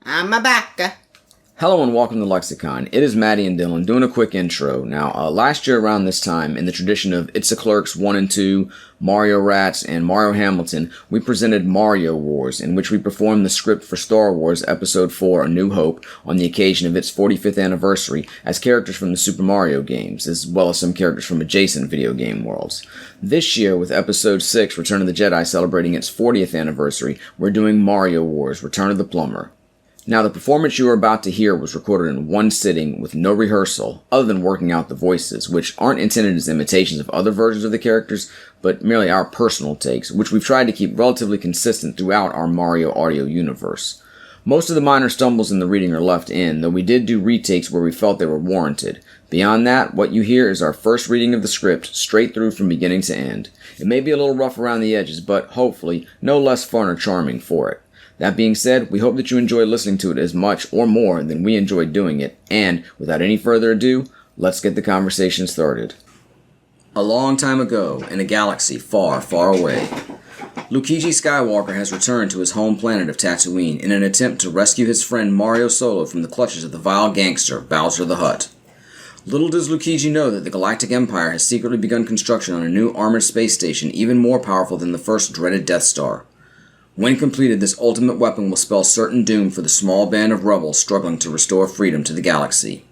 I'm a backer. Hello and welcome to LexiCon. It is Maddie and Dylan doing a quick intro. Now, last year around this time, in the tradition of It's a Clerks 1 and 2, Mario Rats, and Mario Hamilton, we presented Mario Wars, in which we performed the script for Star Wars Episode 4, A New Hope, on the occasion of its 45th anniversary, as characters from the Super Mario games, as well as some characters from adjacent video game worlds. This year, with Episode 6, Return of the Jedi, celebrating its 40th anniversary, we're doing Mario Wars, Return of the Plumber. Now, the performance you are about to hear was recorded in one sitting with no rehearsal, other than working out the voices, which aren't intended as imitations of other versions of the characters, but merely our personal takes, which we've tried to keep relatively consistent throughout our Mario audio universe. Most of the minor stumbles in the reading are left in, though we did do retakes where we felt they were warranted. Beyond that, what you hear is our first reading of the script, straight through from beginning to end. It may be a little rough around the edges, but hopefully, no less fun or charming for it. That being said, we hope that you enjoy listening to it as much or more than we enjoyed doing it, and without any further ado, let's get the conversation started. A long time ago, in a galaxy far, far away, Luigi Skywalker has returned to his home planet of Tatooine in an attempt to rescue his friend Mario Solo from the clutches of the vile gangster Bowser the Hutt. Little does Luigi know that the Galactic Empire has secretly begun construction on a new armored space station even more powerful than the first dreaded Death Star. When completed, this ultimate weapon will spell certain doom for the small band of rebels struggling to restore freedom to the galaxy.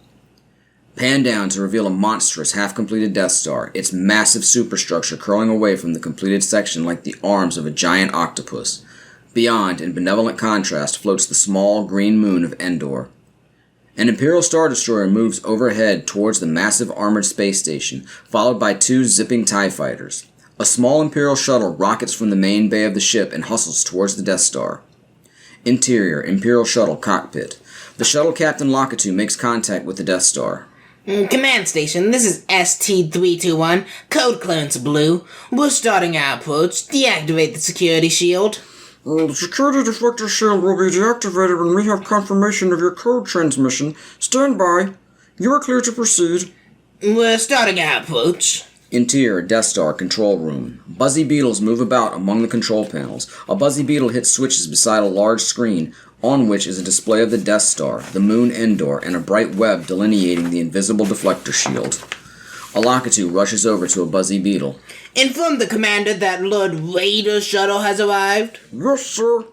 Pan down to reveal a monstrous, half-completed Death Star, its massive superstructure curling away from the completed section like the arms of a giant octopus. Beyond, in benevolent contrast, floats the small, green moon of Endor. An Imperial Star Destroyer moves overhead towards the massive armored space station, followed by two zipping TIE fighters. A small Imperial shuttle rockets from the main bay of the ship and hustles towards the Death Star. Interior, Imperial Shuttle cockpit. The shuttle captain Lakitu makes contact with the Death Star. Command station, this is ST-321, code clearance blue. We're starting our approach. Deactivate the security shield. The security deflector shield will be deactivated when we have confirmation of your code transmission. Stand by. You are clear to proceed. We're starting our approach. Interior, Death Star control room. Buzzy beetles move about among the control panels. A buzzy beetle hits switches beside a large screen, on which is a display of the Death Star, the moon Endor, and a bright web delineating the invisible deflector shield. A Lakitu rushes over to a buzzy beetle. Inform the commander that Lord Vader's shuttle has arrived. Yes, sir.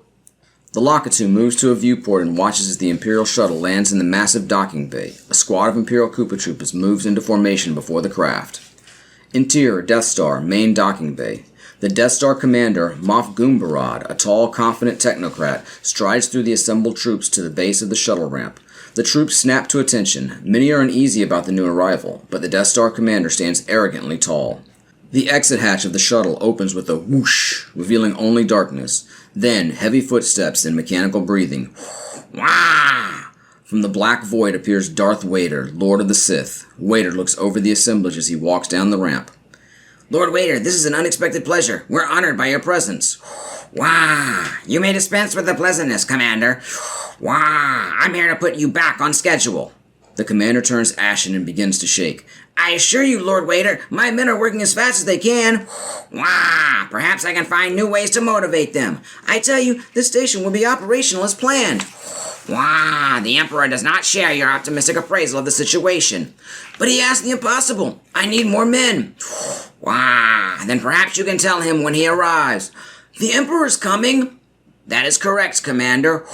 The Lakitu moves to a viewport and watches as the Imperial shuttle lands in the massive docking bay. A squad of Imperial Koopa Troopas moves into formation before the craft. Interior, Death Star, main docking bay. The Death Star commander, Moff Goombarad, a tall, confident technocrat, strides through the assembled troops to the base of the shuttle ramp. The troops snap to attention. Many are uneasy about the new arrival, but the Death Star commander stands arrogantly tall. The exit hatch of the shuttle opens with a whoosh, revealing only darkness. Then, heavy footsteps and mechanical breathing. Wah! From the black void appears Darth Vader, Lord of the Sith. Vader looks over the assemblage as he walks down the ramp. Lord Vader, this is an unexpected pleasure. We're honored by your presence. Wah! You may dispense with the pleasantness, Commander. Wah! I'm here to put you back on schedule. The commander turns ashen and begins to shake. I assure you, Lord Vader, my men are working as fast as they can. Wah! Perhaps I can find new ways to motivate them. I tell you, this station will be operational as planned. Wah! The Emperor does not share your optimistic appraisal of the situation. But he asked the impossible. I need more men. Wah! Then perhaps you can tell him when he arrives. The Emperor is coming? That is correct, Commander.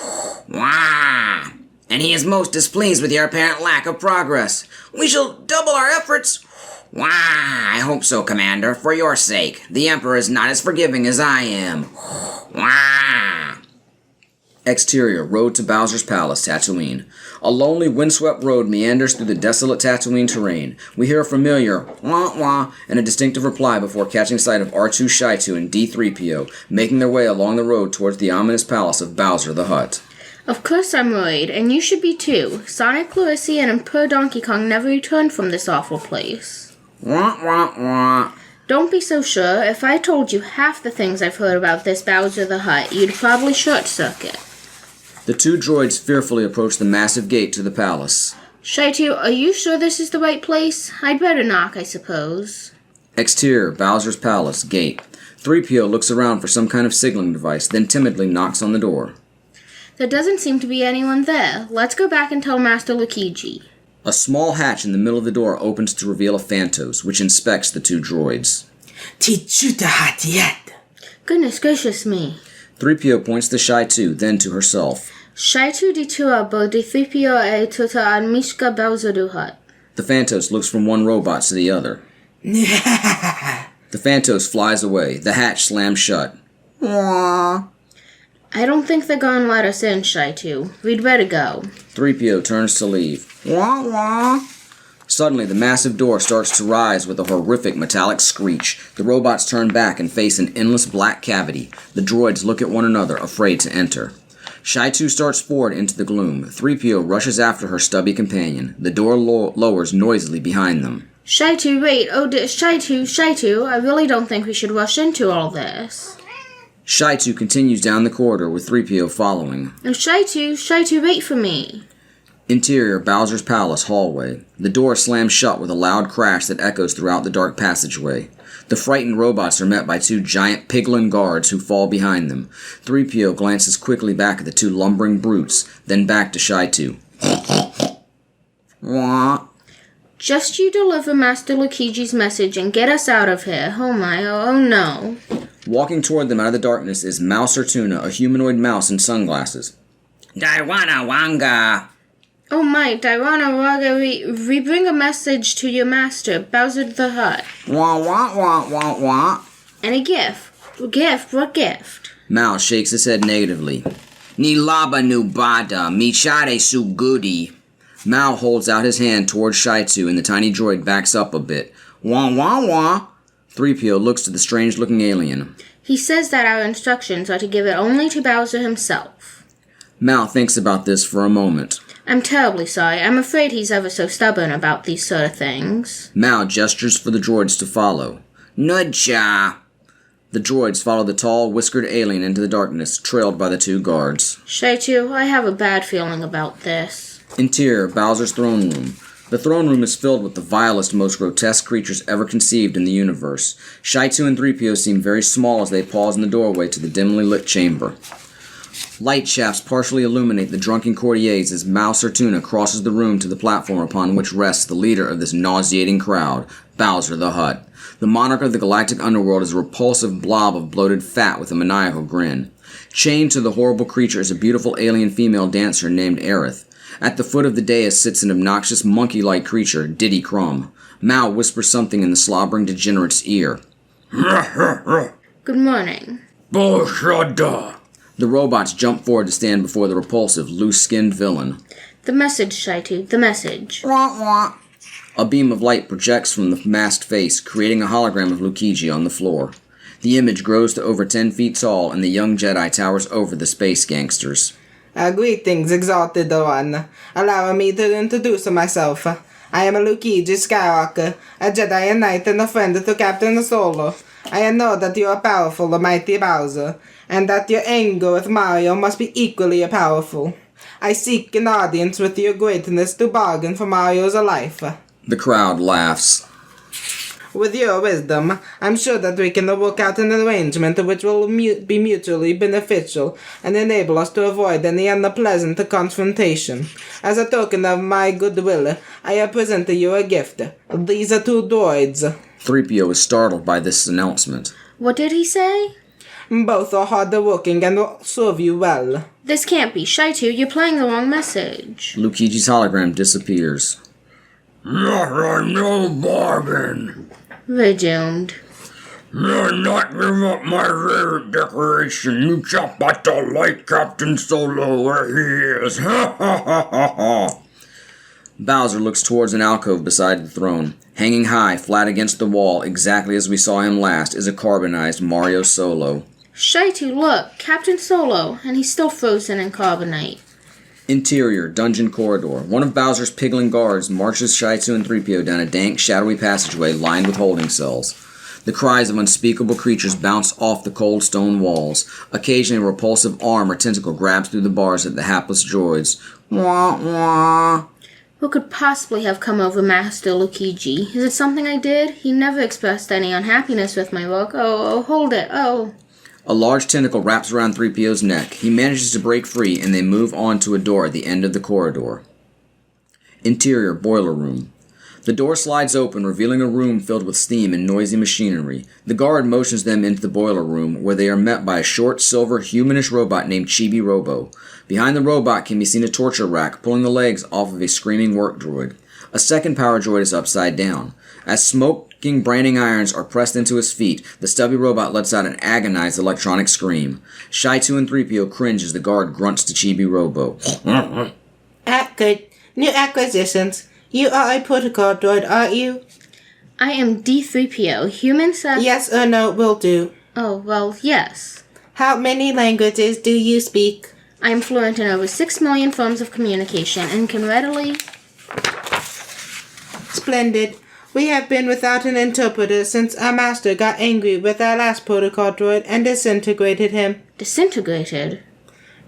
Wah! And he is most displeased with your apparent lack of progress. We shall double our efforts. Wah! I hope so, Commander, for your sake. The Emperor is not as forgiving as I am. Wah! Exterior, road to Bowser's Palace, Tatooine. A lonely, windswept road meanders through the desolate Tatooine terrain. We hear a familiar wah wah and a distinctive reply before catching sight of R2 Shaitu and D3PO, making their way along the road towards the ominous palace of Bowser the Hutt. Of course I'm worried, and you should be too. Sonic, Clarissa, and poor Donkey Kong never returned from this awful place. Wah wah wah. Don't be so sure. If I told you half the things I've heard about this Bowser the Hutt, you'd probably short-circuit. The two droids fearfully approach the massive gate to the palace. Shaitu, are you sure this is the right place? I'd better knock, I suppose. Exterior, Bowser's Palace, gate. 3PO looks around for some kind of signaling device, then timidly knocks on the door. There doesn't seem to be anyone there. Let's go back and tell Master Lukiji. A small hatch in the middle of the door opens to reveal a Phantos, which inspects the two droids. Tichuta Hatiet. Goodness gracious me. 3PO points to Shai-Tu, then to herself. Shaitu ditua bo di 3PO tuta an mishka belzaduhat. The Phantos looks from one robot to the other. The Phantos flies away. The hatch slams shut. Wah. I don't think they're gonna let us in, Shaitu. We'd better go. 3PO turns to leave. Wah, wah. Suddenly, the massive door starts to rise with a horrific metallic screech. The robots turn back and face an endless black cavity. The droids look at one another, afraid to enter. Shai-Tu starts forward into the gloom. 3PO rushes after her stubby companion. The door lowers noisily behind them. Shaitu, wait. Oh, Shaitu, I really don't think we should rush into all this. Shai-Tu continues down the corridor with 3PO following. Oh, Shaitu, wait for me. Interior, Bowser's Palace, hallway. The door slams shut with a loud crash that echoes throughout the dark passageway. The frightened robots are met by two giant piglin guards who fall behind them. 3PO glances quickly back at the two lumbering brutes, then back to Shai-Tu. Wah. Just you deliver Master Lukiji's message and get us out of here. Oh my, oh no. Walking toward them out of the darkness is Mouser Tuna, a humanoid mouse in sunglasses. Daiwana Wanga. Oh my, Daiwana Waga, we bring a message to your master, Bowser the Hutt. Wah, wah, wah, wah, wah. And a gift. What gift? Mouse shakes his head negatively. Ni laba nu bada, mi chare su goody. Mao holds out his hand towards Shai-Tu and the tiny droid backs up a bit. Wah, wah, wah. 3PO looks to the strange-looking alien. He says that our instructions are to give it only to Bowser himself. Mao thinks about this for a moment. I'm terribly sorry. I'm afraid he's ever so stubborn about these sort of things. Mao gestures for the droids to follow. Nudja. The droids follow the tall, whiskered alien into the darkness, trailed by the two guards. Shaitu, I have a bad feeling about this. Interior, Bowser's throne room. The throne room is filled with the vilest, most grotesque creatures ever conceived in the universe. Shai-Tu and 3PO seem very small as they pause in the doorway to the dimly lit chamber. Light shafts partially illuminate the drunken courtiers as Mouser Tuna crosses the room to the platform upon which rests the leader of this nauseating crowd, Bowser the Hutt. The monarch of the galactic underworld is a repulsive blob of bloated fat with a maniacal grin. Chained to the horrible creature is a beautiful alien female dancer named Aerith. At the foot of the dais sits an obnoxious monkey-like creature, Diddy Crumb. Mao whispers something in the slobbering degenerate's ear. Good morning. Boshada. The robots jump forward to stand before the repulsive, loose-skinned villain. The message, Shaitu, the message. Wah, wah. A beam of light projects from the masked face, creating a hologram of Lukiji on the floor. The image grows to over 10 feet tall, and the young Jedi towers over the space gangsters. Greetings, exalted one. Allow me to introduce myself. I am Lukiji Skywalker, a Jedi and Knight and a friend to Captain Solo. I know that you are powerful, mighty Bowser, and that your anger with Mario must be equally powerful. I seek an audience with your greatness to bargain for Mario's life. The crowd laughs. With your wisdom, I'm sure that we can work out an arrangement which will be mutually beneficial and enable us to avoid any unpleasant confrontation. As a token of my goodwill, I present you a gift. These are two droids. 3PO is startled by this announcement. What did he say? Both are hard-working and will serve you well. This can't be. Shaitu, you're playing the wrong message. Lukiji's hologram disappears. No bargain. We're doomed. Not give up my favorite decoration. You jump at the light Captain Solo where he is. Ha ha ha ha ha. Bowser looks towards an alcove beside the throne. Hanging high, flat against the wall, exactly as we saw him last, is a carbonized Mario Solo. Shaitu, look, Captain Solo, and he's still frozen in carbonite. Interior, dungeon corridor. One of Bowser's piglin guards marches Shai-Tu and 3PO down a dank, shadowy passageway lined with holding cells. The cries of unspeakable creatures bounce off the cold stone walls. Occasionally a repulsive arm or tentacle grabs through the bars at the hapless droids. Wah wah. What could possibly have come over Master Lukiji? Is it something I did? He never expressed any unhappiness with my work. Oh, hold it. Oh. A large tentacle wraps around 3PO's neck. He manages to break free, and they move on to a door at the end of the corridor. Interior boiler room. The door slides open, revealing a room filled with steam and noisy machinery. The guard motions them into the boiler room, where they are met by a short, silver, humanish robot named Chibi Robo. Behind the robot can be seen a torture rack, pulling the legs off of a screaming work droid. A second power droid is upside down. As smoking branding irons are pressed into his feet, the stubby robot lets out an agonized electronic scream. Shai-Tu and 3PO cringe as the guard grunts to Chibi Robo. Good. New acquisitions. You are a protocol droid, aren't you? I am D3PO. Human Yes or no will do. Oh, well, yes. How many languages do you speak? I am fluent in over 6 million forms of communication and can readily... Splendid. We have been without an interpreter since our master got angry with our last protocol droid and disintegrated him. Disintegrated?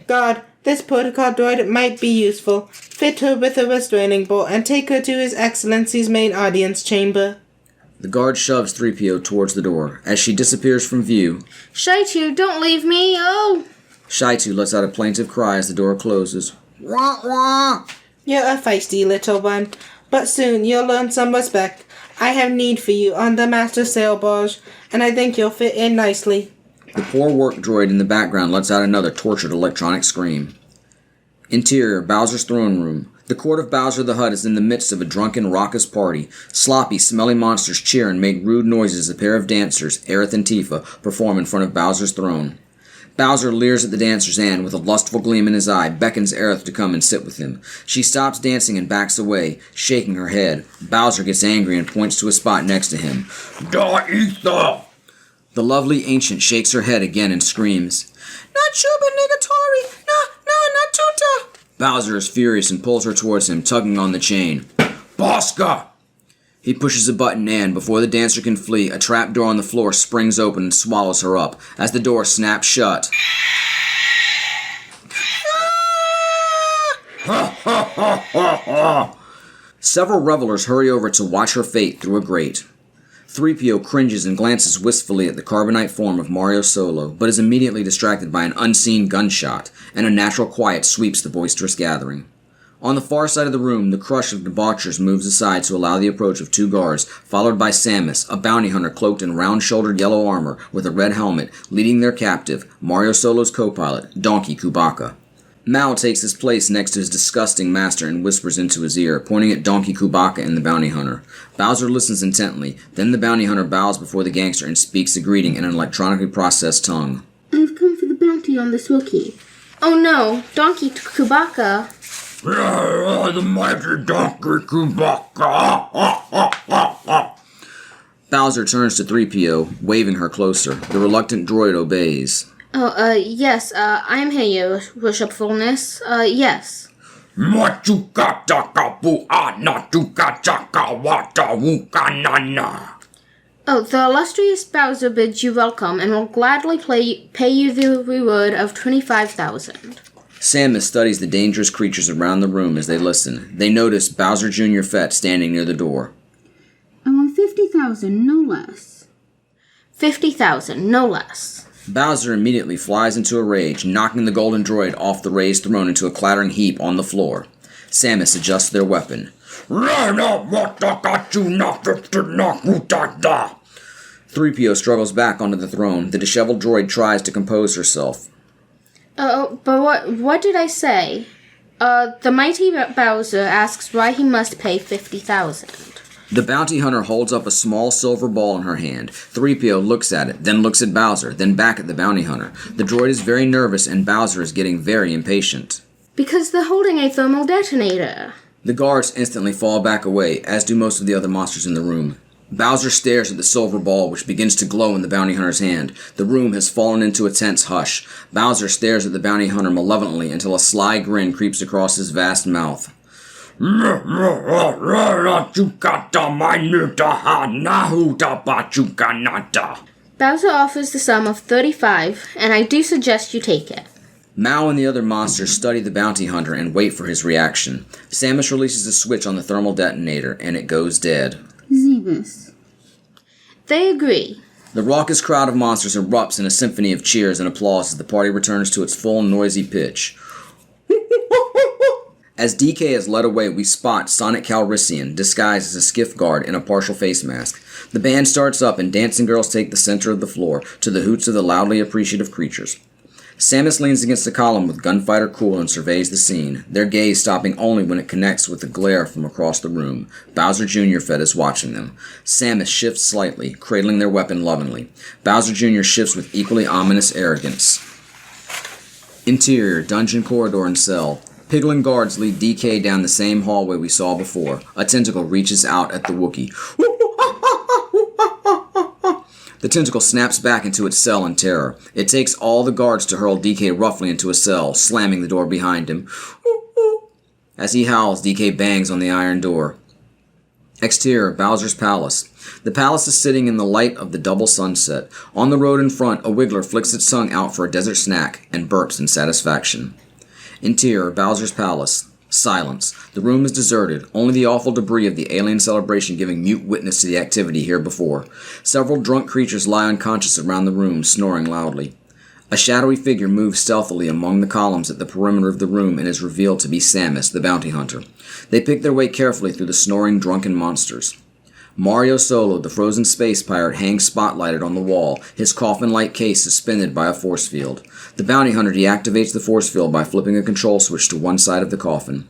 God, this protocol droid might be useful. Fit her with a restraining bolt and take her to His Excellency's main audience chamber. The guard shoves 3PO towards the door. As she disappears from view, Shai-Tu, don't leave me! Oh! Shai-Tu lets out a plaintive cry as the door closes. Wah wah! You're a feisty little one, but soon you'll learn some respect. I have need for you on the master sail barge, and I think you'll fit in nicely. The poor work droid in the background lets out another tortured electronic scream. Interior, Bowser's throne room. The court of Bowser the Hutt is in the midst of a drunken, raucous party. Sloppy, smelly monsters cheer and make rude noises as a pair of dancers, Aerith and Tifa, perform in front of Bowser's throne. Bowser leers at the dancers and, with a lustful gleam in his eye, beckons Aerith to come and sit with him. She stops dancing and backs away, shaking her head. Bowser gets angry and points to a spot next to him. Da ether! The lovely ancient shakes her head again and screams, Not Chuba Negatori! No, not Tuta! Bowser is furious and pulls her towards him, tugging on the chain. Bosca! He pushes a button and, before the dancer can flee, a trap door on the floor springs open and swallows her up, as the door snaps shut. Several revelers hurry over to watch her fate through a grate. 3PO cringes and glances wistfully at the carbonite form of Mario Solo, but is immediately distracted by an unseen gunshot, and a natural quiet sweeps the boisterous gathering. On the far side of the room, the crush of debauchers moves aside to allow the approach of two guards, followed by Samus, a bounty hunter cloaked in round-shouldered yellow armor with a red helmet, leading their captive, Mario Solo's co-pilot, Donkey Kubaka. Mal takes his place next to his disgusting master and whispers into his ear, pointing at Donkey Kubaka and the bounty hunter. Bowser listens intently, then the bounty hunter bows before the gangster and speaks a greeting in an electronically processed tongue. I've come for the bounty on this Wookiee. Oh no, Donkey Kubaka... The mighty Donkey Kubaka! Bowser turns to 3PO, waving her closer. The reluctant droid obeys. Yes, I am here, your worshipfulness. Yes. Machukata kapu anatukata wata wukanana. Oh, the illustrious Bowser bids you welcome and will gladly pay you the reward of 25,000. Samus studies the dangerous creatures around the room as they listen. They notice Bowser Jr. Fett standing near the door. I want 50,000, no less. 50,000, no less. Bowser immediately flies into a rage, knocking the golden droid off the raised throne into a clattering heap on the floor. Samus adjusts their weapon. 3PO struggles back onto the throne. The disheveled droid tries to compose herself. But what did I say? The mighty Bowser asks why he must pay 50,000. The bounty hunter holds up a small silver ball in her hand. 3PO looks at it, then looks at Bowser, then back at the bounty hunter. The droid is very nervous and Bowser is getting very impatient. Because they're holding a thermal detonator. The guards instantly fall back away, as do most of the other monsters in the room. Bowser stares at the silver ball, which begins to glow in the bounty hunter's hand. The room has fallen into a tense hush. Bowser stares at the bounty hunter malevolently until a sly grin creeps across his vast mouth. Bowser offers the sum of 35, and I do suggest you take it. Mao and the other monsters study the bounty hunter and wait for his reaction. Samus releases a switch on the thermal detonator, and it goes dead. Zebus. They agree. The raucous crowd of monsters erupts in a symphony of cheers and applause as the party returns to its full noisy pitch. As DK is led away, we spot Sonic Calrissian, disguised as a skiff guard in a partial face mask. The band starts up and dancing girls take the center of the floor, to the hoots of the loudly appreciative creatures. Samus leans against a column with gunfighter cool and surveys the scene, their gaze stopping only when it connects with the glare from across the room. Bowser Jr. Fed is watching them. Samus shifts slightly, cradling their weapon lovingly. Bowser Jr. shifts with equally ominous arrogance. Interior, dungeon corridor and cell. Piglin guards lead DK down the same hallway we saw before. A tentacle reaches out at the Wookiee. The tentacle snaps back into its cell in terror. It takes all the guards to hurl DK roughly into a cell, slamming the door behind him. As he howls, DK bangs on the iron door. Exterior, Bowser's Palace. The palace is sitting in the light of the double sunset. On the road in front, a wiggler flicks its tongue out for a desert snack and burps in satisfaction. Interior, Bowser's Palace. Silence. The room is deserted, only the awful debris of the alien celebration giving mute witness to the activity here before. Several drunk creatures lie unconscious around the room, snoring loudly. A shadowy figure moves stealthily among the columns at the perimeter of the room and is revealed to be Samus, the bounty hunter. They pick their way carefully through the snoring drunken monsters. Mario Solo, the frozen space pirate, hangs spotlighted on the wall, his coffin-like case suspended by a force field. The bounty hunter deactivates the force field by flipping a control switch to one side of the coffin.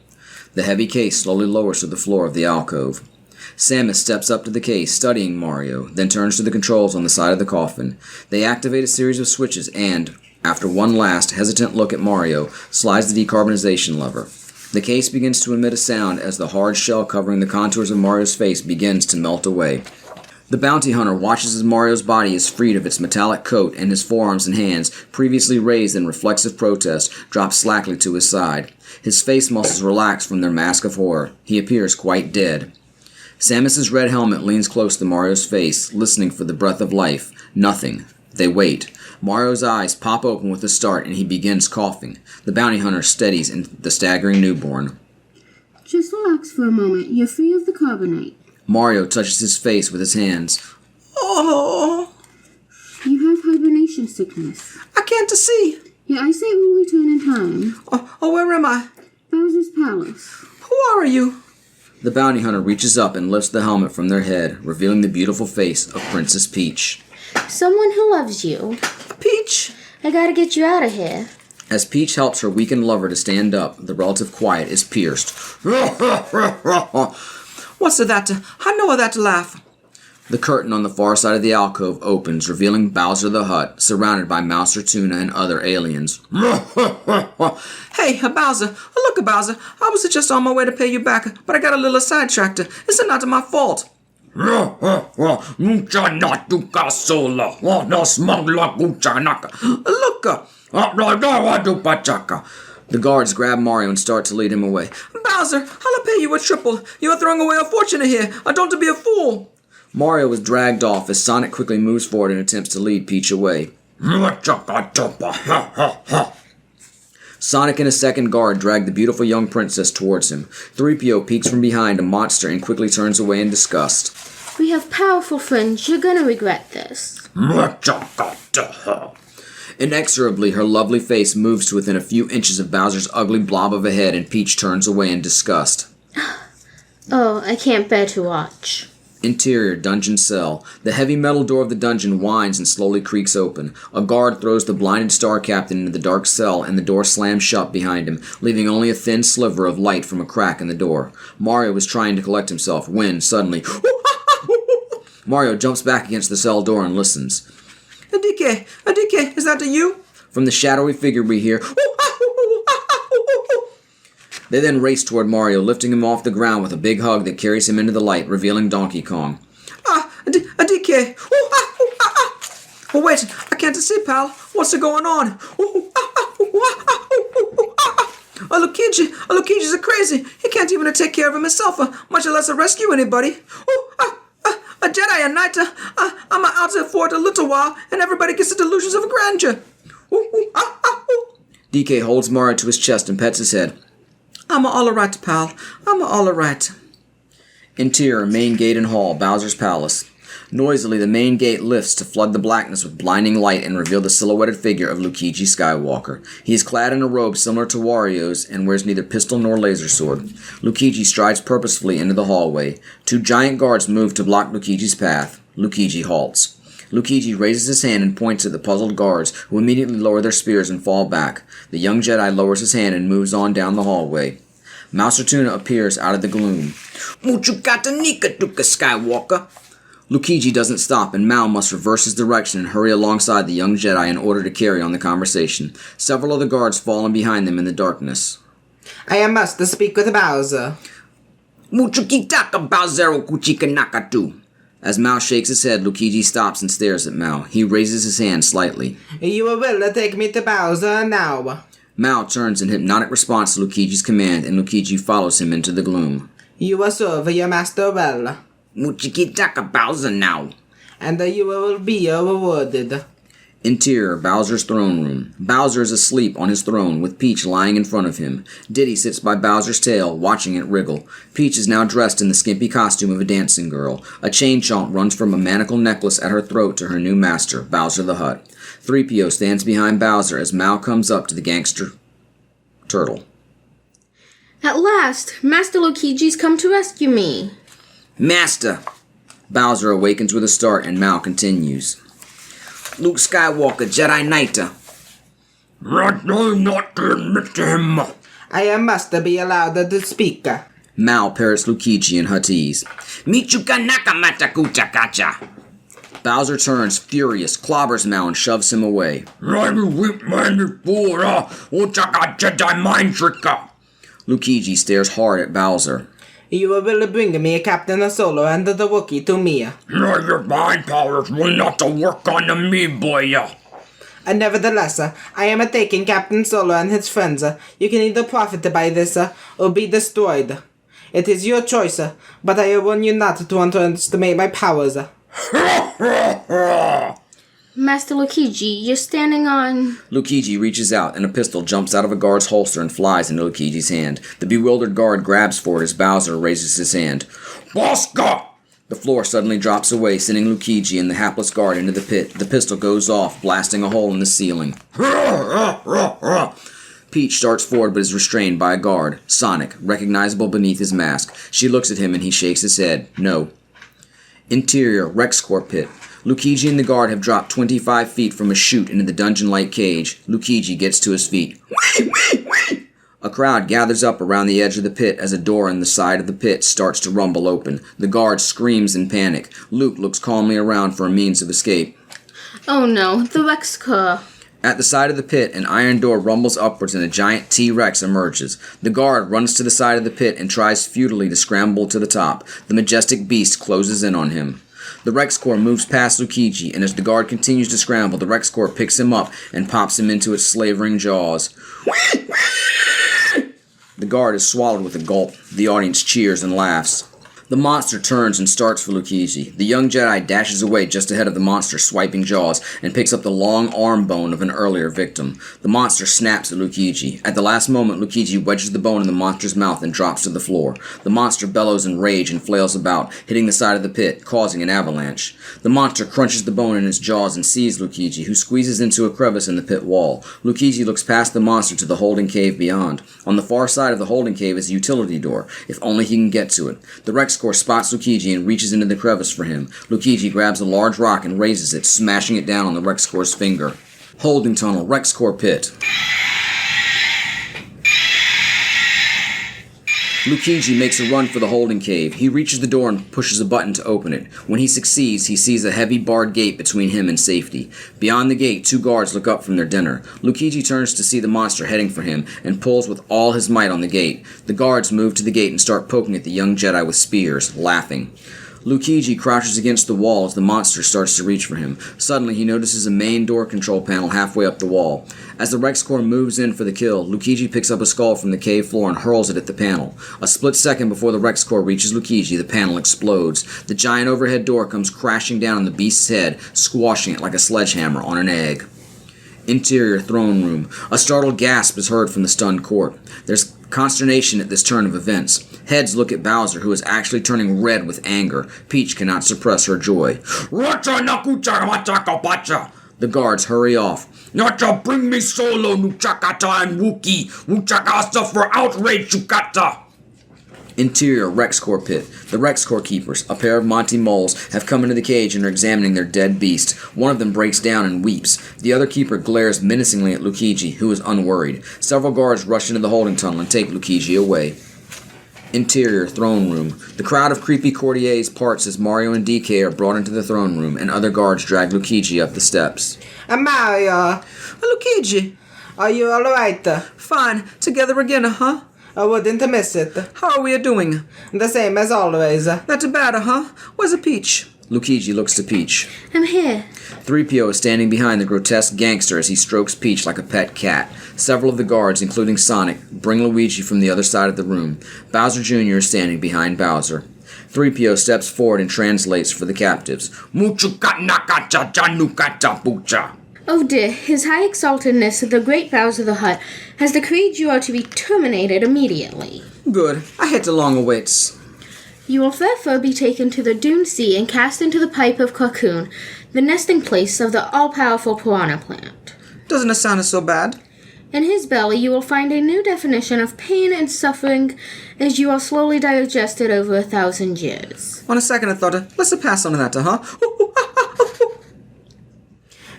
The heavy case slowly lowers to the floor of the alcove. Samus steps up to the case, studying Mario, then turns to the controls on the side of the coffin. They activate a series of switches and, after one last, hesitant look at Mario, slides the decarbonization lever. The case begins to emit a sound as the hard shell covering the contours of Mario's face begins to melt away. The bounty hunter watches as Mario's body is freed of its metallic coat and his forearms and hands, previously raised in reflexive protest, drop slackly to his side. His face muscles relax from their mask of horror. He appears quite dead. Samus's red helmet leans close to Mario's face, listening for the breath of life. Nothing. They wait. Mario's eyes pop open with a start and he begins coughing. The bounty hunter steadies in the staggering newborn. Just relax for a moment. You're free of the carbonite. Mario touches his face with his hands. Oh! You have hibernation sickness. I can't see. Your eyesight will return in time. Oh, where am I? Bowser's Palace. Who are you? The bounty hunter reaches up and lifts the helmet from their head, revealing the beautiful face of Princess Peach. Someone who loves you. Peach? I gotta get you out of here. As Peach helps her weakened lover to stand up, the relative quiet is pierced. What's that? I know that laugh. The curtain on the far side of the alcove opens, revealing Bowser the Hutt, surrounded by Mouser, Tuna, and other aliens. Hey, Bowser. Look, Bowser. I was just on my way to pay you back, but I got a little sidetracked. It's not my fault. Look, The guards grab Mario and start to lead him away. Bowser, I'll pay you a triple. You are throwing away a fortune here. Don't be a fool. Mario is dragged off as Sonic quickly moves forward and attempts to lead Peach away. Sonic and a second guard drag the beautiful young princess towards him. 3PO peeks from behind a monster and quickly turns away in disgust. We have powerful friends. You're gonna regret this. Inexorably, her lovely face moves to within a few inches of Bowser's ugly blob of a head and Peach turns away in disgust. Oh, I can't bear to watch. Interior, dungeon cell. The heavy metal door of the dungeon whines and slowly creaks open. A guard throws the blinded Star Captain into the dark cell and the door slams shut behind him, leaving only a thin sliver of light from a crack in the door. Mario is trying to collect himself when, suddenly, Mario jumps back against the cell door and listens. DK, is that you? From the shadowy figure we hear, They then race toward Mario, lifting him off the ground with a big hug that carries him into the light, revealing Donkey Kong. DK. Oh, wait, I can't see, pal. What's going on? Luigi's a crazy. He can't even take care of himself, much less rescue anybody. A Jedi and Knight. I'm out for a little while, and everybody gets the delusions of grandeur. DK holds Mario to his chest and pets his head. I'm all right, pal. I'm all right. Interior, main gate and hall, Bowser's Palace. Noisily, the main gate lifts to flood the blackness with blinding light and reveal the silhouetted figure of Luigi Skywalker. He is clad in a robe similar to Wario's and wears neither pistol nor laser sword. Luigi strides purposefully into the hallway. Two giant guards move to block Luigi's path. Luigi halts. Luigi raises his hand and points at the puzzled guards, who immediately lower their spears and fall back. The young Jedi lowers his hand and moves on down the hallway. Mouser Tuna appears out of the gloom. Muchukatanika-tuka, Skywalker. Luigi doesn't stop, and Mal must reverse his direction and hurry alongside the young Jedi in order to carry on the conversation. Several of the guards fall in behind them in the darkness. I must speak with Bowser. Muchukitaka Bowsero Kuchika Nakatu. As Mal shakes his head, Luigi stops and stares at Mal. He raises his hand slightly. You will take me to Bowser now. Mal turns in hypnotic response to Luigi's command, and Luigi follows him into the gloom. You will serve your master well. Muchukitaka Bowser now. And you will be rewarded. Interior, Bowser's throne room. Bowser is asleep on his throne, with Peach lying in front of him. Diddy sits by Bowser's tail, watching it wriggle. Peach is now dressed in the skimpy costume of a dancing girl. A chain chomp runs from a manacle necklace at her throat to her new master, Bowser the Hutt. 3PO stands behind Bowser as Mal comes up to the gangster turtle. At last, Master Luigi's come to rescue me. Master. Bowser awakens with a start, and Mal continues. Luke Skywalker, Jedi Knighter. I'm not to admit to him. I must be allowed to speak. Mal parrots Luigi in Huttese. Michuka Nakamata Kuchakacha. Bowser turns, furious, clobbers Mal and shoves him away. I'm a weak-minded fool, Uchaka Jedi mind tricker. Luigi stares hard at Bowser. You will bring me Captain Solo and the Wookiee to me. Your mind powers will not work on me, boy. Nevertheless, I am taking Captain Solo and his friends. You can either profit by this or be destroyed. It is your choice, but I warn you not to underestimate my powers. Master Luigi, you're standing on... Luigi reaches out, and a pistol jumps out of a guard's holster and flies into Luigi's hand. The bewildered guard grabs for it as Bowser raises his hand. Bosca! The floor suddenly drops away, sending Luigi and the hapless guard into the pit. The pistol goes off, blasting a hole in the ceiling. Peach starts forward but is restrained by a guard. Sonic, recognizable beneath his mask. She looks at him and he shakes his head. No. Interior, Rex Corps pit. Luigi and the guard have dropped 25 feet from a chute into the dungeon-like cage. Luigi gets to his feet. A crowd gathers up around the edge of the pit as a door in the side of the pit starts to rumble open. The guard screams in panic. Luke looks calmly around for a means of escape. Oh no, the LexiCon. At the side of the pit, an iron door rumbles upwards and a giant T-Rex emerges. The guard runs to the side of the pit and tries futilely to scramble to the top. The majestic beast closes in on him. The Rex Corps moves past Luigi, and as the guard continues to scramble, the Rex Corps picks him up and pops him into its slavering jaws. The guard is swallowed with a gulp. The audience cheers and laughs. The monster turns and starts for Luigi. The young Jedi dashes away just ahead of the monster's swiping jaws and picks up the long arm bone of an earlier victim. The monster snaps at Luigi. At the last moment, Luigi wedges the bone in the monster's mouth and drops to the floor. The monster bellows in rage and flails about, hitting the side of the pit, causing an avalanche. The monster crunches the bone in its jaws and sees Luigi, who squeezes into a crevice in the pit wall. Luigi looks past the monster to the holding cave beyond. On the far side of the holding cave is a utility door, if only he can get to it. The Rex Corps spots Luigi and reaches into the crevice for him. Luigi grabs a large rock and raises it, smashing it down on the Rex Corps' finger. Holding tunnel, Rex Corps pit. Luigi makes a run for the holding cave. He reaches the door and pushes a button to open it. When he succeeds, he sees a heavy barred gate between him and safety. Beyond the gate, two guards look up from their dinner. Luigi turns to see the monster heading for him and pulls with all his might on the gate. The guards move to the gate and start poking at the young Jedi with spears, laughing. Luigi crouches against the wall as the monster starts to reach for him. Suddenly, he notices a main door control panel halfway up the wall. As the Rex Corps moves in for the kill, Luigi picks up a skull from the cave floor and hurls it at the panel. A split second before the Rex Corps reaches Luigi, the panel explodes. The giant overhead door comes crashing down on the beast's head, squashing it like a sledgehammer on an egg. Interior throne room. A startled gasp is heard from the stunned court. There's Consternation at this turn of events. Heads look at Bowser, who is actually turning red with anger. Peach cannot suppress her joy. The guards hurry off. Nacha, bring me Solo, Nuchakata, and Wookie. Wuchakasa for outrage, Chukata. Interior Rex Corps pit. The Rex Corps keepers, a pair of Monty moles, have come into the cage and are examining their dead beast. One of them breaks down and weeps. The other keeper glares menacingly at Luigi, who is unworried. Several guards rush into the holding tunnel and take Luigi away. Interior Throne Room. The crowd of creepy courtiers parts as Mario and DK are brought into the throne room, and other guards drag Luigi up the steps. Mario, Luigi! are you alright? Fine. Together again, huh? I wouldn't miss it. How are we doing? The same as always. Not bad, huh? Where's a Peach? Luigi looks to Peach. I'm here. 3PO is standing behind the grotesque gangster as he strokes Peach like a pet cat. Several of the guards, including Sonic, bring Luigi from the other side of the room. Bowser Jr. is standing behind Bowser. 3PO steps forward and translates for the captives. Muchukatnakacha, Janukata, Pucha. Oh dear, His High Exaltedness, the Great Bowser the Hutt, has decreed you are to be terminated immediately. Good. I hate the long awaits. You will therefore be taken to the Dune Sea and cast into the Pipe of Cocoon, the nesting place of the all-powerful piranha plant. Doesn't it sound so bad? In his belly, you will find a new definition of pain and suffering as you are slowly digested over 1,000 years. On a second thought, let's pass on that, huh?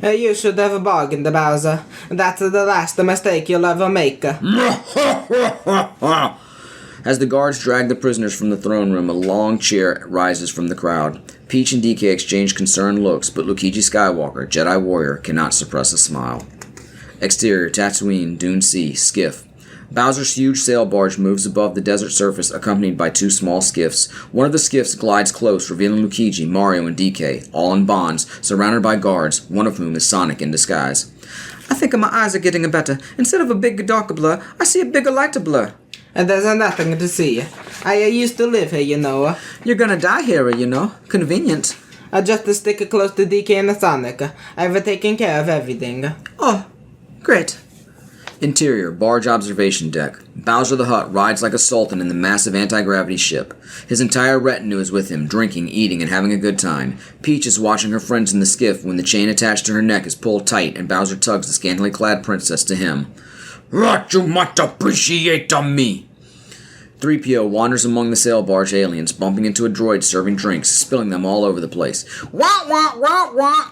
You should have bargained, Bowser. That's the last mistake you'll ever make. As the guards drag the prisoners from the throne room, a long cheer rises from the crowd. Peach and DK exchange concerned looks, but Luigi Skywalker, Jedi warrior, cannot suppress a smile. Exterior, Tatooine, Dune Sea, skiff. Bowser's huge sail barge moves above the desert surface, accompanied by two small skiffs. One of the skiffs glides close, revealing Luigi, Mario, and DK, all in bonds, surrounded by guards, one of whom is Sonic in disguise. I think my eyes are getting better. Instead of a big dark blur, I see a bigger lighter blur. And there's nothing to see. I used to live here, you know. You're gonna die here, you know. Convenient. Just to stick close to DK and Sonic. I've taken care of everything. Oh, great. Interior, barge observation deck. Bowser the Hutt rides like a sultan in the massive anti-gravity ship. His entire retinue is with him, drinking, eating, and having a good time. Peach is watching her friends in the skiff when the chain attached to her neck is pulled tight and Bowser tugs the scantily clad princess to him. What you must appreciate of me. 3PO wanders among the sail barge aliens, bumping into a droid serving drinks, spilling them all over the place. Wah, wah, wah, wah.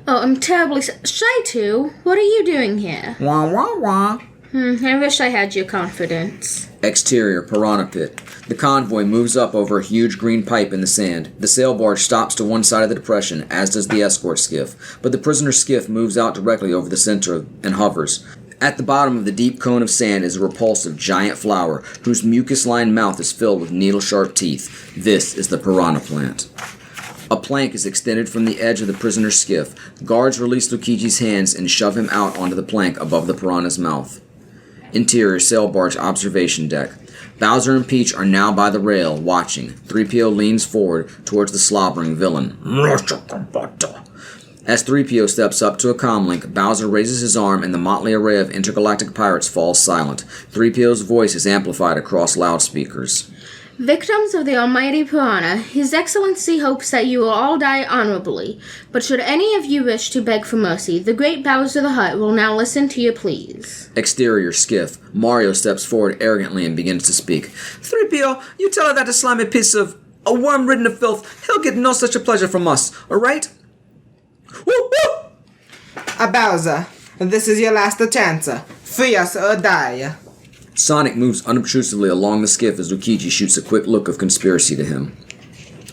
Oh, I'm terribly shy too. What are you doing here? Wah, wah, wah. I wish I had your confidence. Exterior, Piranha Pit. The convoy moves up over a huge green pipe in the sand. The sail barge stops to one side of the depression, as does the escort skiff. But the prisoner skiff moves out directly over the center and hovers. At the bottom of the deep cone of sand is a repulsive giant flower, whose mucus-lined mouth is filled with needle-sharp teeth. This is the piranha plant. A plank is extended from the edge of the prisoner's skiff. Guards release Luigi's hands and shove him out onto the plank above the piranha's mouth. Interior sail barge observation deck. Bowser and Peach are now by the rail, watching. 3PO leans forward towards the slobbering villain. As 3PO steps up to a comlink, Bowser raises his arm and the motley array of intergalactic pirates falls silent. 3PO's voice is amplified across loudspeakers. Victims of the almighty piranha, His Excellency hopes that you will all die honorably. But should any of you wish to beg for mercy, the great Bowser the Hutt will now listen to your pleas. Exterior skiff. Mario steps forward arrogantly and begins to speak. 3PO, you tell her that a slimy piece of a worm ridden of filth, he'll get no such a pleasure from us, alright? Woo woo! Bowser, this is your last chance. Free us or die. Sonic moves unobtrusively along the skiff as Luigi shoots a quick look of conspiracy to him.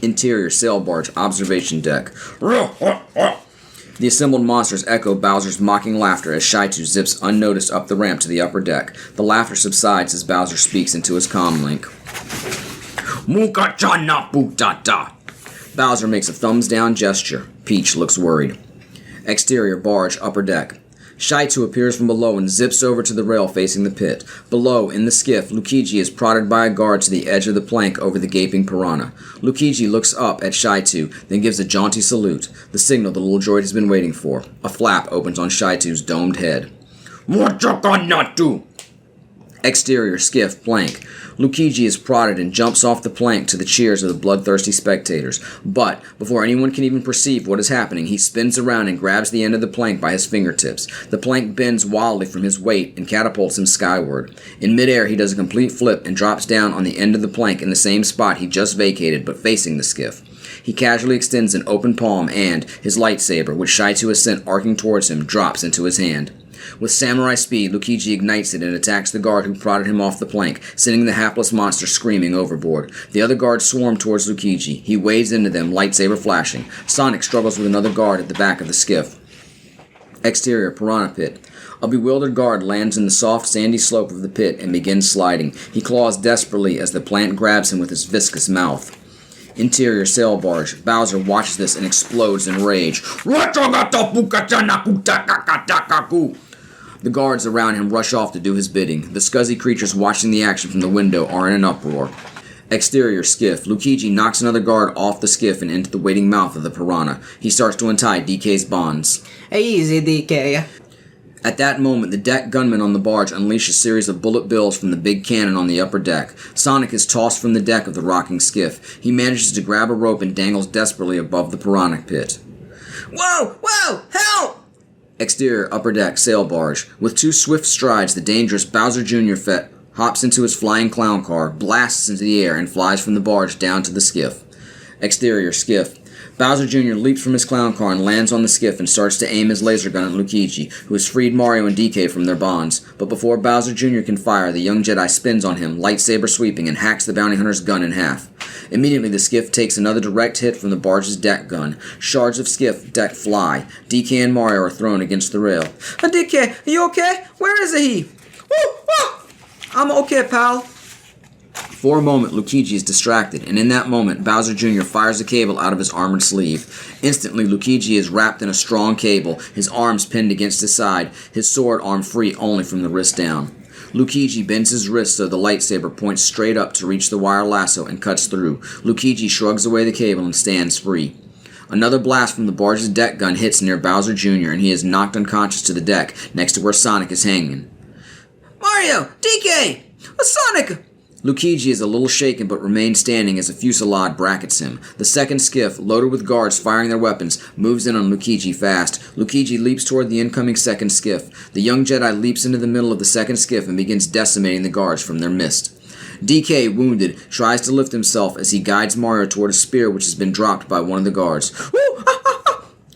Interior sail barge observation deck. The assembled monsters echo Bowser's mocking laughter as Shaitu zips unnoticed up the ramp to the upper deck. The laughter subsides as Bowser speaks into his comlink. Mukachana putata. Bowser makes a thumbs down gesture. Peach looks worried. Exterior barge upper deck. Shaitu appears from below and zips over to the rail facing the pit. Below, in the skiff, Luigi is prodded by a guard to the edge of the plank over the gaping piranha. Luigi looks up at Shaitu, then gives a jaunty salute, the signal the little droid has been waiting for. A flap opens on Shaitu's domed head. What you gonna do? Exterior skiff, plank. Luigi is prodded and jumps off the plank to the cheers of the bloodthirsty spectators. But, before anyone can even perceive what is happening, he spins around and grabs the end of the plank by his fingertips. The plank bends wildly from his weight and catapults him skyward. In midair, he does a complete flip and drops down on the end of the plank in the same spot he just vacated, but facing the skiff. He casually extends an open palm and, his lightsaber, which Shaitu has sent arcing towards him, drops into his hand. With samurai speed, Luigi ignites it and attacks the guard who prodded him off the plank, sending the hapless monster screaming overboard. The other guards swarm towards Luigi. He wades into them, lightsaber flashing. Sonic struggles with another guard at the back of the skiff. Exterior, piranha pit. A bewildered guard lands in the soft, sandy slope of the pit and begins sliding. He claws desperately as the plant grabs him with his viscous mouth. Interior, sail barge. Bowser watches this and explodes in rage. The guards around him rush off to do his bidding. The scuzzy creatures watching the action from the window are in an uproar. Exterior, skiff. Luigi knocks another guard off the skiff and into the waiting mouth of the piranha. He starts to untie DK's bonds. Easy, DK. At that moment, the deck gunman on the barge unleashes a series of bullet bills from the big cannon on the upper deck. Sonic is tossed from the deck of the rocking skiff. He manages to grab a rope and dangles desperately above the piranha pit. Whoa! Whoa! Help! Exterior, upper deck, sail barge. With 2 swift strides, the dangerous Bowser Jr. hops into his flying clown car, blasts into the air, and flies from the barge down to the skiff. Exterior, skiff. Bowser Jr. leaps from his clown car and lands on the skiff and starts to aim his laser gun at Luigi, who has freed Mario and DK from their bonds. But before Bowser Jr. can fire, the young Jedi spins on him, lightsaber sweeping, and hacks the bounty hunter's gun in half. Immediately, the skiff takes another direct hit from the barge's deck gun. Shards of skiff deck fly. DK and Mario are thrown against the rail. DK, are you okay? Where is he? I'm okay, pal. For a moment, Luigi is distracted, and in that moment, Bowser Jr. fires a cable out of his armored sleeve. Instantly, Luigi is wrapped in a strong cable, his arms pinned against his side, his sword arm free only from the wrist down. Luigi bends his wrist so the lightsaber points straight up to reach the wire lasso and cuts through. Luigi shrugs away the cable and stands free. Another blast from the barge's deck gun hits near Bowser Jr., and he is knocked unconscious to the deck, next to where Sonic is hanging. Mario! DK! Sonic! Luigi is a little shaken but remains standing as a fusillade brackets him. The second skiff, loaded with guards firing their weapons, moves in on Luigi fast. Luigi leaps toward the incoming second skiff. The young Jedi leaps into the middle of the second skiff and begins decimating the guards from their midst. DK, wounded, tries to lift himself as he guides Mario toward a spear which has been dropped by one of the guards.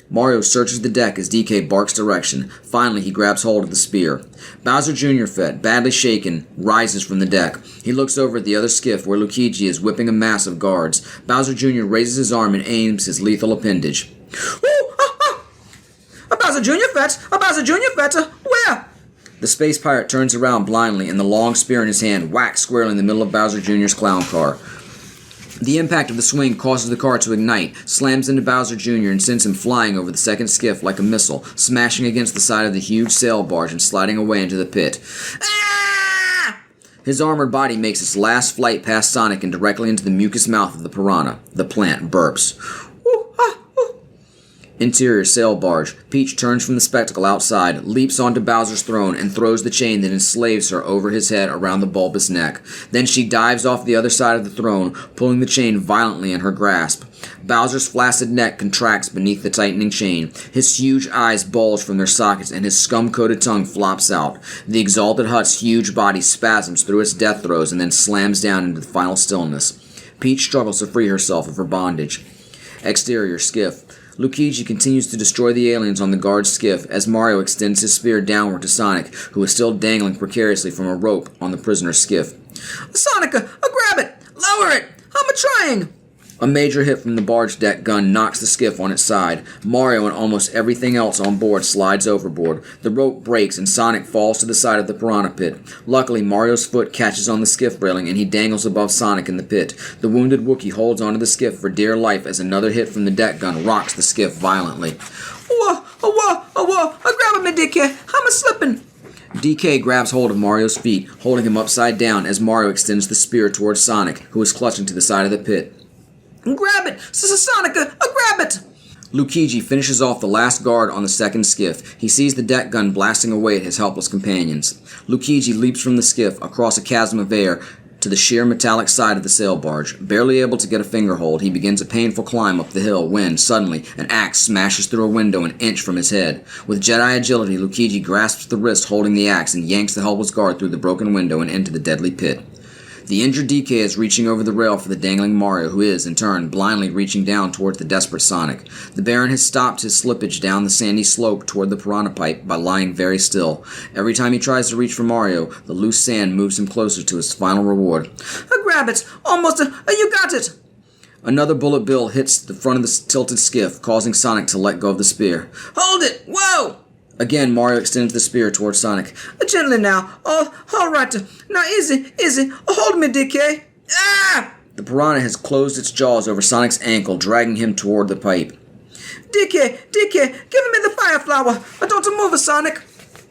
Mario searches the deck as DK barks direction. Finally, he grabs hold of the spear. Bowser Jr., badly shaken, rises from the deck. He looks over at the other skiff where Luigi is whipping a mass of guards. Bowser Jr. raises his arm and aims his lethal appendage. Bowser Jr. Bowser Jr. Where? The space pirate turns around blindly and the long spear in his hand whacks squarely in the middle of Bowser Jr.'s clown car. The impact of the swing causes the car to ignite, slams into Bowser Jr. and sends him flying over the second skiff like a missile, smashing against the side of the huge sail barge and sliding away into the pit. Ah! His armored body makes its last flight past Sonic and directly into the mucous mouth of the piranha. The plant burps. Interior, sail barge. Peach turns from the spectacle outside, leaps onto Bowser's throne, and throws the chain that enslaves her over his head around the bulbous neck. Then she dives off the other side of the throne, pulling the chain violently in her grasp. Bowser's flaccid neck contracts beneath the tightening chain. His huge eyes bulge from their sockets, and his scum-coated tongue flops out. The exalted Hutt's huge body spasms through its death throes and then slams down into the final stillness. Peach struggles to free herself of her bondage. Exterior, skiff. Luigi continues to destroy the aliens on the guard's skiff as Mario extends his spear downward to Sonic, who is still dangling precariously from a rope on the prisoner's skiff. Sonic, grab it! Lower it! I'm trying! A major hit from the barge deck gun knocks the skiff on its side. Mario and almost everything else on board slides overboard. The rope breaks and Sonic falls to the side of the piranha pit. Luckily, Mario's foot catches on the skiff railing and he dangles above Sonic in the pit. The wounded Wookiee holds onto the skiff for dear life as another hit from the deck gun rocks the skiff violently. Grab me, DK! I'm slipping! DK grabs hold of Mario's feet, holding him upside down as Mario extends the spear towards Sonic, who is clutching to the side of the pit. Grab it! Sonic, grab it! Lukiji finishes off the last guard on the second skiff. He sees the deck gun blasting away at his helpless companions. Lukiji leaps from the skiff across a chasm of air to the sheer metallic side of the sail barge. Barely able to get a fingerhold, he begins a painful climb up the hill when, suddenly, an axe smashes through a window an inch from his head. With Jedi agility, Lukiji grasps the wrist holding the axe and yanks the helpless guard through the broken window and into the deadly pit. The injured DK is reaching over the rail for the dangling Mario, who is, in turn, blindly reaching down towards the desperate Sonic. The Baron has stopped his slippage down the sandy slope toward the piranha pipe by lying very still. Every time he tries to reach for Mario, the loose sand moves him closer to his final reward. Grab it! Almost! You got it! Another bullet bill hits the front of the tilted skiff, causing Sonic to let go of the spear. Hold it! Whoa! Again, Mario extends the spear towards Sonic. Gently now. Oh, all right. Now, easy. Hold me, DK. Ah! The piranha has closed its jaws over Sonic's ankle, dragging him toward the pipe. DK, give me the fire flower. Don't move, Sonic.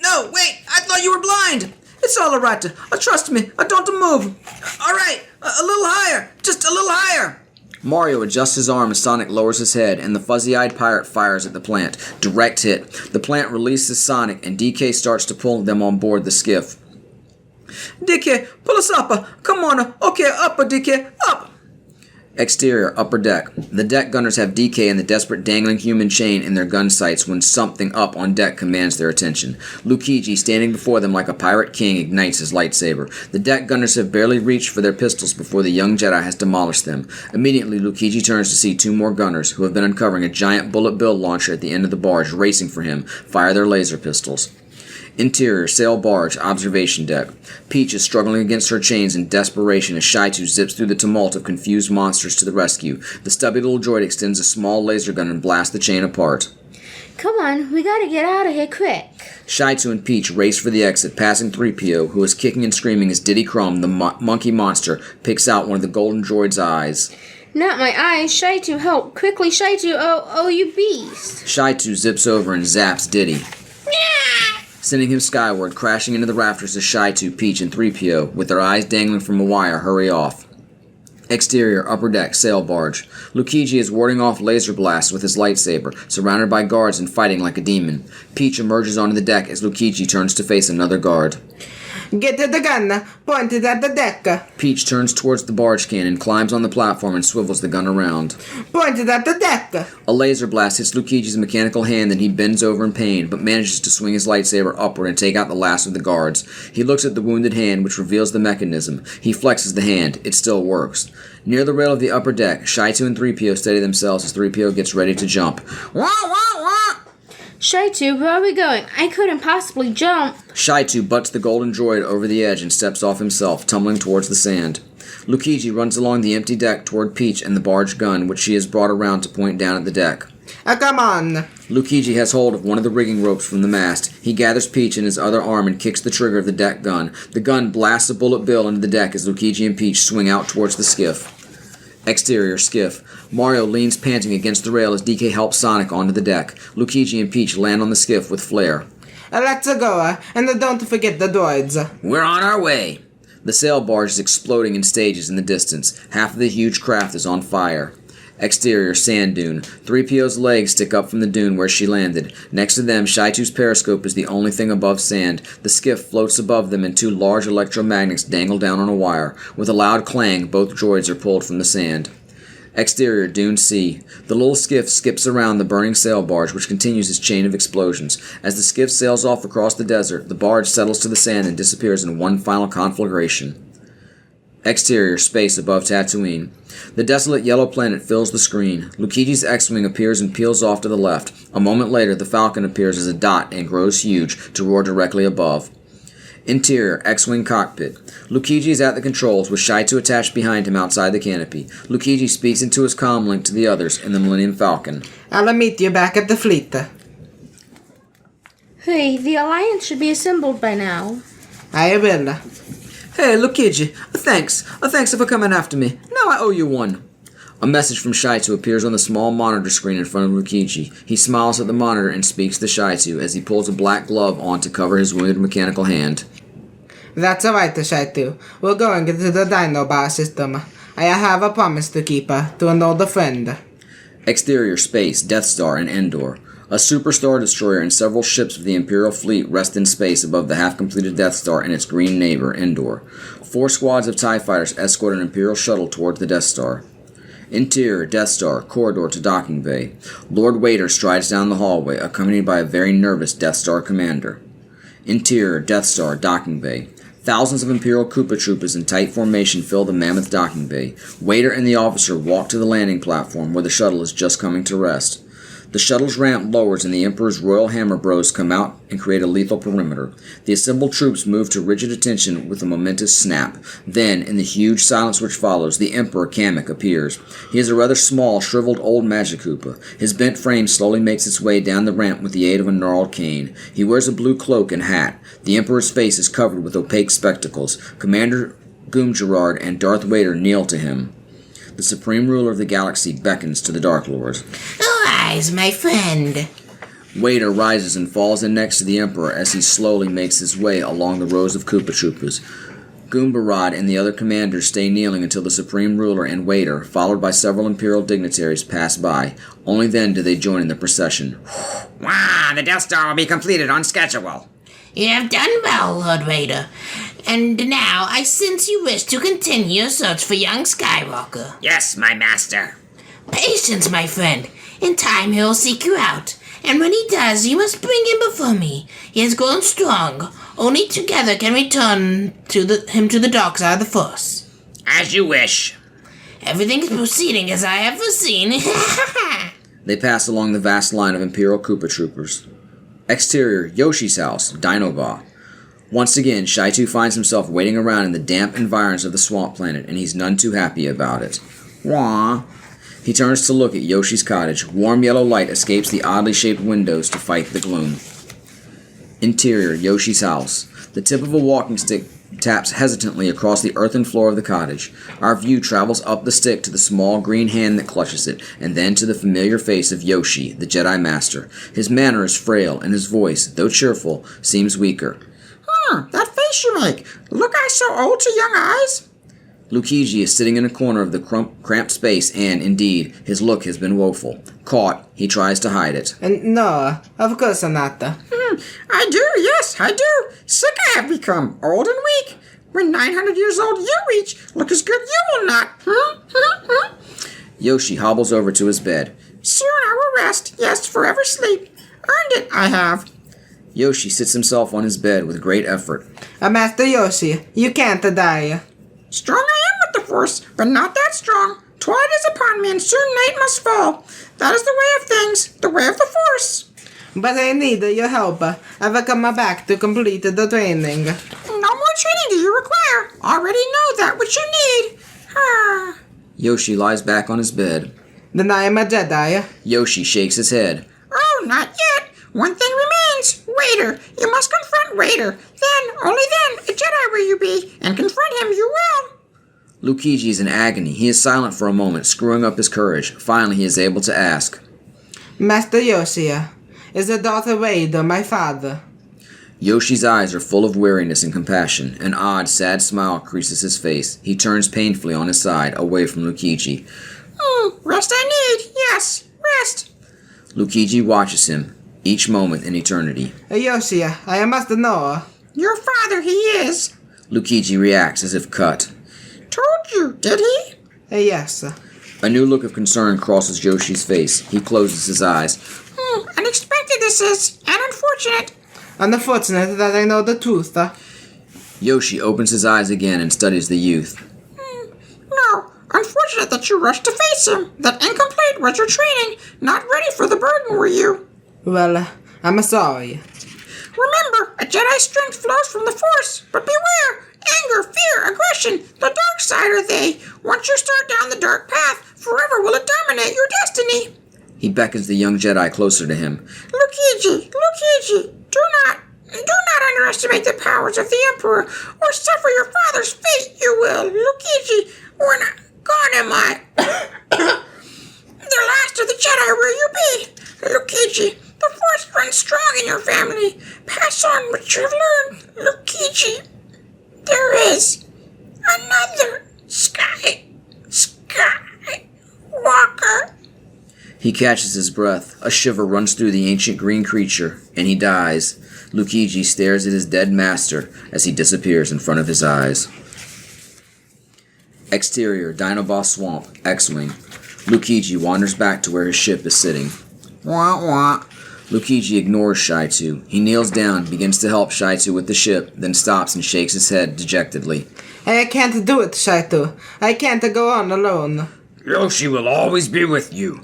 No, wait. I thought you were blind. It's all right. Trust me. Don't move. All right. A little higher. Just a little higher. Mario adjusts his arm as Sonic lowers his head, and the fuzzy-eyed pirate fires at the plant. Direct hit. The plant releases Sonic, and DK starts to pull them on board the skiff. DK, pull us up. Come on. Okay, up, DK. Up. Exterior, upper deck. The deck gunners have DK and the desperate dangling human chain in their gun sights when something up on deck commands their attention. Lukiji, standing before them like a pirate king, ignites his lightsaber. The deck gunners have barely reached for their pistols before the young Jedi has demolished them. Immediately, Lukiji turns to see two more gunners, who have been uncovering a giant bullet bill launcher at the end of the barge, racing for him, fire their laser pistols. Interior, sail barge, observation deck. Peach is struggling against her chains in desperation as Shaitu zips through the tumult of confused monsters to the rescue. The stubby little droid extends a small laser gun and blasts the chain apart. Come on, we gotta get out of here quick. Shaitu and Peach race for the exit, passing 3PO, who is kicking and screaming as Diddy Crumb, the monkey monster, picks out one of the golden droid's eyes. Not my eyes. Shaitu, help. Quickly, Shaitu. Oh, you beast. Shaitu zips over and zaps Diddy, sending him skyward, crashing into the rafters as Shaitu, Peach, and 3PO, with their eyes dangling from a wire, hurry off. Exterior, upper deck, sail barge. Lukiji is warding off laser blasts with his lightsaber, surrounded by guards and fighting like a demon. Peach emerges onto the deck as Lukiji turns to face another guard. Get to the gun, pointed at the deck. Peach turns towards the barge cannon, climbs on the platform, and swivels the gun around. Pointed at the deck. A laser blast hits Lukiji's mechanical hand, and he bends over in pain, but manages to swing his lightsaber upward and take out the last of the guards. He looks at the wounded hand, which reveals the mechanism. He flexes the hand. It still works. Near the rail of the upper deck, Shaitu and 3PO steady themselves as 3PO gets ready to jump. Wah, wah, wah. Shaitu, where are we going? I couldn't possibly jump. Shaitu butts the golden droid over the edge and steps off himself, tumbling towards the sand. Lukiji runs along the empty deck toward Peach and the barge gun, which she has brought around to point down at the deck. Come on. Lukiji has hold of one of the rigging ropes from the mast. He gathers Peach in his other arm and kicks the trigger of the deck gun. The gun blasts a bullet bill into the deck as Lukiji and Peach swing out towards the skiff. Exterior, skiff. Mario leans panting against the rail as DK helps Sonic onto the deck. Lukiji and Peach land on the skiff with flair. Let's go, and don't forget the droids. We're on our way. The sail barge is exploding in stages in the distance. Half of the huge craft is on fire. Exterior, sand dune. 3PO's legs stick up from the dune where she landed. Next to them, Shaitu's periscope is the only thing above sand. The skiff floats above them and two large electromagnets dangle down on a wire. With a loud clang, both droids are pulled from the sand. Exterior, dune sea. The little skiff skips around the burning sail barge, which continues its chain of explosions. As the skiff sails off across the desert, the barge settles to the sand and disappears in one final conflagration. Exterior, space above Tatooine. The desolate yellow planet fills the screen. Lukiji's X-Wing appears and peels off to the left. A moment later, the Falcon appears as a dot and grows huge to roar directly above. Interior, X-Wing cockpit. Lukiji is at the controls with Shaitu attached behind him outside the canopy. Lukiji speaks into his comm link to the others in the Millennium Falcon. I'll meet you back at the fleet. Hey, the Alliance should be assembled by now. I will. Hey, Lukiji, thanks. Thanks for coming after me. Now I owe you one. A message from Shaitu appears on the small monitor screen in front of Lukiji. He smiles at the monitor and speaks to Shaitu as he pulls a black glove on to cover his wounded mechanical hand. That's alright, Shaitu. We're going into the Dino Bar system. I have a promise to keep to an old friend. Exterior space, Death Star, and Endor. A Super Star Destroyer and several ships of the Imperial fleet rest in space above the half-completed Death Star and its green neighbor, Endor. 4 squads of TIE fighters escort an Imperial shuttle towards the Death Star. Interior, Death Star, corridor to docking bay. Lord Vader strides down the hallway, accompanied by a very nervous Death Star commander. Interior, Death Star, docking bay. Thousands of Imperial Koopa Troopas in tight formation fill the mammoth docking bay. Vader and the officer walk to the landing platform where the shuttle is just coming to rest. The shuttle's ramp lowers and the Emperor's Royal Hammer Bros come out and create a lethal perimeter. The assembled troops move to rigid attention with a momentous snap. Then, in the huge silence which follows, the Emperor Kamek appears. He is a rather small, shriveled old Magic Koopa. His bent frame slowly makes its way down the ramp with the aid of a gnarled cane. He wears a blue cloak and hat. The Emperor's face is covered with opaque spectacles. Commander Goomgerard and Darth Vader kneel to him. The Supreme Ruler of the Galaxy beckons to the Dark Lord. Arise, my friend. Vader rises and falls in next to the Emperor as he slowly makes his way along the rows of Koopa Troopas. Goombarad and the other commanders stay kneeling until the Supreme Ruler and Vader, followed by several Imperial dignitaries, pass by. Only then do they join in the procession. Wow, the Death Star will be completed on schedule. You have done well, Lord Vader. And now I sense you wish to continue your search for young Skywalker. Yes, my master. Patience, my friend. In time he will seek you out. And when he does, you must bring him before me. He has grown strong. Only together can we return him to the dark side of the Force. As you wish. Everything is proceeding as I have foreseen. They pass along the vast line of Imperial Koopa Troopers. Exterior, Yoshi's house, Dinobah. Once again, Shaitu finds himself waiting around in the damp environs of the swamp planet, and he's none too happy about it. Wah. He turns to look at Yoshi's cottage. Warm yellow light escapes the oddly shaped windows to fight the gloom. Interior, Yoshi's house. The tip of a walking stick taps hesitantly across the earthen floor of the cottage. Our view travels up the stick to the small green hand that clutches it, and then to the familiar face of Yoshi, the Jedi Master. His manner is frail, and his voice, though cheerful, seems weaker. That face you make. Look I so old to young eyes? Lukiji is sitting in a corner of the cramped space, and, indeed, his look has been woeful. Caught, he tries to hide it. No, of course not. I do, yes, I do. Sick I have become, old and weak. When 900 years old you reach, look as good you will not. Yoshi hobbles over to his bed. Soon I will rest, yes, forever sleep. Earned it, I have. Yoshi sits himself on his bed with great effort. Master Yoshi, you can't die. Strong I am with the Force, but not that strong. Twilight is upon me, and soon night must fall. That is the way of things, the way of the Force. But I need your help. I've come back to complete the training. No more training do you require. Already know that which you need. Yoshi lies back on his bed. Then I am a Jedi. Yoshi shakes his head. Oh, not yet. One thing remains. Vader. You must confront Vader. Then, only then, a Jedi will you be, and confront him you will. Lukiji is in agony. He is silent for a moment, screwing up his courage. Finally, he is able to ask. Master Yoshi, is the Darth Vader my father? Yoshi's eyes are full of weariness and compassion. An odd, sad smile creases his face. He turns painfully on his side, away from Lukiji. Rest I need, yes, rest. Lukiji watches him, each moment in eternity. Yoshi, I must know. Your father he is. Lukiji reacts as if cut. Told you, did he? Yes. A new look of concern crosses Yoshi's face. He closes his eyes. Unexpected this is, and unfortunate. Unfortunate that I know the truth. Yoshi opens his eyes again and studies the youth. No, unfortunate that you rushed to face him. That incomplete was your training. Not ready for the burden, were you? Well, I'm sorry. Remember, a Jedi's strength flows from the Force, but beware! Anger, fear, aggression, the dark side are they. Once you start down the dark path, forever will it dominate your destiny. He beckons the young Jedi closer to him. Lukiji, do not underestimate the powers of the Emperor, or suffer your father's fate, you will. Lukiji, when gone am I. The last of the Jedi will you be. Lukiji, the Force runs strong in your family. Pass on what you have learned, Lukiji. There is another Skywalker. He catches his breath. A shiver runs through the ancient green creature, and he dies. Lukiji stares at his dead master as he disappears in front of his eyes. Exterior, Dinoboss Swamp, X-Wing. Lukiji wanders back to where his ship is sitting. Wah wah. Lukiji ignores Shaitu. He kneels down, begins to help Shaitu with the ship, then stops and shakes his head dejectedly. I can't do it, Shaitu. I can't go on alone. Yoshi will always be with you.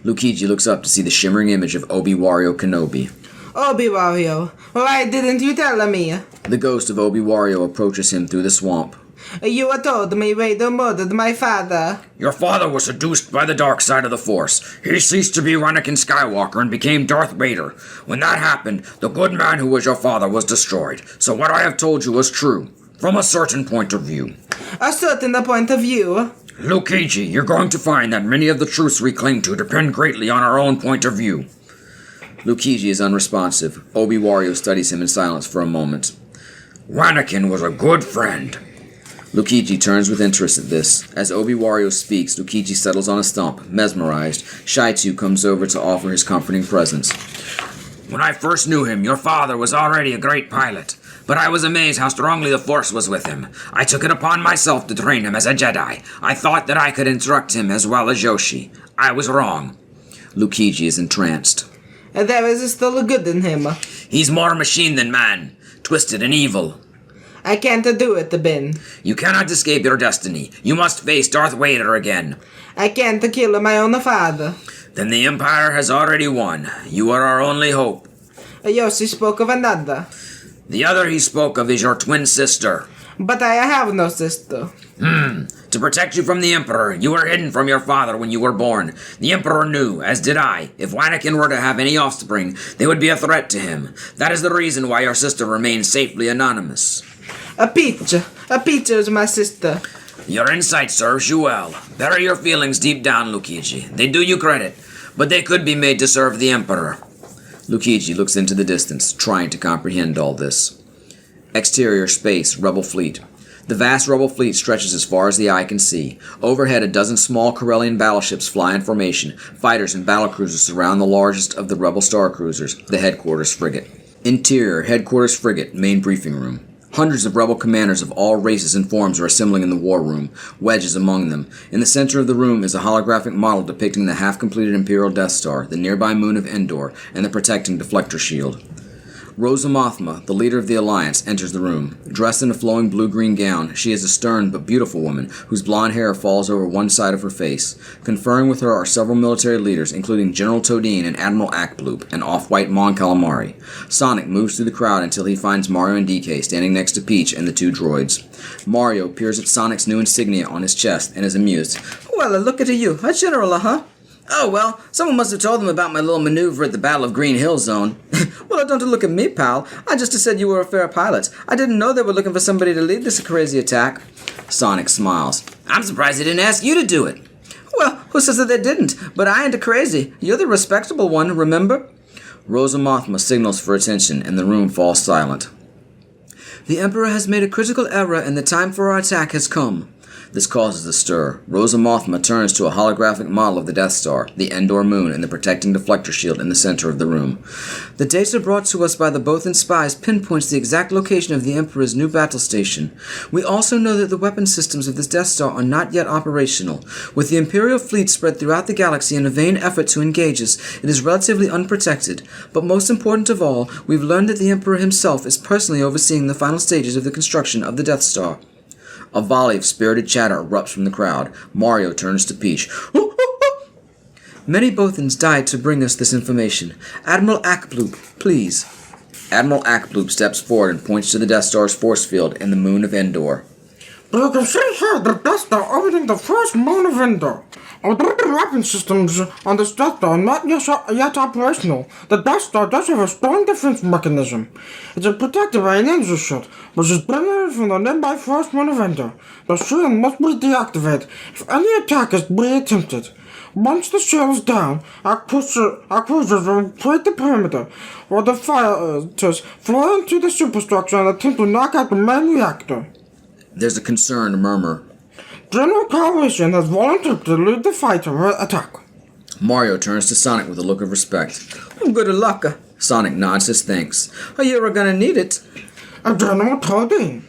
Lukiji looks up to see the shimmering image of Obi-Wario Kenobi. Obi-Wario, why didn't you tell me? The ghost of Obi-Wario approaches him through the swamp. You told me Vader murdered my father. Your father was seduced by the dark side of the Force. He ceased to be Anakin Skywalker and became Darth Vader. When that happened, the good man who was your father was destroyed. So what I have told you was true, from a certain point of view. A certain point of view? Lukiji, you're going to find that many of the truths we cling to depend greatly on our own point of view. Lukiji is unresponsive. Obi-Wario studies him in silence for a moment. Anakin was a good friend. Lukiji turns with interest at this. As Obi-Wario speaks, Lukiji settles on a stump, mesmerized. Shaitu comes over to offer his comforting presence. When I first knew him, your father was already a great pilot. But I was amazed how strongly the Force was with him. I took it upon myself to train him as a Jedi. I thought that I could instruct him as well as Yoshi. I was wrong. Lukiji is entranced. There is still good in him. He's more machine than man, twisted and evil. I can't do it, Ben. You cannot escape your destiny. You must face Darth Vader again. I can't kill my own father. Then the Empire has already won. You are our only hope. Yoshi spoke of another. The other he spoke of is your twin sister. But I have no sister. To protect you from the Emperor, you were hidden from your father when you were born. The Emperor knew, as did I, if Anakin were to have any offspring, they would be a threat to him. That is the reason why your sister remains safely anonymous. A Peach is my sister. Your insight serves you well. Bury your feelings deep down, Lukiji. They do you credit, but they could be made to serve the Emperor. Lukiji looks into the distance, trying to comprehend all this. Exterior space, Rebel fleet. The vast Rebel fleet stretches as far as the eye can see. Overhead, a dozen small Corellian battleships fly in formation. Fighters and battlecruisers surround the largest of the Rebel star cruisers, the headquarters frigate. Interior, headquarters frigate, main briefing room. Hundreds of rebel commanders of all races and forms are assembling in the war room, wedges among them. In the center of the room is a holographic model depicting the half-completed Imperial Death Star, the nearby moon of Endor, and the protecting deflector shield. Rosa Mothma, the leader of the Alliance, enters the room. Dressed in a flowing blue-green gown, she is a stern but beautiful woman whose blonde hair falls over one side of her face. Conferring with her are several military leaders, including General Todine and Admiral Akbloop, and Off-White Mon Calamari. Sonic moves through the crowd until he finds Mario and DK standing next to Peach and the two droids. Mario peers at Sonic's new insignia on his chest and is amused. Well, look at you, a general, huh? Oh, well, someone must have told them about my little maneuver at the Battle of Green Hill Zone. Well, don't look at me, pal. I just said you were a fair pilot. I didn't know they were looking for somebody to lead this crazy attack. Sonic smiles. I'm surprised they didn't ask you to do it. Well, who says that they didn't? But I ain't crazy. You're the respectable one, remember? Rosa Mothma signals for attention, and the room falls silent. The Emperor has made a critical error, and the time for our attack has come. This causes a stir. Rosa Mothma turns to a holographic model of the Death Star, the Endor moon, and the protecting deflector shield in the center of the room. The data brought to us by the Bothan spies pinpoints the exact location of the Emperor's new battle station. We also know that the weapon systems of this Death Star are not yet operational. With the Imperial fleet spread throughout the galaxy in a vain effort to engage us, it is relatively unprotected. But most important of all, we've learned that the Emperor himself is personally overseeing the final stages of the construction of the Death Star. A volley of spirited chatter erupts from the crowd. Mario turns to Peach. Many Bothans died to bring us this information. Admiral Akbloop, please. Admiral Akbloop steps forward and points to the Death Star's force field and the moon of Endor. You can see here the Death Star orbiting the first moon of Endor. Although the weapon systems on this Death Star are not yet operational, the Death Star does have a strong defense mechanism. It is protected by an energy shield, which is generated from the nearby first moon of Endor. The shield must be deactivated if any attack is attempted. Once the shield is down, our cruisers will break the perimeter, while the fighters fly into the superstructure and attempt to knock out the main reactor. There's a concerned murmur. General Calrissian has volunteered to lead the fighter attack. Mario turns to Sonic with a look of respect. Good luck. Sonic nods his thanks. You're gonna need it. General Toadine.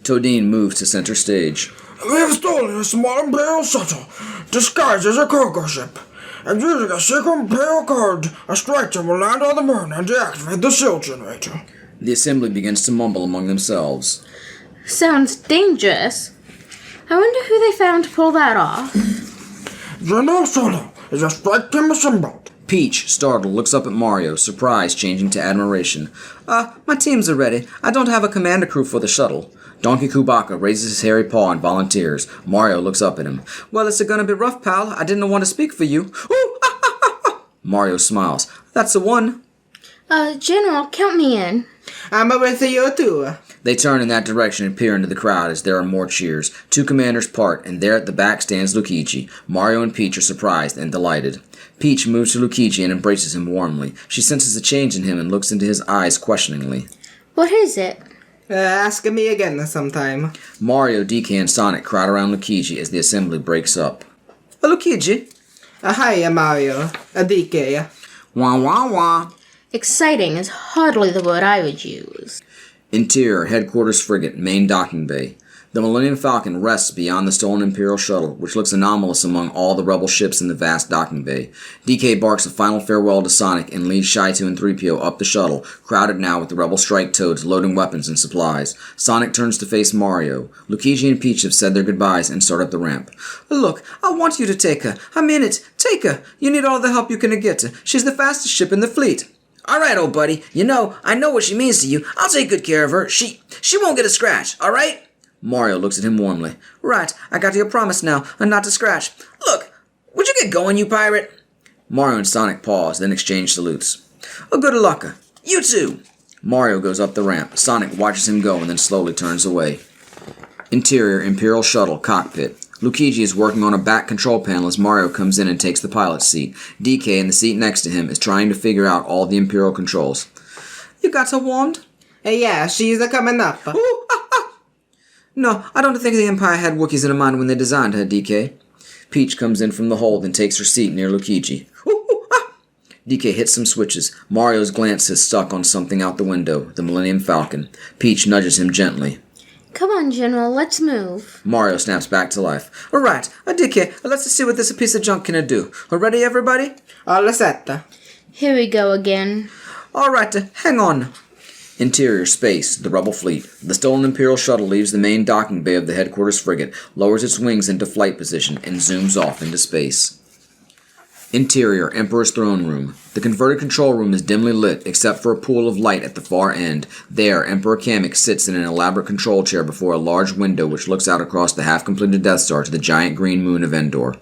Toadine moves to center stage. We have stolen a small Imperial shuttle, disguised as a cargo ship. And using a secret Imperial code, a strike team will land on the moon and deactivate the shield generator. The assembly begins to mumble among themselves. Sounds dangerous. I wonder who they found to pull that off. General Solo is a strike team assembled. Peach, startled, looks up at Mario, surprise changing to admiration. My teams are ready. I don't have a commander crew for the shuttle. Donkey Kubaka raises his hairy paw and volunteers. Mario looks up at him. Well, it's gonna be rough, pal. I didn't want to speak for you. Ooh, Mario smiles. That's a one. General, count me in. I'm with you too. They turn in that direction and peer into the crowd as there are more cheers. Two commanders part, and there at the back stands Luigi. Mario and Peach are surprised and delighted. Peach moves to Luigi and embraces him warmly. She senses a change in him and looks into his eyes questioningly. What is it? Ask me again sometime. Mario, DK, and Sonic crowd around Luigi as the assembly breaks up. Luigi. Hi, Mario. DK. Wah wah wah. Exciting is hardly the word I would use. Interior, Headquarters Frigate, Main Docking Bay. The Millennium Falcon rests beyond the stolen Imperial shuttle, which looks anomalous among all the rebel ships in the vast docking bay. DK barks a final farewell to Sonic and leads Shy-2 and 3PO up the shuttle, crowded now with the rebel strike toads loading weapons and supplies. Sonic turns to face Mario. Luigi and Peach have said their goodbyes and start up the ramp. Look, I want you to take her. I'm in it. Take her. You need all the help you can get. She's the fastest ship in the fleet. All right, old buddy. I know what she means to you. I'll take good care of her. She won't get a scratch, all right? Mario looks at him warmly. Right, I got your promise now, and not to scratch. Look, would you get going, you pirate? Mario and Sonic pause, then exchange salutes. Good luck. You too. Mario goes up the ramp. Sonic watches him go and then slowly turns away. Interior, Imperial Shuttle, Cockpit. Luigi is working on a back control panel as Mario comes in and takes the pilot's seat. DK, in the seat next to him, is trying to figure out all the Imperial controls. You got her warmed? Yeah, she's coming up. No, I don't think the Empire had Wookiees in mind when they designed her, DK. Peach comes in from the hold and takes her seat near Luigi. DK hits some switches. Mario's glance is stuck on something out the window, the Millennium Falcon. Peach nudges him gently. Come on, General, let's move. Mario snaps back to life. All right, DK, let's see what this piece of junk can do. Ready, everybody? All set. Here we go again. All right, hang on. Interior, space, the rebel fleet. The stolen Imperial shuttle leaves the main docking bay of the headquarters frigate, lowers its wings into flight position, and zooms off into space. Interior, Emperor's throne room. The converted control room is dimly lit, except for a pool of light at the far end. There, Emperor Kamek sits in an elaborate control chair before a large window which looks out across the half-completed Death Star to the giant green moon of Endor.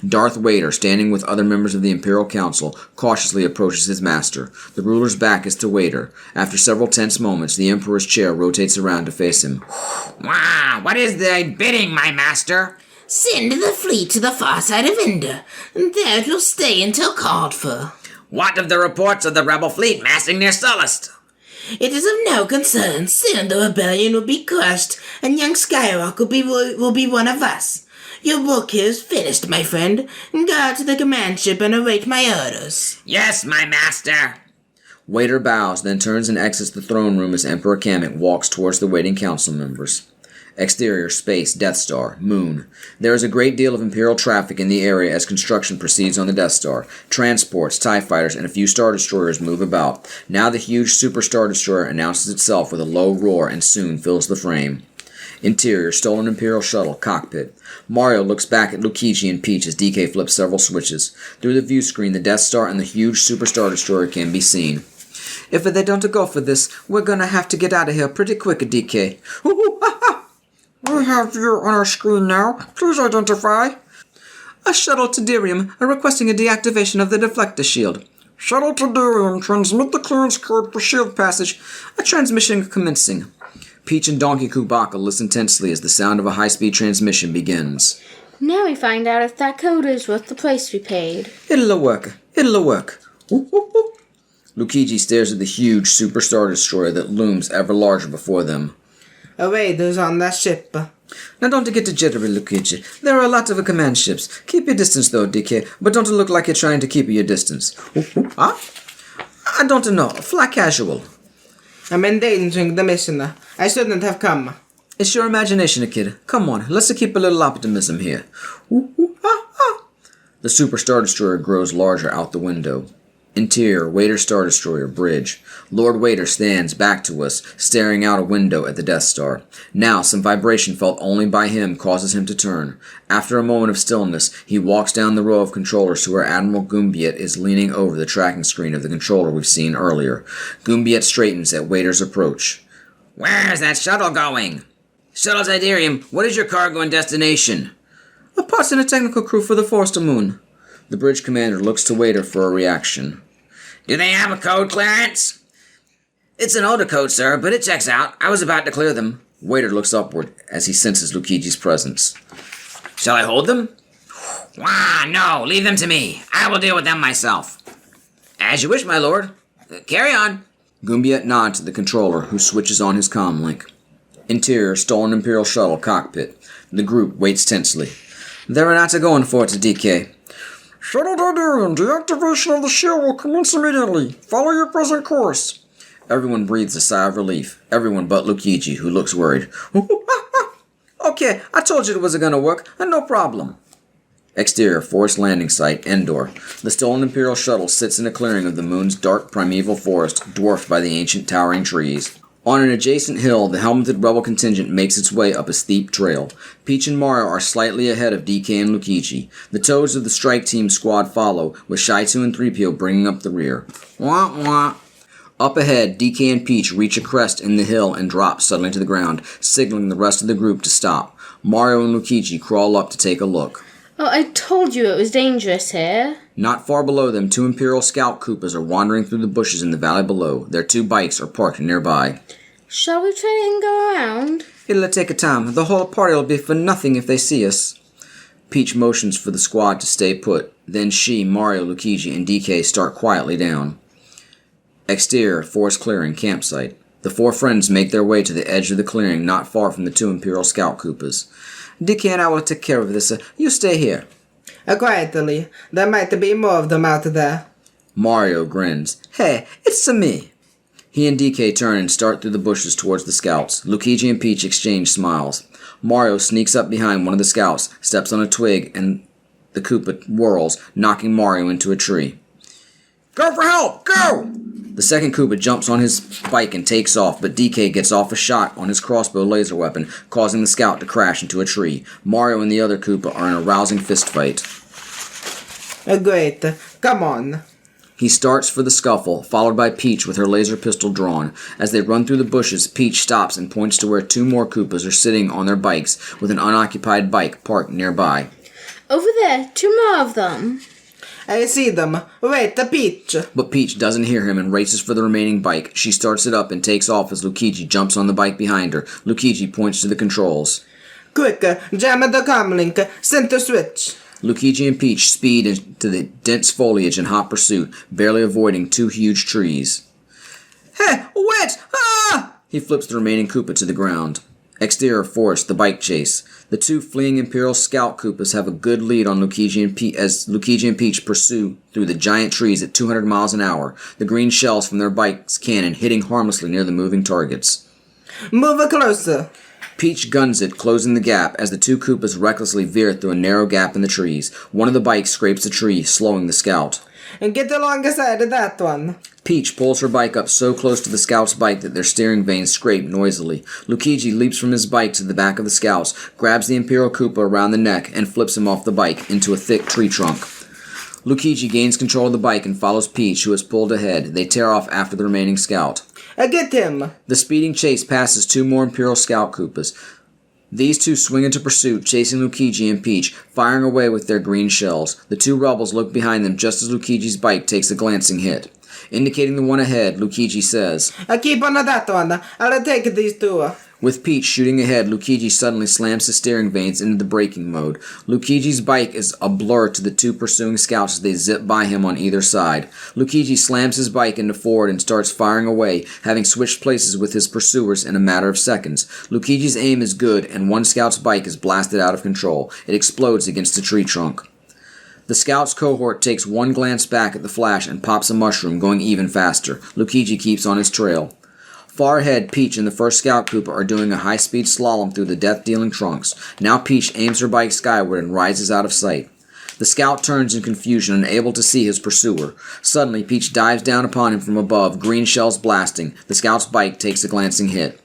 Darth Vader, standing with other members of the Imperial Council, cautiously approaches his master. The ruler's back is to Vader. After several tense moments, the Emperor's chair rotates around to face him. Wow, what is thy bidding, my master? Send the fleet to the far side of Endor, and there it will stay until called for. What of the reports of the rebel fleet massing near Sullust? It is of no concern. Soon the rebellion will be crushed, and young Skyrock will be one of us. Your work here is finished, my friend. Go out to the command ship and await my orders. Yes, my master. Vader bows, then turns and exits the throne room as Emperor Kamek walks towards the waiting council members. Exterior, space, Death Star, moon. There is a great deal of Imperial traffic in the area as construction proceeds on the Death Star. Transports, TIE fighters, and a few Star Destroyers move about. Now the huge Super Star Destroyer announces itself with a low roar and soon fills the frame. Interior, stolen Imperial shuttle, cockpit. Mario looks back at Luigi and Peach as DK flips several switches. Through the view screen, the Death Star and the huge Super Star Destroyer can be seen. If they don't go for this, we're gonna have to get out of here pretty quick, DK. We have you on our screen now. Please identify. A shuttle to Dirium, requesting a deactivation of the deflector shield. Shuttle to Durium, transmit the clearance code for shield passage. A transmission commencing. Peach and Donkey Kubaka listen tensely as the sound of a high-speed transmission begins. Now we find out if that code is worth the price we paid. It'll work. Luigi stares at the huge Super Star Destroyer that looms ever larger before them. Vader's on that ship. Now don't get too jittery, Luigi. There are a lot of command ships. Keep your distance though, DK, but don't look like you're trying to keep your distance. Huh? I don't know. Fly casual. I'm endangering the mission. I shouldn't have come. It's your imagination, kid. Come on, let's keep a little optimism here. The Super Star Destroyer grows larger out the window. Interior, Wader Star Destroyer, bridge. Lord Wader stands back to us, staring out a window at the Death Star. Now, some vibration felt only by him causes him to turn. After a moment of stillness, he walks down the row of controllers to where Admiral Goombiet is leaning over the tracking screen of the controller we've seen earlier. Goombiet straightens at Wader's approach. Where's that shuttle going? Shuttle Zidarium, what is your cargo and destination? A parts and a technical crew for the Forster Moon. The bridge commander looks to Wader for a reaction. Do they have a code clearance? It's an older code, sir, but it checks out. I was about to clear them. Wader looks upward as he senses Luigi's presence. Shall I hold them? Wah, no, leave them to me. I will deal with them myself. As you wish, my lord. Carry on. Goombiet nods to the controller, who switches on his comm link. Interior, stolen Imperial shuttle cockpit. The group waits tensely. They're not going for it, DK. Shuttle Zidarium, deactivation of the shield will commence immediately. Follow your present course. Everyone breathes a sigh of relief. Everyone but Luigi, who looks worried. Okay, I told you it wasn't gonna work, and no problem. Exterior, Forest Landing Site, Endor. The stolen Imperial shuttle sits in a clearing of the moon's dark primeval forest, dwarfed by the ancient towering trees. On an adjacent hill, the helmeted rebel contingent makes its way up a steep trail. Peach and Mario are slightly ahead of DK and Luigi. The Toads of the Strike Team squad follow, with Shy-2 and 3PO bringing up the rear. Wah, wah. Up ahead, DK and Peach reach a crest in the hill and drop suddenly to the ground, signaling the rest of the group to stop. Mario and Luigi crawl up to take a look. Oh, I told you it was dangerous here. Not far below them, 2 Imperial Scout Koopas are wandering through the bushes in the valley below. Their 2 bikes are parked nearby. Shall we try and go around? It'll take a time. The whole party will be for nothing if they see us. Peach motions for the squad to stay put. Then she, Mario, Luigi, and DK start quietly down. Exterior, Forest Clearing, Campsite. The 4 friends make their way to the edge of the clearing not far from the 2 Imperial Scout Koopas. DK and I will take care of this. You stay here. Quietly. There might be more of them out there. Mario grins. Hey, it's me. He and DK turn and start through the bushes towards the scouts. Luigi and Peach exchange smiles. Mario sneaks up behind one of the scouts, steps on a twig, and the Koopa whirls, knocking Mario into a tree. Go for help! Go! The second Koopa jumps on his bike and takes off, but DK gets off a shot on his crossbow laser weapon, causing the scout to crash into a tree. Mario and the other Koopa are in a rousing fistfight. Great. Come on. He starts for the scuffle, followed by Peach with her laser pistol drawn. As they run through the bushes, Peach stops and points to where 2 more Koopas are sitting on their bikes, with an unoccupied bike parked nearby. Over there, 2 more of them. I see them. Wait, the Peach. But Peach doesn't hear him and races for the remaining bike. She starts it up and takes off as Luigi jumps on the bike behind her. Luigi points to the controls. Quick, jam the comlink. Center switch. Luigi and Peach speed into the dense foliage in hot pursuit, barely avoiding 2 huge trees. Hey, wait! Ah! He flips the remaining Koopa to the ground. Exterior forest, the bike chase. The 2 fleeing Imperial Scout Koopas have a good lead on Luigi and Peach as Luigi and Peach pursue through the giant trees at 200 miles an hour, the green shells from their bike's cannon hitting harmlessly near the moving targets. Move closer. Peach guns it, closing the gap as the 2 Koopas recklessly veer through a narrow gap in the trees. One of the bikes scrapes a tree, slowing the scout. Get alongside of that one. Peach pulls her bike up so close to the scout's bike that their steering vanes scrape noisily. Luigi leaps from his bike to the back of the scouts, grabs the Imperial Koopa around the neck, and flips him off the bike into a thick tree trunk. Luigi gains control of the bike and follows Peach, who has pulled ahead. They tear off after the remaining scout. Get him. The speeding chase passes 2 more Imperial Scout Koopas. These 2 swing into pursuit, chasing Luigi and Peach, firing away with their green shells. The 2 rebels look behind them just as Luigi's bike takes a glancing hit. Indicating the one ahead, Luigi says, Keep on that one. I'll take these 2. With Peach shooting ahead, Luigi suddenly slams his steering vanes into the braking mode. Luigi's bike is a blur to the two pursuing scouts as they zip by him on either side. Luigi slams his bike into forward and starts firing away, having switched places with his pursuers in a matter of seconds. Luigi's aim is good, and one scout's bike is blasted out of control. It explodes against a tree trunk. The scout's cohort takes one glance back at the flash and pops a mushroom, going even faster. Luigi keeps on his trail. Far ahead, Peach and the first Scout Koopa are doing a high-speed slalom through the death-dealing trunks. Now Peach aims her bike skyward and rises out of sight. The Scout turns in confusion, unable to see his pursuer. Suddenly, Peach dives down upon him from above, green shells blasting. The Scout's bike takes a glancing hit.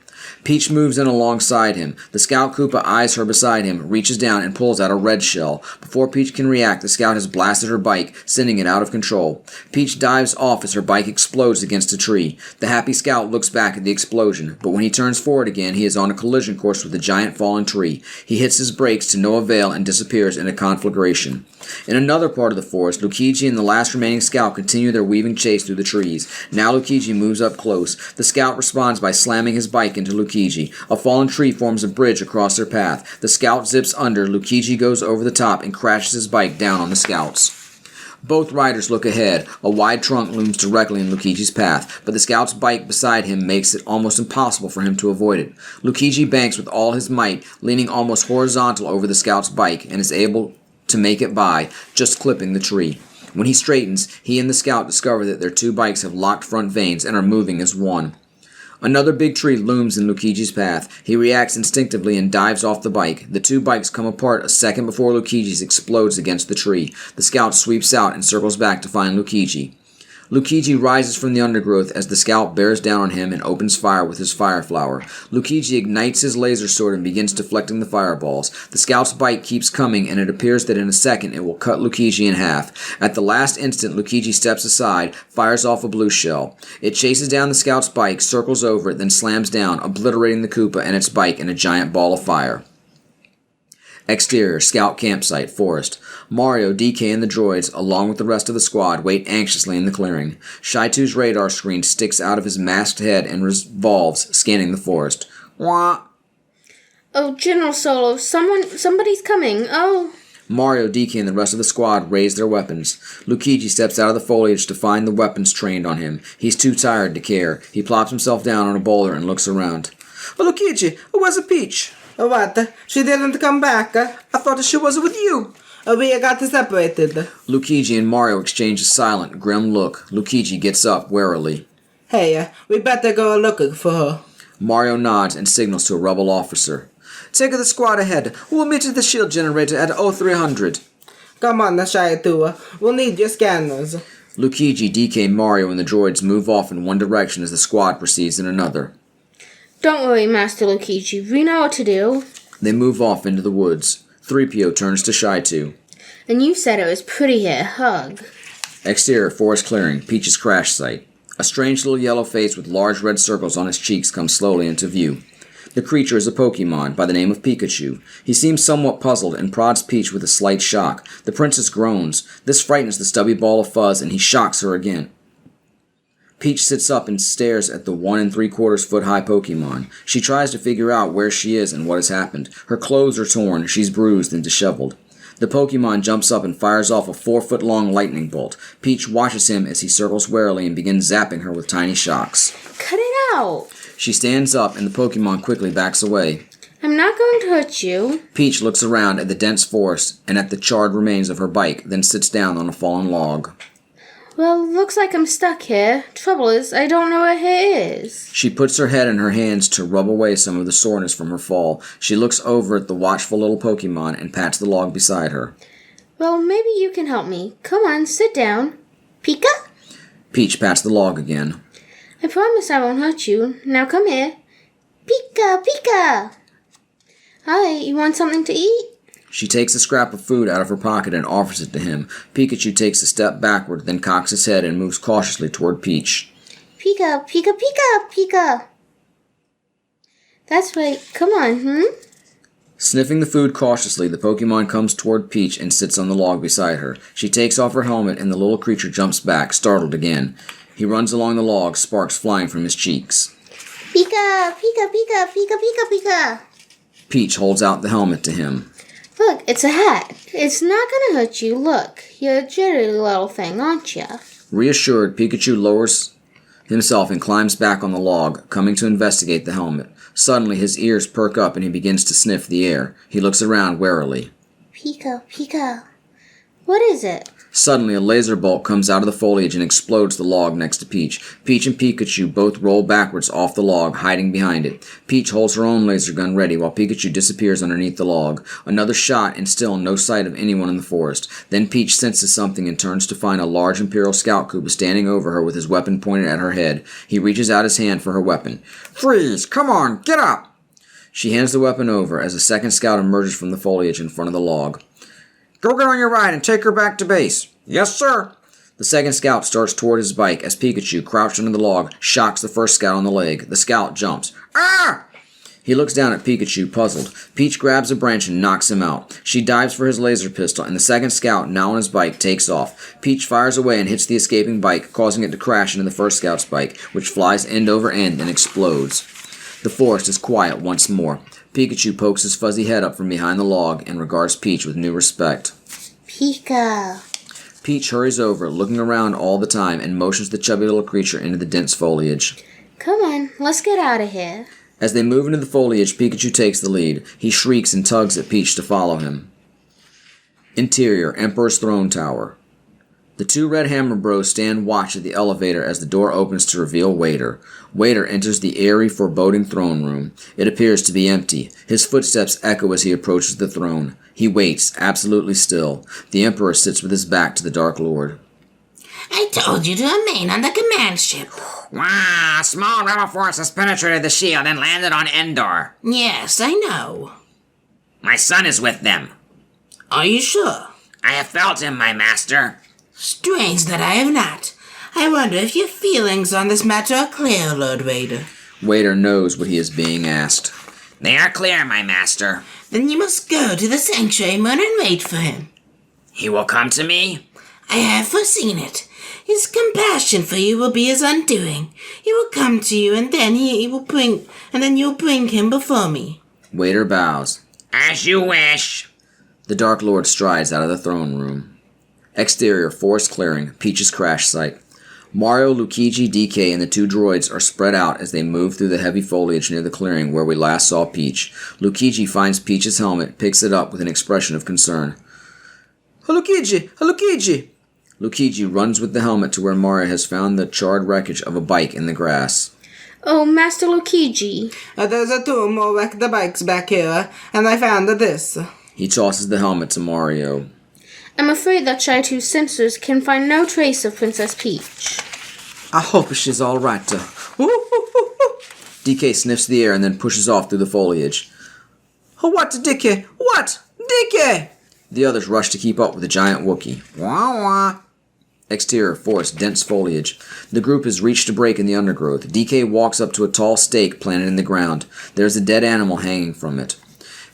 Peach moves in alongside him. The Scout Koopa eyes her beside him, reaches down, and pulls out a red shell. Before Peach can react, the Scout has blasted her bike, sending it out of control. Peach dives off as her bike explodes against a tree. The happy Scout looks back at the explosion, but when he turns forward again, he is on a collision course with a giant fallen tree. He hits his brakes to no avail and disappears in a conflagration. In another part of the forest, Luigi and the last remaining Scout continue their weaving chase through the trees. Now Luigi moves up close. The Scout responds by slamming his bike into Luigi. A fallen tree forms a bridge across their path. The Scout zips under, Luigi goes over the top and crashes his bike down on the Scouts. Both riders look ahead. A wide trunk looms directly in Luigi's path, but the Scout's bike beside him makes it almost impossible for him to avoid it. Luigi banks with all his might, leaning almost horizontal over the Scout's bike, and is able to make it by, just clipping the tree. When he straightens, he and the Scout discover that their two bikes have locked front vanes and are moving as one. Another big tree looms in Luigi's path. He reacts instinctively and dives off the bike. The two bikes come apart a second before Luigi's explodes against the tree. The Scout sweeps out and circles back to find Luigi. Luigi rises from the undergrowth as the Scout bears down on him and opens fire with his fire flower. Luigi ignites his laser sword and begins deflecting the fireballs. The Scout's bike keeps coming, and it appears that in a second it will cut Luigi in half. At the last instant, Luigi steps aside, fires off a blue shell. It chases down the Scout's bike, circles over it, then slams down, obliterating the Koopa and its bike in a giant ball of fire. Exterior, Scout campsite, forest. Mario, DK, and the droids, along with the rest of the squad, wait anxiously in the clearing. Shy-Two's radar screen sticks out of his masked head and revolves, scanning the forest. Wah! Oh, General Solo, somebody's coming. Oh. Mario, DK, and the rest of the squad raise their weapons. Luigi steps out of the foliage to find the weapons trained on him. He's too tired to care. He plops himself down on a boulder and looks around. Oh, Luigi, where's the Peach? What? She didn't come back? I thought she was with you. We got separated. Luigi and Mario exchange a silent, grim look. Luigi gets up warily. Hey, we better go looking for her. Mario nods and signals to a rebel officer. Take the squad ahead. We'll meet at the shield generator at 0300. Come on, Shy-Two. We'll need your scanners. Luigi, DK, Mario, and the droids move off in one direction as the squad proceeds in another. Don't worry, Master Luigi. We know what to do. They move off into the woods. 3PO turns to Shy-Two. And you said it was pretty here. Hug. Exterior, forest clearing, Peach's crash site. A strange little yellow face with large red circles on his cheeks comes slowly into view. The creature is a Pokemon by the name of Pikachu. He seems somewhat puzzled and prods Peach with a slight shock. The princess groans. This frightens the stubby ball of fuzz, and he shocks her again. Peach sits up and stares at the 1 3/4 foot high Pokemon. She tries to figure out where she is and what has happened. Her clothes are torn, she's bruised and disheveled. The Pokemon jumps up and fires off a 4-foot long lightning bolt. Peach watches him as he circles warily and begins zapping her with tiny shocks. Cut it out! She stands up and the Pokemon quickly backs away. I'm not going to hurt you. Peach looks around at the dense forest and at the charred remains of her bike, then sits down on a fallen log. Well, looks like I'm stuck here. Trouble is, I don't know where here is. She puts her head in her hands to rub away some of the soreness from her fall. She looks over at the watchful little Pokemon and pats the log beside her. Well, maybe you can help me. Come on, sit down. Pika? Peach pats the log again. I promise I won't hurt you. Now come here. Pika, Pika! Hi, you want something to eat? She takes a scrap of food out of her pocket and offers it to him. Pikachu takes a step backward, then cocks his head and moves cautiously toward Peach. Pika, Pika, Pika, Pika! That's right. Come on, Sniffing the food cautiously, the Pokemon comes toward Peach and sits on the log beside her. She takes off her helmet and the little creature jumps back, startled again. He runs along the log, sparks flying from his cheeks. Pika, Pika, Pika, Pika, Pika, Pika. Peach holds out the helmet to him. Look, it's a hat. It's not gonna hurt you. Look, you're a jittery little thing, aren't you? Reassured, Pikachu lowers himself and climbs back on the log, coming to investigate the helmet. Suddenly, his ears perk up and he begins to sniff the air. He looks around warily. Pika, Pika. What is it? Suddenly, a laser bolt comes out of the foliage and explodes the log next to Peach. Peach and Pikachu both roll backwards off the log, hiding behind it. Peach holds her own laser gun ready while Pikachu disappears underneath the log. Another shot and still no sight of anyone in the forest. Then Peach senses something and turns to find a large Imperial Scout Koopa standing over her with his weapon pointed at her head. He reaches out his hand for her weapon. Freeze! Come on, get up! She hands the weapon over as a second scout emerges from the foliage in front of the log. Go get on your ride and take her back to base. Yes, sir. The second scout starts toward his bike as Pikachu, crouched under the log, shocks the first scout on the leg. The scout jumps. Ah! He looks down at Pikachu, puzzled. Peach grabs a branch and knocks him out. She dives for his laser pistol, and the second scout, now on his bike, takes off. Peach fires away and hits the escaping bike, causing it to crash into the first scout's bike, which flies end over end and explodes. The forest is quiet once more. Pikachu pokes his fuzzy head up from behind the log and regards Peach with new respect. Pika. Peach hurries over, looking around all the time, and motions the chubby little creature into the dense foliage. Come on, let's get out of here. As they move into the foliage, Pikachu takes the lead. He shrieks and tugs at Peach to follow him. Interior, Emperor's Throne Tower. The two Red Hammer Bros stand watch at the elevator as the door opens to reveal Waiter. Waiter enters the airy, foreboding throne room. It appears to be empty. His footsteps echo as he approaches the throne. He waits, absolutely still. The Emperor sits with his back to the Dark Lord. I told you to remain on the command ship. Wow, a small rebel force has penetrated the shield and landed on Endor. Yes, I know. My son is with them. Are you sure? I have felt him, my master. Strange that I have not. I wonder if your feelings on this matter are clear, Lord Raider. Waiter knows what he is being asked. They are clear, my master. Then you must go to the Sanctuary Moon and wait for him. He will come to me? I have foreseen it. His compassion for you will be his undoing. He will come to you, and then you'll bring him before me. Waiter bows. As you wish. The Dark Lord strides out of the throne room. Exterior, forest clearing, Peach's crash site. Mario, Luigi, DK, and the two droids are spread out as they move through the heavy foliage near the clearing where we last saw Peach. Luigi finds Peach's helmet, picks it up with an expression of concern. Luigi! Luigi! Luigi runs with the helmet to where Mario has found the charred wreckage of a bike in the grass. Oh, Master Luigi. There's a two more wrecked bikes back here, and I found this. He tosses the helmet to Mario. I'm afraid that Shy-Two's sensors can find no trace of Princess Peach. I hope she's all right. DK sniffs the air and then pushes off through the foliage. What, DK? What? DK! The others rush to keep up with the giant Wookiee. Wah wah. Exterior, forest, dense foliage. The group has reached a break in the undergrowth. DK walks up to a tall stake planted in the ground. There's a dead animal hanging from it.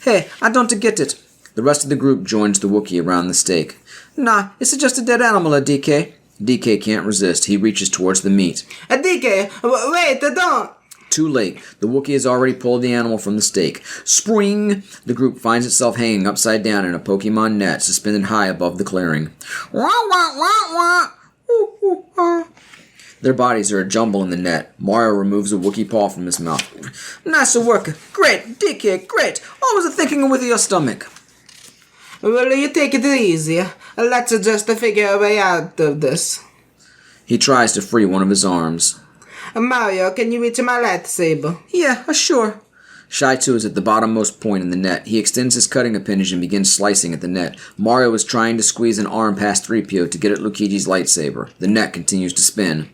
Hey, I don't get it. The rest of the group joins the Wookiee around the stake. Nah, it's just a dead animal, DK. DK can't resist. He reaches towards the meat. DK, wait, don't! Too late. The Wookiee has already pulled the animal from the stake. Spring! The group finds itself hanging upside down in a Pokemon net suspended high above the clearing. Wah wah wah wah. Ooh, ooh, ah. Their bodies are a jumble in the net. Mario removes a Wookiee paw from his mouth. Nice work. Great, DK, great. Always thinking with your stomach. Will you take it easy? Let's just figure a way out of this. He tries to free one of his arms. Mario, can you reach my lightsaber? Yeah, sure. Shy-Two is at the bottommost point in the net. He extends his cutting appendage and begins slicing at the net. Mario is trying to squeeze an arm past 3PO to get at Luigi's lightsaber. The net continues to spin.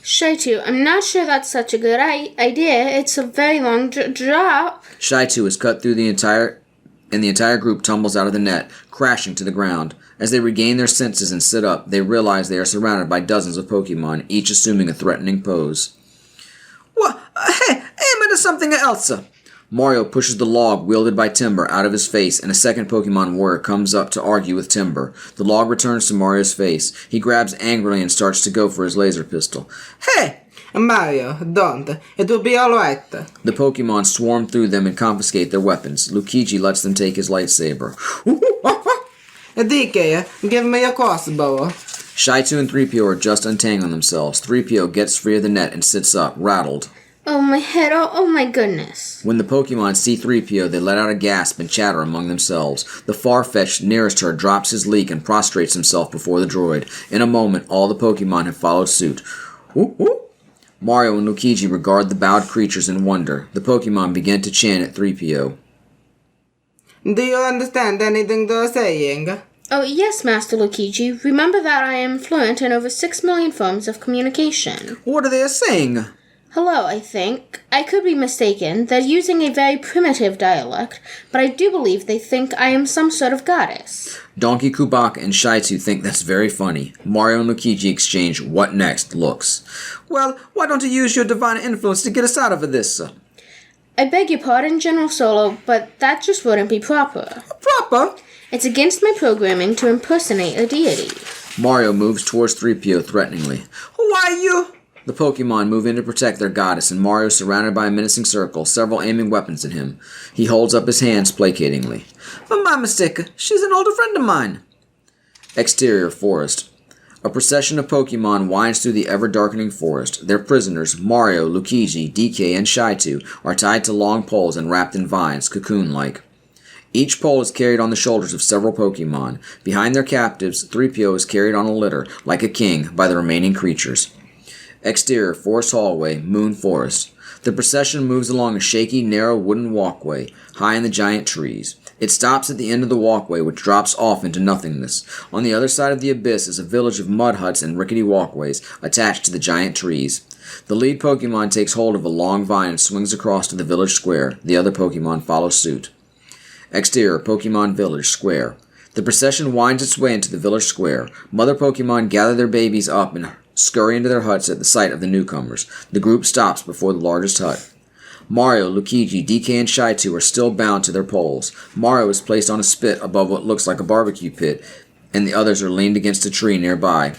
Shy-Two, I'm not sure that's such a good idea. It's a very long drop. Shy-Two is cut through the entire group tumbles out of the net, crashing to the ground. As they regain their senses and sit up, they realize they are surrounded by dozens of Pokemon, each assuming a threatening pose. What? Hey, aim at something else. Mario pushes the log wielded by Timber out of his face, and a second Pokemon warrior comes up to argue with Timber. The log returns to Mario's face. He grabs angrily and starts to go for his laser pistol. Hey! Mario, don't. It will be alright. The Pokemon swarm through them and confiscate their weapons. Luigi lets them take his lightsaber. DK, give me a crossbow. Shaitu and 3PO are just untangling themselves. 3PO gets free of the net and sits up, rattled. Oh, my head. Oh, my goodness. When the Pokemon see 3PO, they let out a gasp and chatter among themselves. The far-fetched nearest her drops his leek and prostrates himself before the droid. In a moment, all the Pokemon have followed suit. Whoop, whoop. Mario and Luigi regard the bowed creatures in wonder. The Pokemon begin to chant at 3PO. Do you understand anything they're saying? Oh, yes, Master Luigi. Remember that I am fluent in over 6 million forms of communication. What are they saying? Hello, I think. I could be mistaken. They're using a very primitive dialect, but I do believe they think I am some sort of goddess. Donkey Kubaka and Shaitu think that's very funny. Mario and Luigi exchange what next looks. Well, why don't you use your divine influence to get us out of this? I beg your pardon, General Solo, but that just wouldn't be proper. Proper? It's against my programming to impersonate a deity. Mario moves towards 3PO threateningly. Why you? The Pokemon move in to protect their goddess, and Mario is surrounded by a menacing circle, several aiming weapons at him. He holds up his hands placatingly. My mistake. She's an older friend of mine. Exterior forest. A procession of Pokemon winds through the ever-darkening forest. Their prisoners, Mario, Luigi, DK, and Shaitu, are tied to long poles and wrapped in vines, cocoon-like. Each pole is carried on the shoulders of several Pokemon. Behind their captives, 3PO is carried on a litter, like a king, by the remaining creatures. Exterior forest hallway, Moon Forest. The procession moves along a shaky, narrow wooden walkway, high in the giant trees. It stops at the end of the walkway, which drops off into nothingness. On the other side of the abyss is a village of mud huts and rickety walkways, attached to the giant trees. The lead Pokemon takes hold of a long vine and swings across to the village square. The other Pokemon follow suit. Exterior, Pokemon Village, Square. The procession winds its way into the village square. Mother Pokemon gather their babies up and scurry into their huts at the sight of the newcomers. The group stops before the largest hut. Mario, Luigi, DK, and Shaitu are still bound to their poles. Mario is placed on a spit above what looks like a barbecue pit, and the others are leaned against a tree nearby.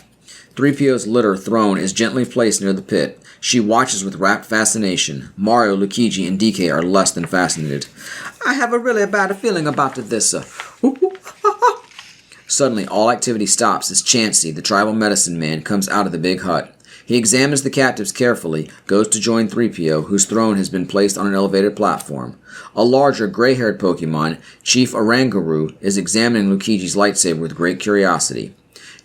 3PO's litter throne is gently placed near the pit. She watches with rapt fascination. Mario, Luigi, and DK are less than fascinated. I have a really bad feeling about this. Suddenly, all activity stops as Chansey, the tribal medicine man, comes out of the big hut. He examines the captives carefully, goes to join 3PO, whose throne has been placed on an elevated platform. A larger, gray-haired Pokemon, Chief Oranguru, is examining Luigi's lightsaber with great curiosity.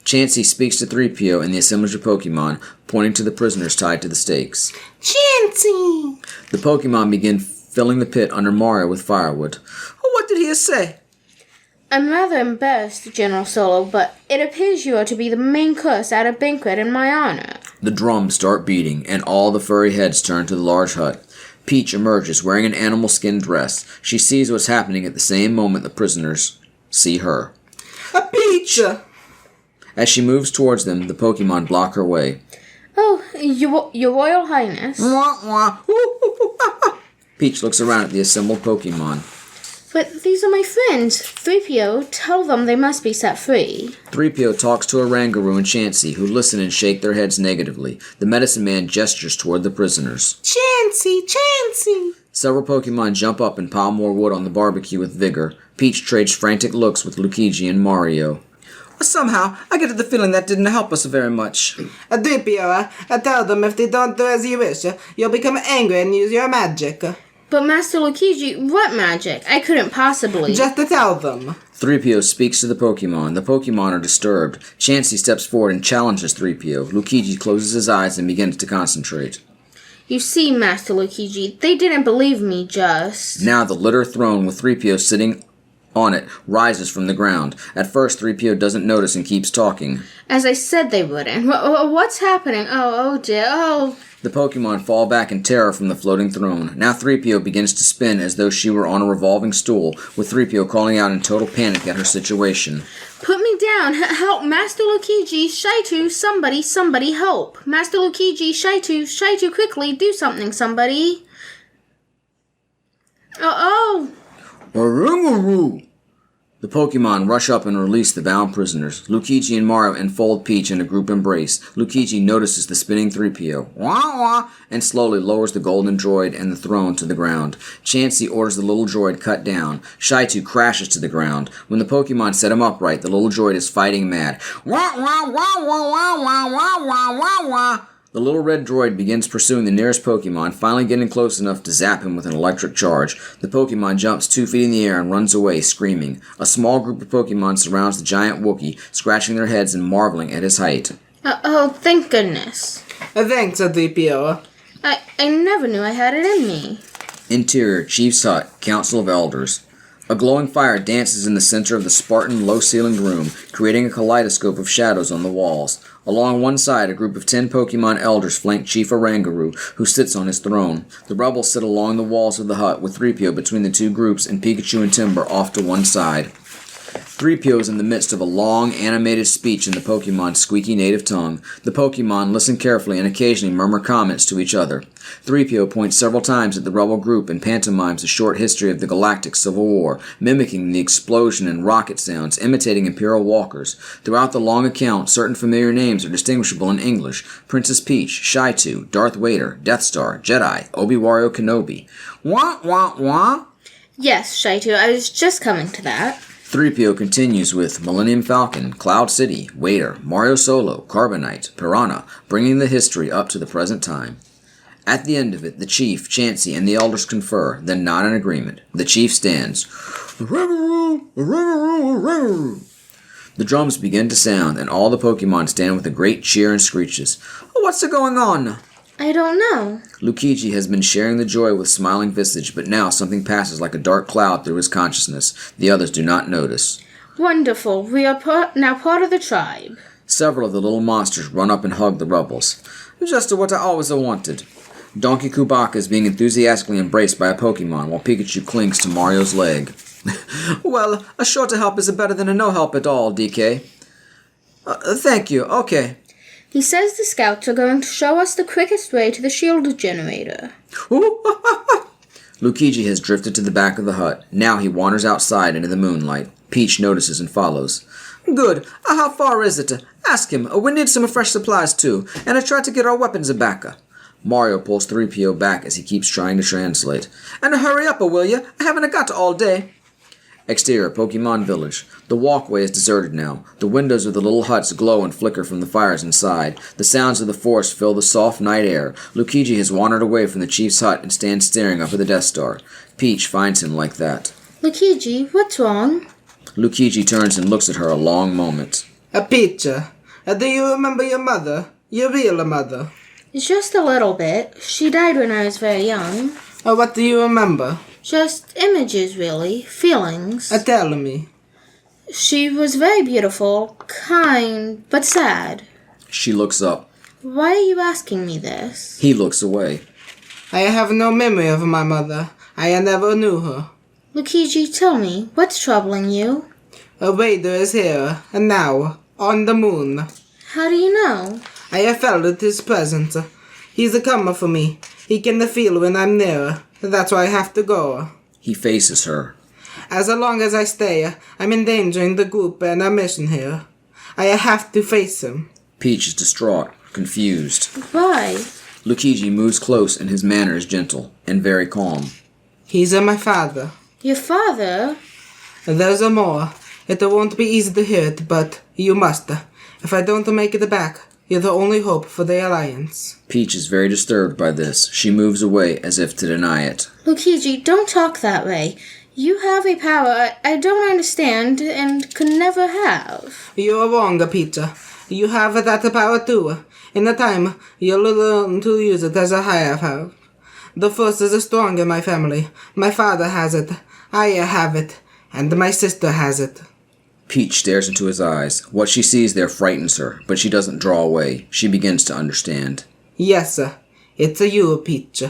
Chansey speaks to 3PO and the assemblage of Pokemon, pointing to the prisoners tied to the stakes. Chansey! The Pokemon begin filling the pit under Mario with firewood. What did he say? I'm rather embarrassed, General Solo, but it appears you are to be the main course at a banquet in my honor. The drums start beating, and all the furry heads turn to the large hut. Peach emerges wearing an animal skin dress. She sees what's happening at the same moment the prisoners see her. Peach! As she moves towards them, the Pokemon block her way. Oh, your Royal Highness. Peach looks around at the assembled Pokemon. But these are my friends. 3PO, tell them they must be set free. 3PO talks to Oranguru and Chansey, who listen and shake their heads negatively. The medicine man gestures toward the prisoners. Chansey! Several Pokemon jump up and pile more wood on the barbecue with vigor. Peach trades frantic looks with Luigi and Mario. Somehow, I get the feeling that didn't help us very much. 3PO, tell them if they don't do as you wish, you'll become angry and use your magic. But Master Luigi, what magic? I couldn't possibly. Just to tell them. 3PO speaks to the Pokemon. The Pokemon are disturbed. Chansey steps forward and challenges 3PO. Luigi closes his eyes and begins to concentrate. You see, Master Luigi, they didn't believe me just. Now the litter throne with 3PO sitting on it rises from the ground. At first, 3PO doesn't notice and keeps talking. As I said they wouldn't. What's happening? Oh dear, oh. The Pokemon fall back in terror from the floating throne. Now 3PO begins to spin as though she were on a revolving stool, with 3PO calling out in total panic at her situation. Put me down! Help! Master Luigi! Shaitu! Somebody help! Master Luigi! Shaitu! Quickly! Do something, somebody! Oh! Oranguru! The Pokemon rush up and release the bound prisoners. Luigi and Mario enfold Peach in a group embrace. Luigi notices the spinning 3PO, wah wah, and slowly lowers the golden droid and the throne to the ground. Chansey orders the little droid cut down. Shaitu crashes to the ground. When the Pokemon set him upright, the little droid is fighting mad. Wah wah wah wah wah wah wah wah wah wah. The little red droid begins pursuing the nearest Pokemon, finally getting close enough to zap him with an electric charge. The Pokemon jumps 2 feet in the air and runs away, screaming. A small group of Pokemon surrounds the giant Wookiee, scratching their heads and marveling at his height. Oh, thank goodness. Thanks, 3PO. I never knew I had it in me. Interior, Chief's Hut, Council of Elders. A glowing fire dances in the center of the Spartan low-ceilinged room, creating a kaleidoscope of shadows on the walls. Along one side, a group of 10 Pokemon elders flank Chief Oranguru, who sits on his throne. The rebels sit along the walls of the hut, with 3PO between the two groups and Pikachu and Timber off to one side. 3PO is in the midst of a long, animated speech in the Pokemon's squeaky native tongue. The Pokemon listen carefully and occasionally murmur comments to each other. 3PO points several times at the rebel group and pantomimes a short history of the Galactic Civil War, mimicking the explosion and rocket sounds, imitating Imperial walkers. Throughout the long account, certain familiar names are distinguishable in English: Princess Peach, Shaitu, Darth Vader, Death Star, Jedi, Obi-Wan Kenobi. Wah, wah, wah. Yes, Shaitu, I was just coming to that. 3PO continues with Millennium Falcon, Cloud City, Wader, Mario Solo, Carbonite, Piranha, bringing the history up to the present time. At the end of it, the Chief, Chansey, and the Elders confer, then nod in agreement. The Chief stands. The drums begin to sound, and all the Pokemon stand with a great cheer and screeches. What's going on? I don't know. Luigi has been sharing the joy with smiling visage, but now something passes like a dark cloud through his consciousness. The others do not notice. Wonderful. We are now part of the tribe. Several of the little monsters run up and hug the rebels. Just what I always wanted. Donkey Kubaka is being enthusiastically embraced by a Pokemon, while Pikachu clings to Mario's leg. Well, a shorter help is better than a no help at all, DK. Thank you, okay. He says the scouts are going to show us the quickest way to the shield generator. Luigi has drifted to the back of the hut. Now he wanders outside into the moonlight. Peach notices and follows. Good. How far is it? Ask him. We need some fresh supplies too, and I tried to get our weapons back. Mario pulls 3PO back as he keeps trying to translate. And hurry up, will ya? I haven't got all day. Exterior, Pokemon Village. The walkway is deserted now. The windows of the little huts glow and flicker from the fires inside. The sounds of the forest fill the soft night air. Luigi has wandered away from the Chief's hut and stands staring up at the Death Star. Peach finds him like that. Luigi, what's wrong? Luigi turns and looks at her a long moment. Peach, do you remember your mother? Your real mother? Just a little bit. She died when I was very young. What do you remember? Just images, really. Feelings. Tell me. She was very beautiful, kind, but sad. She looks up. Why are you asking me this? He looks away. I have no memory of my mother. I never knew her. Luigi, tell me, what's troubling you? A Vader is here, and now, on the moon. How do you know? I have felt his presence. He's a comer for me. He can feel when I'm near. That's why I have to go. He faces her. As long as I stay, I'm endangering the group and our mission here. I have to face him. Peach is distraught, confused. Why? Luigi moves close and his manner is gentle and very calm. He's my father. Your father? There's more. It won't be easy to hear it, but you must. If I don't make it back, you're the only hope for the Alliance. Peach is very disturbed by this. She moves away as if to deny it. Luigi, don't talk that way. You have a power I don't understand and could never have. You're wrong, Peter. You have that power too. In the time, you'll learn to use it as I have. The Force is strong in my family. My father has it. I have it. And my sister has it. Peach stares into his eyes. What she sees there frightens her, but she doesn't draw away. She begins to understand. Yes, it's you, Peach.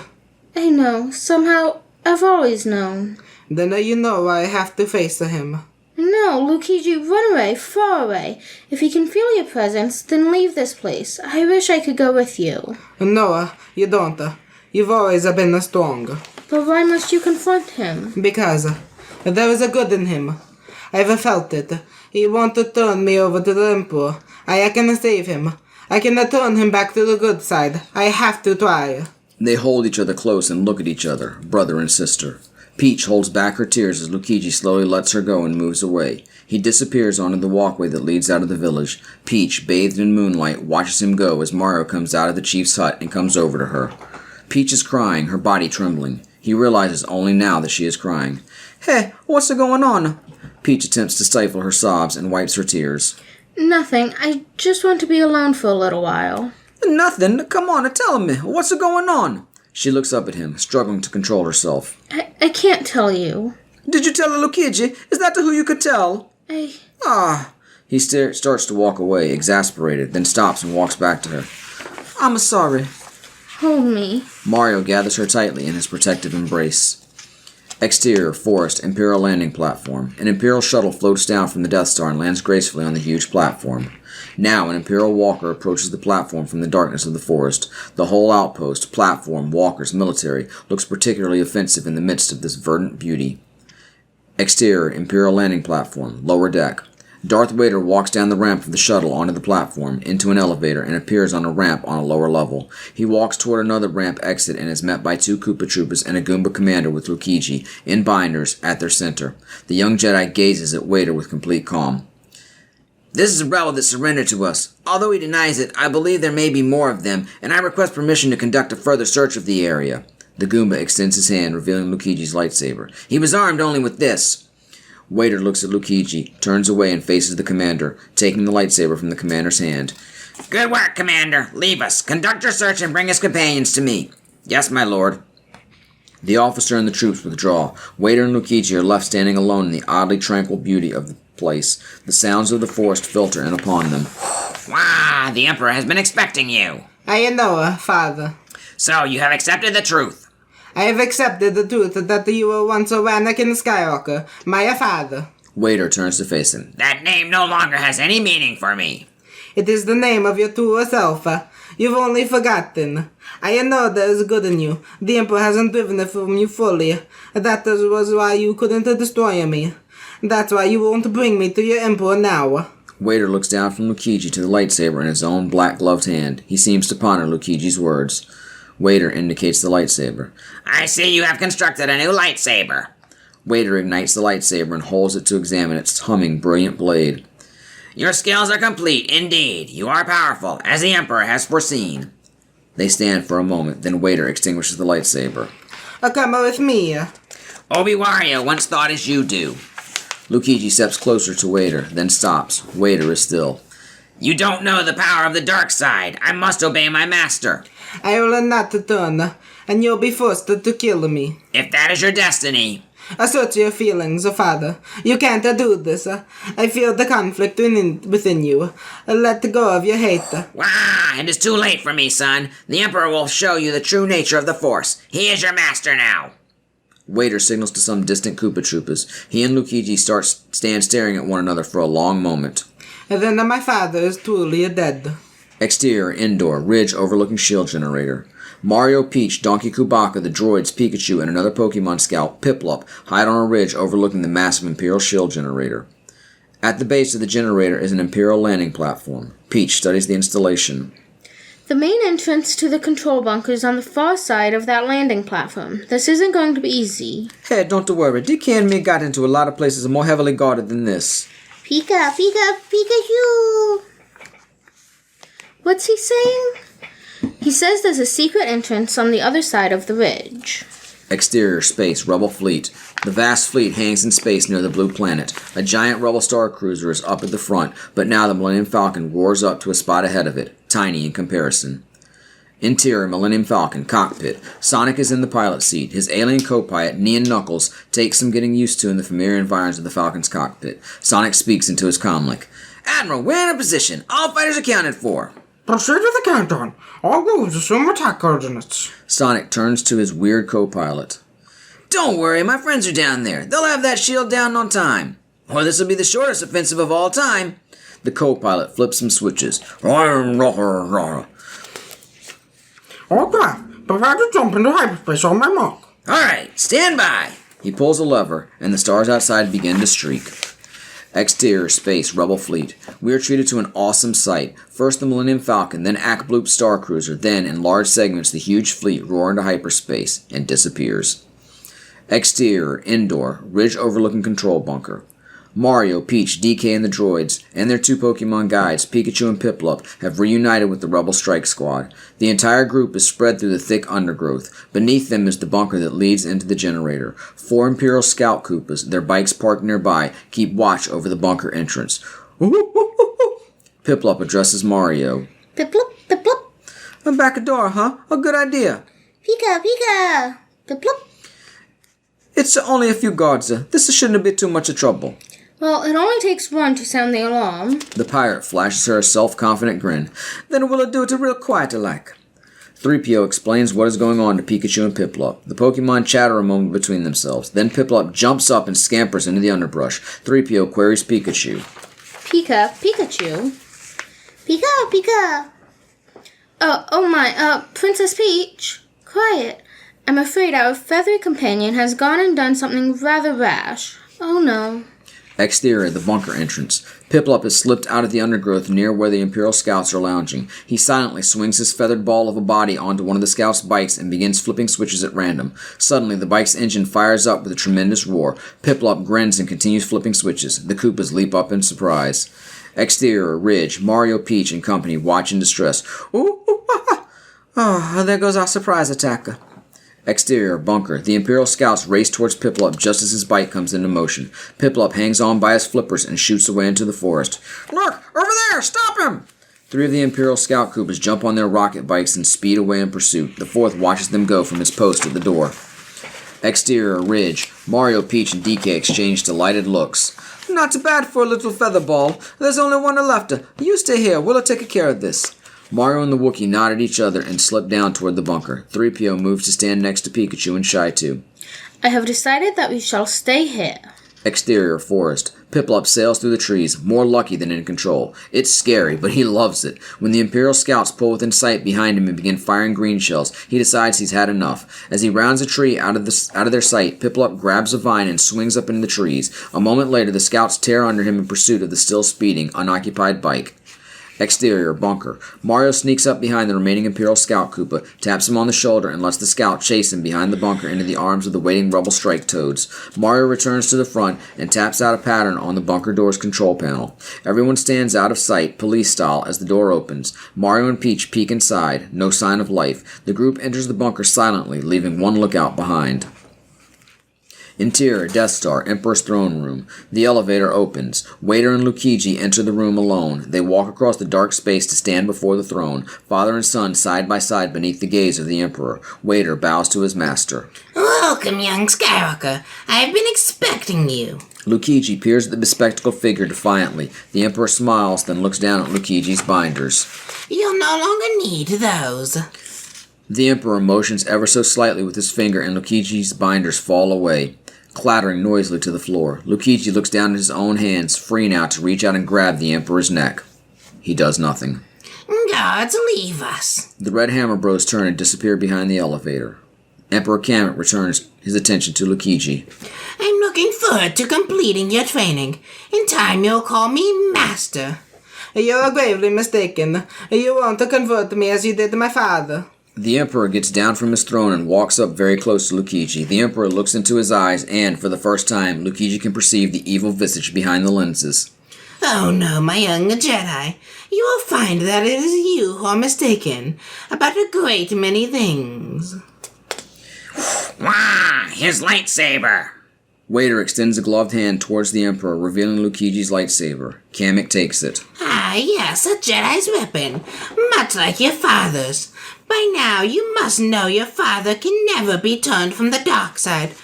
I know. Somehow, I've always known. Then you know I have to face him. No, Luigi, run away, far away. If he can feel your presence, then leave this place. I wish I could go with you. No, you don't. You've always been strong. But why must you confront him? Because there is a good in him. I've felt it. He wants to turn me over to the Emperor. I can save him. I can turn him back to the good side. I have to try. They hold each other close and look at each other, brother and sister. Peach holds back her tears as Luigi slowly lets her go and moves away. He disappears onto the walkway that leads out of the village. Peach, bathed in moonlight, watches him go as Mario comes out of the chief's hut and comes over to her. Peach is crying, her body trembling. He realizes only now that she is crying. Hey, what's going on? Peach attempts to stifle her sobs and wipes her tears. Nothing. I just want to be alone for a little while. Nothing. Come on, tell me. What's going on? She looks up at him, struggling to control herself. I can't tell you. Did you tell Luigi? Is that who you could tell? He starts to walk away, exasperated, then stops and walks back to her. I'm sorry. Hold me. Mario gathers her tightly in his protective embrace. Exterior, forest, Imperial landing platform. An Imperial shuttle floats down from the Death Star and lands gracefully on the huge platform. Now, an Imperial walker approaches the platform from the darkness of the forest. The whole outpost, platform, walkers, military, looks particularly offensive in the midst of this verdant beauty. Exterior, Imperial landing platform, lower deck. Darth Vader walks down the ramp of the shuttle onto the platform, into an elevator, and appears on a ramp on a lower level. He walks toward another ramp exit and is met by 2 Koopa Troopers and a Goomba commander with Luigi, in binders, at their center. The young Jedi gazes at Vader with complete calm. This is a rebel that surrendered to us. Although he denies it, I believe there may be more of them, and I request permission to conduct a further search of the area. The Goomba extends his hand, revealing Luigi's lightsaber. He was armed only with this. Vader looks at Luigi, turns away and faces the commander, taking the lightsaber from the commander's hand. Good work, Commander. Leave us. Conduct your search and bring his companions to me. Yes, my lord. The officer and the troops withdraw. Vader and Luigi are left standing alone in the oddly tranquil beauty of the place. The sounds of the forest filter in upon them. Wow, the Emperor has been expecting you. I know, Father. So, you have accepted the truth. I have accepted the truth that you were once Anakin Skywalker, my father. Vader turns to face him. That name no longer has any meaning for me. It is the name of your true self. You've only forgotten. I know there is good in you. The Emperor hasn't driven it from you fully. That was why you couldn't destroy me. That's why you won't bring me to your Emperor now. Vader looks down from Luigi to the lightsaber in his own black-gloved hand. He seems to ponder Luigi's words. Vader indicates the lightsaber. I see you have constructed a new lightsaber. Vader ignites the lightsaber and holds it to examine its humming, brilliant blade. Your skills are complete, indeed. You are powerful, as the Emperor has foreseen. They stand for a moment, then Vader extinguishes the lightsaber. Come with me. Obi-Wario once thought as you do. Luigi steps closer to Vader, then stops. Vader is still. You don't know the power of the dark side. I must obey my master. I will not turn, and you'll be forced to kill me. If that is your destiny. Assert your feelings, Father. You can't do this. I feel the conflict within you. Let go of your hate. Wah! It is too late for me, son. The Emperor will show you the true nature of the Force. He is your master now. Vader signals to some distant Koopa Troopers. He and Luigi stand staring at one another for a long moment. And then my father is truly dead. Exterior, indoor, ridge overlooking shield generator. Mario, Peach, Donkey Kubaka, the droids, Pikachu, and another Pokemon Scout, Piplup, hide on a ridge overlooking the massive Imperial shield generator. At the base of the generator is an Imperial landing platform. Peach studies the installation. The main entrance to the control bunker is on the far side of that landing platform. This isn't going to be easy. Hey, don't worry. DK and me got into a lot of places more heavily guarded than this. Pika, Pika, Pikachu! What's he saying? He says there's a secret entrance on the other side of the ridge. Exterior, space, Rebel fleet. The vast fleet hangs in space near the blue planet. A giant Rebel Star Cruiser is up at the front, but now the Millennium Falcon roars up to a spot ahead of it, tiny in comparison. Interior, Millennium Falcon, cockpit. Sonic is in the pilot seat. His alien co-pilot, Neon Knuckles, takes some getting used to in the familiar environs of the Falcon's cockpit. Sonic speaks into his comlink. Admiral, we're in a position. All fighters accounted for. Proceed with the countdown. All moves assume attack coordinates. Sonic turns to his weird co-pilot. Don't worry, my friends are down there. They'll have that shield down on time. Or this will be the shortest offensive of all time. The co-pilot flips some switches. Okay, prepare to jump into hyperspace on my mark. All right, stand by. He pulls a lever, and the stars outside begin to streak. Exterior Space Rebel Fleet. We are treated to an awesome sight. First the Millennium Falcon, then Akbloop Star Cruiser, then, in large segments, the huge fleet roar into hyperspace and disappears. Exterior, Indoor, Ridge overlooking Control Bunker. Mario, Peach, DK, and the droids, and their 2 Pokemon guides, Pikachu and Piplup, have reunited with the Rebel Strike Squad. The entire group is spread through the thick undergrowth. Beneath them is the bunker that leads into the generator. 4 Imperial Scout Koopas, their bikes parked nearby, keep watch over the bunker entrance. Piplup addresses Mario. Piplup, Piplup. A back door, huh? A good idea. Pika, Pika. Piplup. It's only a few guards. This shouldn't be too much of trouble. Well, it only takes one to sound the alarm. The pirate flashes her a self-confident grin. Then we'll do it real quiet-like. 3PO explains what is going on to Pikachu and Piplup. The Pokemon chatter a moment between themselves. Then Piplup jumps up and scampers into the underbrush. 3PO queries Pikachu. Pika, Pikachu. Pika, Pika. Oh my, Princess Peach. Quiet. I'm afraid our feathery companion has gone and done something rather rash. Oh no. Exterior, the bunker entrance. Piplup has slipped out of the undergrowth near where the Imperial Scouts are lounging. He silently swings his feathered ball of a body onto one of the Scouts' bikes and begins flipping switches at random. Suddenly, the bike's engine fires up with a tremendous roar. Piplup grins and continues flipping switches. The Koopas leap up in surprise. Exterior, Ridge, Mario, Peach, and company watch in distress. Oh, there goes our surprise attacker. Exterior, bunker. The Imperial Scouts race towards Piplup just as his bike comes into motion. Piplup hangs on by his flippers and shoots away into the forest. Look! Over there! Stop him! 3 of the Imperial Scout Koopas jump on their rocket bikes and speed away in pursuit. The 4th watches them go from his post at the door. Exterior, Ridge. Mario, Peach, and DK exchange delighted looks. Not bad for a little feather ball. There's only one left. You stay here. We'll take care of this. Mario and the Wookiee nod at each other and slip down toward the bunker. 3PO moves to stand next to Pikachu and Shy-2. I have decided that we shall stay here. Exterior, forest. Piplup sails through the trees, more lucky than in control. It's scary, but he loves it. When the Imperial Scouts pull within sight behind him and begin firing green shells, he decides he's had enough. As he rounds a tree out of their sight, Piplup grabs a vine and swings up into the trees. A moment later, the Scouts tear under him in pursuit of the still speeding, unoccupied bike. Exterior, bunker. Mario sneaks up behind the remaining Imperial Scout Koopa, taps him on the shoulder, and lets the Scout chase him behind the bunker into the arms of the waiting Rebel Strike Toads. Mario returns to the front and taps out a pattern on the bunker door's control panel. Everyone stands out of sight, police style, as the door opens. Mario and Peach peek inside. No sign of life. The group enters the bunker silently, leaving one lookout behind. Interior, Death Star, Emperor's Throne Room. The elevator opens. Waiter and Luigi enter the room alone. They walk across the dark space to stand before the throne, father and son side by side beneath the gaze of the Emperor. Waiter bows to his master. Welcome, young Skywalker. I've been expecting you. Luigi peers at the bespectacled figure defiantly. The Emperor smiles, then looks down at Luigi's binders. You'll no longer need those. The Emperor motions ever so slightly with his finger, and Luigi's binders fall away, clattering noisily to the floor. Luigi looks down at his own hands, free now to reach out and grab the Emperor's neck. He does nothing. Guards, leave us. The Red Hammer Bros turn and disappear behind the elevator. Emperor Kamek returns his attention to Luigi. I'm looking forward to completing your training. In time, you'll call me Master. You are gravely mistaken. You want to convert me as you did my father. The Emperor gets down from his throne and walks up very close to Luigi. The Emperor looks into his eyes, and, for the first time, Luigi can perceive the evil visage behind the lenses. Oh no, my young Jedi. You will find that it is you who are mistaken about a great many things. Wah! His lightsaber! Waiter extends a gloved hand towards the Emperor, revealing Luigi's lightsaber. Kamek takes it. Ah, yes, a Jedi's weapon, much like your father's. By now, you must know your father can never be turned from the dark side.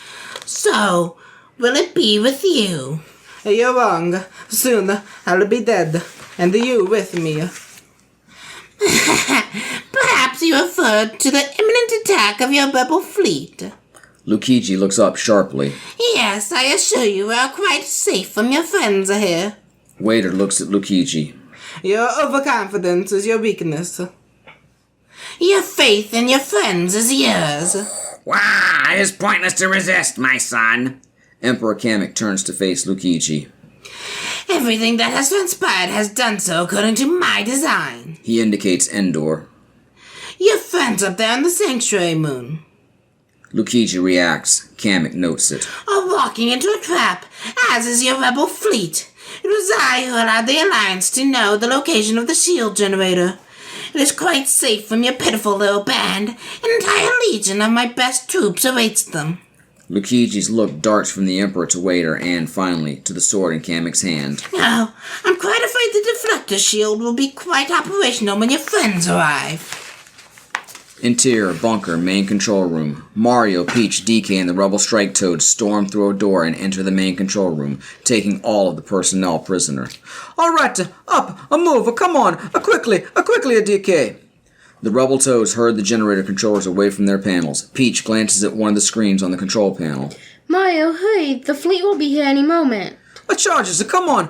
So, will it be with you? You're wrong. Soon I'll be dead, and you with me. Perhaps you referred to the imminent attack of your rebel fleet. Luigi looks up sharply. Yes, I assure you we are quite safe from your friends here. Waiter looks at Luigi. Your overconfidence is your weakness. Your faith in your friends is yours. Wah! It is pointless to resist, my son. Emperor Kamek turns to face Luigi. Everything that has transpired has done so according to my design. He indicates Endor. Your friends up there on the sanctuary moon Luigi reacts. Kamek notes it. are walking into a trap, as is your rebel fleet. It was I who allowed the Alliance to know the location of the shield generator. It is quite safe from your pitiful little band. An entire legion of my best troops awaits them. Luigi's look darts from the Emperor to Waiter and, finally, to the sword in Kamek's hand. No, I'm quite afraid the deflector shield will be quite operational when your friends arrive. Interior, bunker, main control room. Mario, Peach, DK, and the Rebel Strike Toads storm through a door and enter the main control room, taking all of the personnel prisoner. All right, up, a move, come on, quickly, DK. The Rebel Toads herd the generator controllers away from their panels. Peach glances at one of the screens on the control panel. Mario, hurry. The fleet will be here any moment. Charges, come on.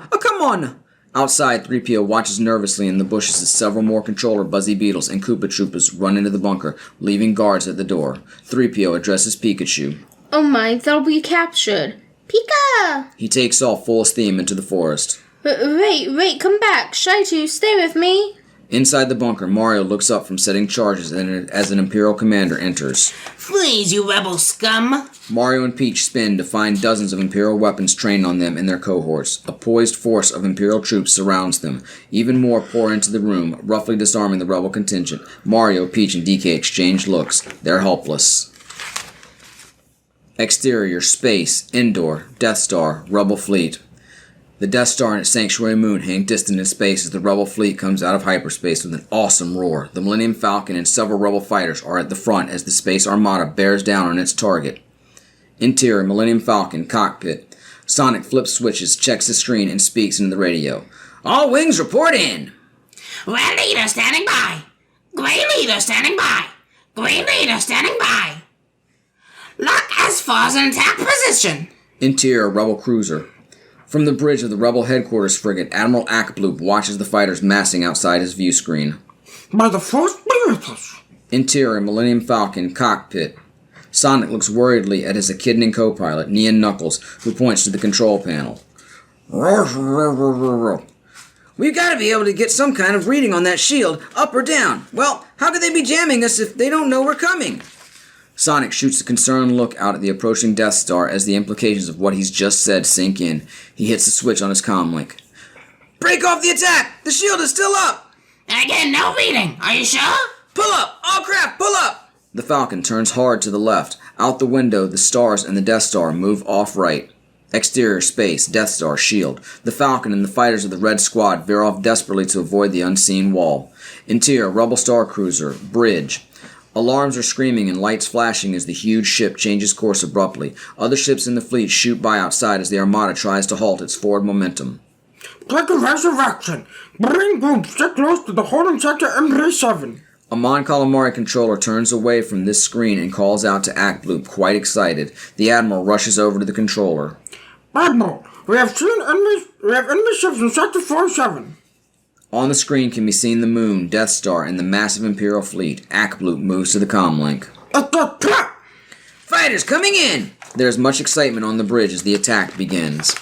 Outside, 3PO watches nervously in the bushes as several more controller Buzzy Beetles and Koopa Troopas run into the bunker, leaving guards at the door. 3PO addresses Pikachu. Oh my, they'll be captured. Pika! He takes off full steam into the forest. Wait, come back. Shaitu, stay with me. Inside the bunker, Mario looks up from setting charges as an Imperial commander enters. Please, you rebel scum! Mario and Peach spin to find dozens of Imperial weapons trained on them and their cohorts. A poised force of Imperial troops surrounds them. Even more pour into the room, roughly disarming the rebel contingent. Mario, Peach, and DK exchange looks. They're helpless. Exterior, space, indoor, Death Star, Rebel fleet. The Death Star and its sanctuary moon hang distant in space as the Rebel fleet comes out of hyperspace with an awesome roar. The Millennium Falcon and several Rebel fighters are at the front as the Space Armada bears down on its target. Interior, Millennium Falcon, cockpit. Sonic flips switches, checks the screen, and speaks into the radio. All wings report in. Red leader standing by! Gray leader standing by! Green leader standing by! Lock as far as an attack position! Interior, Rebel cruiser. From the bridge of the Rebel headquarters frigate, Admiral Akbloop watches the fighters massing outside his view screen. By the Force be with us. Interior, Millennium Falcon, cockpit. Sonic looks worriedly at his echidna co-pilot, Neon Knuckles, who points to the control panel. We've got to be able to get some kind of reading on that shield, up or down. Well, how could they be jamming us if they don't know we're coming? Sonic shoots a concerned look out at the approaching Death Star as the implications of what he's just said sink in. He hits the switch on his comlink. Break off the attack! The shield is still up! Again, no reading. Are you sure? Pull up! Oh crap, pull up! The Falcon turns hard to the left. Out the window, the stars and the Death Star move off right. Exterior, space, Death Star, shield. The Falcon and the fighters of the Red Squad veer off desperately to avoid the unseen wall. Interior, Rebel Star Cruiser, bridge. Alarms are screaming and lights flashing as the huge ship changes course abruptly. Other ships in the fleet shoot by outside as the Armada tries to halt its forward momentum. Take a resurrection. Bring groups. Get close to the holding sector M37. A Mon Calamari controller turns away from this screen and calls out to Akbloop, quite excited. The Admiral rushes over to the controller. Admiral, we have enemy ships in sector 47. On the screen can be seen the moon, Death Star, and the massive Imperial fleet. Akbloop moves to the comlink. At the top! Fighters coming in! There's much excitement on the bridge as the attack begins.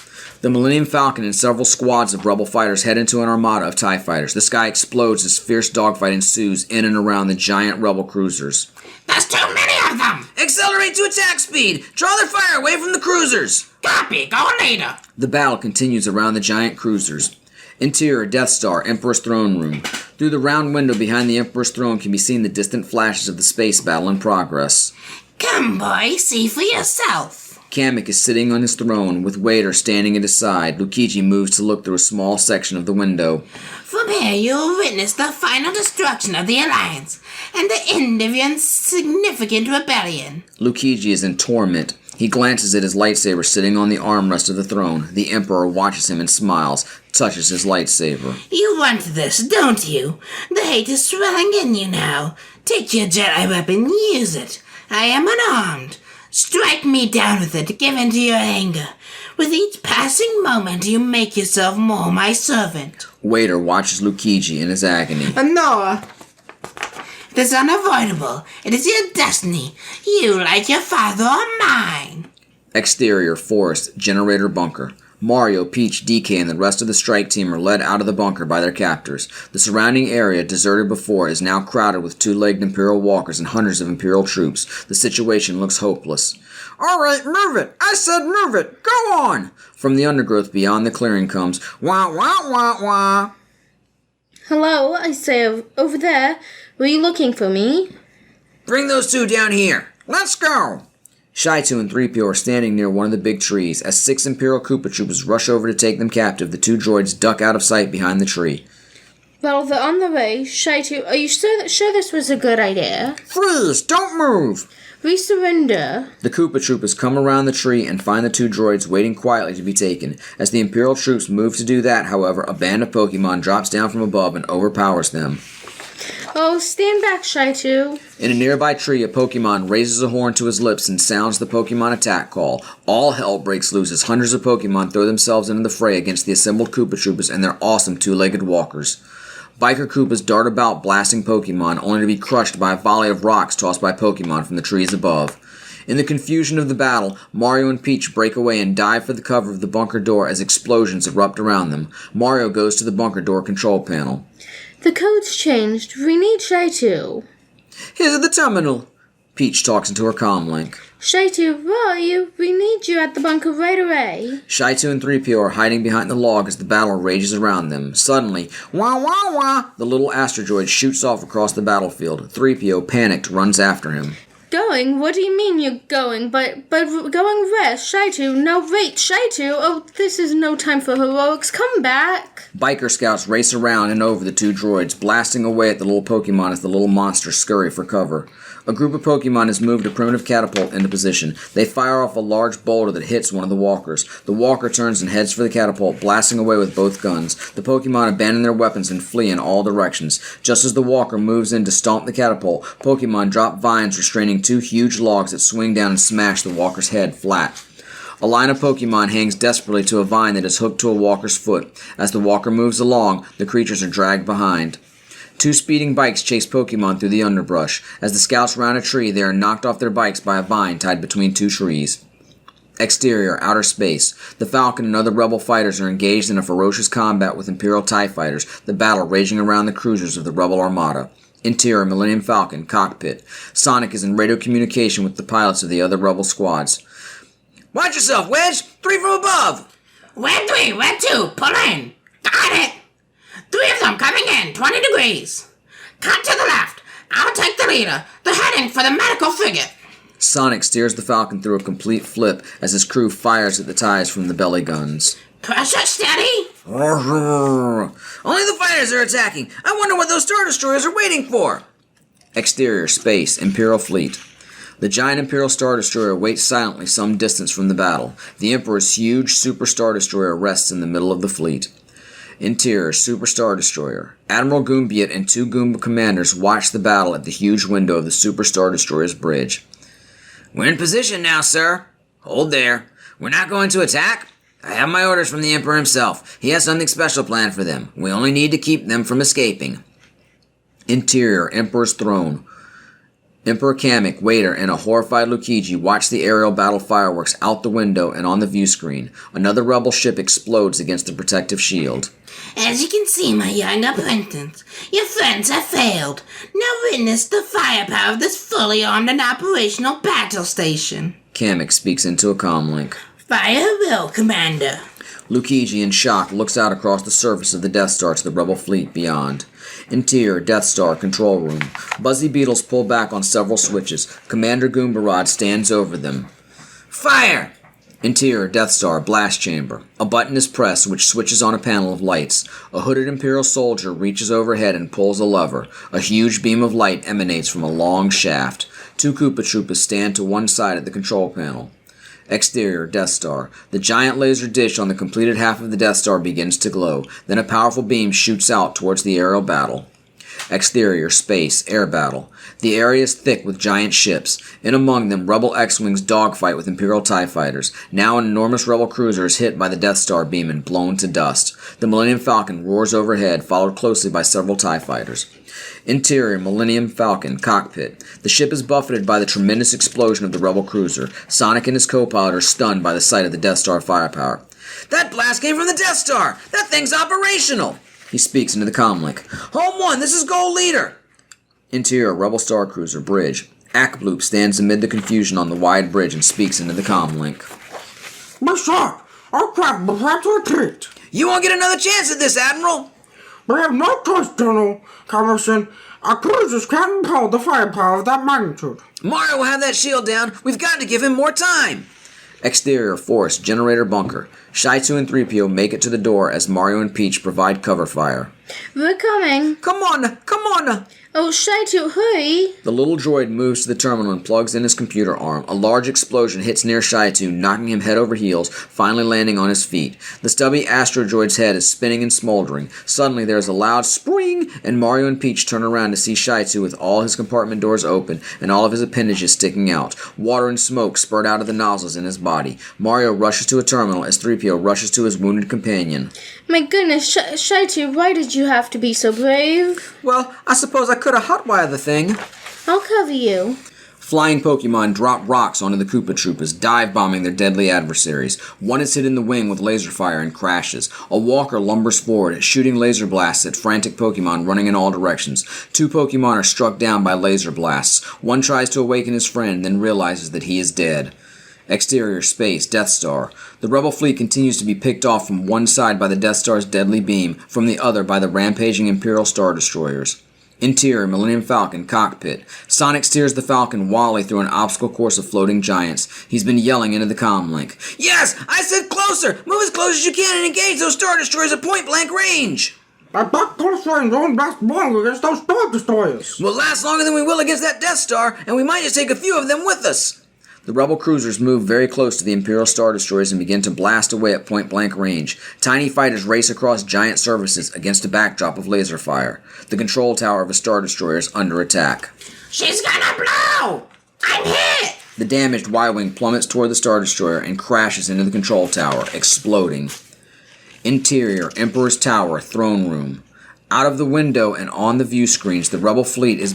The Millennium Falcon and several squads of Rebel fighters head into an armada of TIE fighters. The sky explodes as fierce dogfight ensues in and around the giant Rebel cruisers. There's too many of them! Accelerate to attack speed! Draw their fire away from the cruisers! Copy, go later! The battle continues around the giant cruisers. Interior, Death Star, Emperor's Throne Room. Through the round window behind the Emperor's throne can be seen the distant flashes of the space battle in progress. Come, boy, see for yourself. Kamek is sitting on his throne, with Waiter standing at his side. Luigi moves to look through a small section of the window. From here you will witness the final destruction of the Alliance, and the end of your insignificant rebellion. Luigi is in torment. He glances at his lightsaber sitting on the armrest of the throne. The Emperor watches him and smiles, touches his lightsaber. You want this, don't you? The hate is swelling in you now. Take your Jedi weapon, use it. I am unarmed. Strike me down with it, give in to your anger. With each passing moment, you make yourself more my servant. Waiter watches Luigi in his agony. No. It is unavoidable. It is your destiny. You, like your father, are mine. Exterior, forest, generator bunker. Mario, Peach, DK, and the rest of the strike team are led out of the bunker by their captors. The surrounding area, deserted before, is now crowded with two-legged Imperial walkers and hundreds of Imperial troops. The situation looks hopeless. All right, move it. I said move it. Go on. From the undergrowth beyond the clearing comes, wah, wah, wah, wah. Hello, I say over there. Were you looking for me? Bring those two down here. Let's go. Shaitu and 3PO are standing near one of the big trees. As 6 Imperial Koopa Troopers rush over to take them captive, the 2 droids duck out of sight behind the tree. Well, they're on the way. Shaitu, are you sure this was a good idea? Freeze! Don't move! We surrender. The Koopa Troopers come around the tree and find the 2 droids waiting quietly to be taken. As the Imperial troops move to do that, however, a band of Pokemon drops down from above and overpowers them. Oh, stand back, Shaitu. In a nearby tree, a Pokemon raises a horn to his lips and sounds the Pokemon attack call. All hell breaks loose as hundreds of Pokemon throw themselves into the fray against the assembled Koopa Troopers and their awesome two-legged walkers. Biker Koopas dart about blasting Pokemon, only to be crushed by a volley of rocks tossed by Pokemon from the trees above. In the confusion of the battle, Mario and Peach break away and dive for the cover of the bunker door as explosions erupt around them. Mario goes to the bunker door control panel. The code's changed. We need Shaitu. Here's the terminal. Peach talks into her comlink. Shaitu, where are you? We need you at the bunker right away. Shaitu and 3PO are hiding behind the log as the battle rages around them. Suddenly, wah wah wah, the little asteroid shoots off across the battlefield. 3PO, panicked, runs after him. Going? What do you mean you're going? But going where? Shaitu, no wait, Shaitu! Oh, this is no time for heroics. Come back! Biker scouts race around and over the 2 droids, blasting away at the little Pokemon as the little monsters scurry for cover. A group of Pokemon has moved a primitive catapult into position. They fire off a large boulder that hits one of the walkers. The walker turns and heads for the catapult, blasting away with both guns. The Pokemon abandon their weapons and flee in all directions. Just as the walker moves in to stomp the catapult, Pokemon drop vines restraining 2 huge logs that swing down and smash the walker's head flat. A line of Pokemon hangs desperately to a vine that is hooked to a walker's foot. As the walker moves along, the creatures are dragged behind. 2 speeding bikes chase Pokemon through the underbrush. As the scouts round a tree, they are knocked off their bikes by a vine tied between 2 trees. Exterior, outer space. The Falcon and other Rebel fighters are engaged in a ferocious combat with Imperial TIE fighters, the battle raging around the cruisers of the Rebel Armada. Interior, Millennium Falcon, cockpit. Sonic is in radio communication with the pilots of the other Rebel squads. Watch yourself, Wedge! 3 from above! Where 3? Where 2? Pull in. Got it. 3 of them coming in, 20 degrees. Cut to the left. I'll take the leader. They're heading for the medical frigate. Sonic steers the Falcon through a complete flip as his crew fires at the ties from the belly guns. Pressure steady. Only the fighters are attacking. I wonder what those Star Destroyers are waiting for. Exterior, space, Imperial fleet. The giant Imperial Star Destroyer waits silently some distance from the battle. The Emperor's huge Super Star Destroyer rests in the middle of the fleet. Interior, Super Star Destroyer. Admiral Goombiot and 2 Goomba commanders watch the battle at the huge window of the Super Star Destroyer's bridge. We're in position now, sir. Hold there. We're not going to attack. I have my orders from the Emperor himself. He has something special planned for them. We only need to keep them from escaping. Interior, Emperor's throne. Emperor Kamek, Waiter, and a horrified Luigi watch the aerial battle fireworks out the window and on the view screen. Another Rebel ship explodes against the protective shield. As you can see, my young apprentice, your friends have failed. Now witness the firepower of this fully armed and operational battle station. Kamek speaks into a comlink. Fire at will, Commander. Luigi, in shock, looks out across the surface of the Death Star to the Rebel fleet beyond. Interior, Death Star, control room. Buzzy beetles pull back on several switches. Commander Goombarod stands over them. Fire! Interior, Death Star, blast chamber. A button is pressed which switches on a panel of lights. A hooded Imperial soldier reaches overhead and pulls a lever. A huge beam of light emanates from a long shaft. 2 Koopa Troopas stand to one side at the control panel. Exterior, Death Star. The giant laser dish on the completed half of the Death Star begins to glow. Then a powerful beam shoots out towards the aerial battle. Exterior, space, air battle. The area is thick with giant ships. In among them, Rebel X-Wings dogfight with Imperial TIE fighters. Now an enormous Rebel cruiser is hit by the Death Star beam and blown to dust. The Millennium Falcon roars overhead, followed closely by several TIE fighters. Interior, Millennium Falcon, cockpit. The ship is buffeted by the tremendous explosion of the Rebel cruiser. Sonic and his co-pilot are stunned by the sight of the Death Star firepower. That blast came from the Death Star! That thing's operational! He speaks into the comlink. Home 1, this is Gold Leader! Interior, Rebel Star Cruiser, bridge. Akbloop stands amid the confusion on the wide bridge and speaks into the comlink. Sir, our craft will have to retreat. You won't get another chance at this, Admiral! We have no choice, General Camerson. Our cruisers can't impel the firepower of that magnitude. Mario will have that shield down. We've got to give him more time. Exterior, forest, generator bunker. Shai-Tu and 3PO make it to the door as Mario and Peach provide cover fire. We're coming. Come on! Oh, Shai-Tu, hurry. The little droid moves to the terminal and plugs in his computer arm. A large explosion hits near Shai-Tu, knocking him head over heels, finally landing on his feet. The stubby astro droid's head is spinning and smoldering. Suddenly there is a loud spring, and Mario and Peach turn around to see Shai-Tu with all his compartment doors open and all of his appendages sticking out. Water and smoke spurt out of the nozzles in his body. Mario rushes to a terminal as 3PO rushes to his wounded companion. My goodness, Shai-Tu, why did you have to be so brave? Well, I suppose I could have hotwired the thing. I'll cover you. Flying Pokemon drop rocks onto the Koopa Troopas, dive-bombing their deadly adversaries. One is hit in the wing with laser fire and crashes. A walker lumbers forward, shooting laser blasts at frantic Pokemon running in all directions. 2 Pokemon are struck down by laser blasts. One tries to awaken his friend, then realizes that he is dead. Exterior, space, Death Star. The Rebel fleet continues to be picked off from one side by the Death Star's deadly beam, from the other by the rampaging Imperial Star Destroyers. Interior, Millennium Falcon, cockpit. Sonic steers the Falcon wildly through an obstacle course of floating giants. He's been yelling into the comlink. Yes! I said closer! Move as close as you can and engage those Star Destroyers at point-blank range! At that close range won't last long against those Star Destroyers. We'll last longer than we will against that Death Star, and we might just take a few of them with us. The Rebel cruisers move very close to the Imperial Star Destroyers and begin to blast away at point-blank range. Tiny fighters race across giant surfaces against a backdrop of laser fire. The control tower of a Star Destroyer is under attack. She's gonna blow! I'm hit! The damaged Y-Wing plummets toward the Star Destroyer and crashes into the control tower, exploding. Interior, Emperor's Tower, throne room. Out of the window and on the view screens, the Rebel fleet is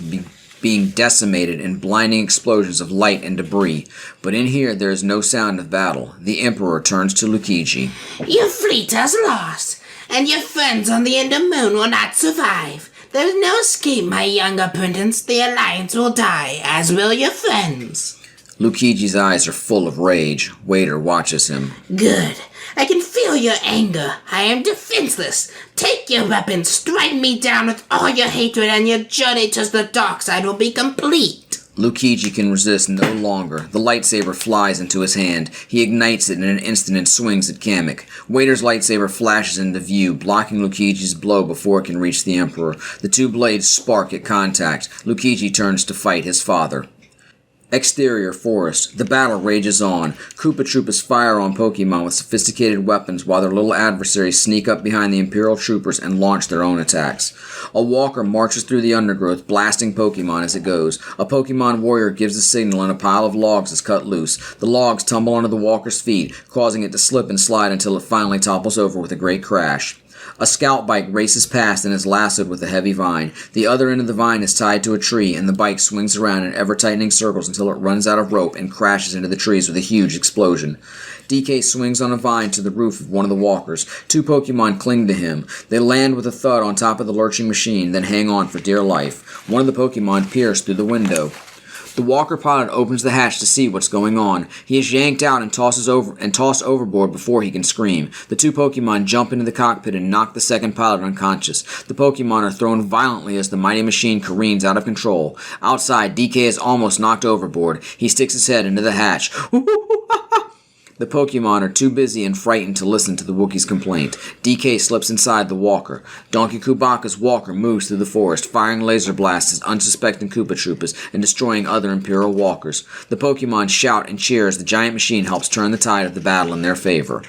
being decimated in blinding explosions of light and debris. But in here, there is no sound of battle. The Emperor turns to Luigi. Your fleet has lost, and your friends on the Ender Moon will not survive. There is no escape, my young apprentice. The Alliance will die, as will your friends. Luigi's eyes are full of rage. Waiter watches him. Good. I can feel your anger. I am defenseless. Take your weapons, strike me down with all your hatred, and your journey to the dark side will be complete. Luigi can resist no longer. The lightsaber flies into his hand. He ignites it in an instant and swings at Kamek. Waiter's lightsaber flashes into view, blocking Luigi's blow before it can reach the Emperor. The 2 blades spark at contact. Luigi turns to fight his father. Exterior, forest. The battle rages on. Koopa Troopas fire on Pokemon with sophisticated weapons while their little adversaries sneak up behind the Imperial troopers and launch their own attacks. A walker marches through the undergrowth, blasting Pokemon as it goes. A Pokemon warrior gives the signal and a pile of logs is cut loose. The logs tumble onto the walker's feet, causing it to slip and slide until it finally topples over with a great crash. A scout bike races past and is lassoed with a heavy vine. The other end of the vine is tied to a tree, and the bike swings around in ever-tightening circles until it runs out of rope and crashes into the trees with a huge explosion. DK swings on a vine to the roof of one of the walkers. 2 Pokemon cling to him. They land with a thud on top of the lurching machine, then hang on for dear life. One of the Pokemon peers through the window. The walker pilot opens the hatch to see what's going on. He is yanked out and tossed overboard before he can scream. The 2 Pokemon jump into the cockpit and knock the second pilot unconscious. The Pokemon are thrown violently as the mighty machine careens out of control. Outside, DK is almost knocked overboard. He sticks his head into the hatch. The Pokemon are too busy and frightened to listen to the Wookiee's complaint. DK slips inside the walker. Donkey Kubaka's walker moves through the forest, firing laser blasts at unsuspecting Koopa Troopas and destroying other Imperial walkers. The Pokemon shout and cheer as the giant machine helps turn the tide of the battle in their favor.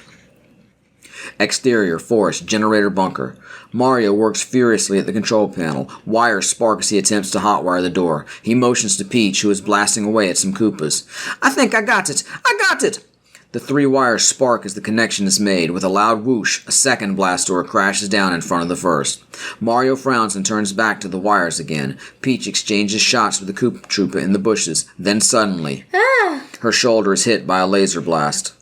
Exterior, forest, generator bunker. Mario works furiously at the control panel. Wires spark as he attempts to hotwire the door. He motions to Peach, who is blasting away at some Koopas. I think I got it! I got it! The 3 wires spark as the connection is made. With a loud whoosh, a second blast door crashes down in front of the first. Mario frowns and turns back to the wires again. Peach exchanges shots with the Koopa Troopa in the bushes. Then suddenly, her shoulder is hit by a laser blast.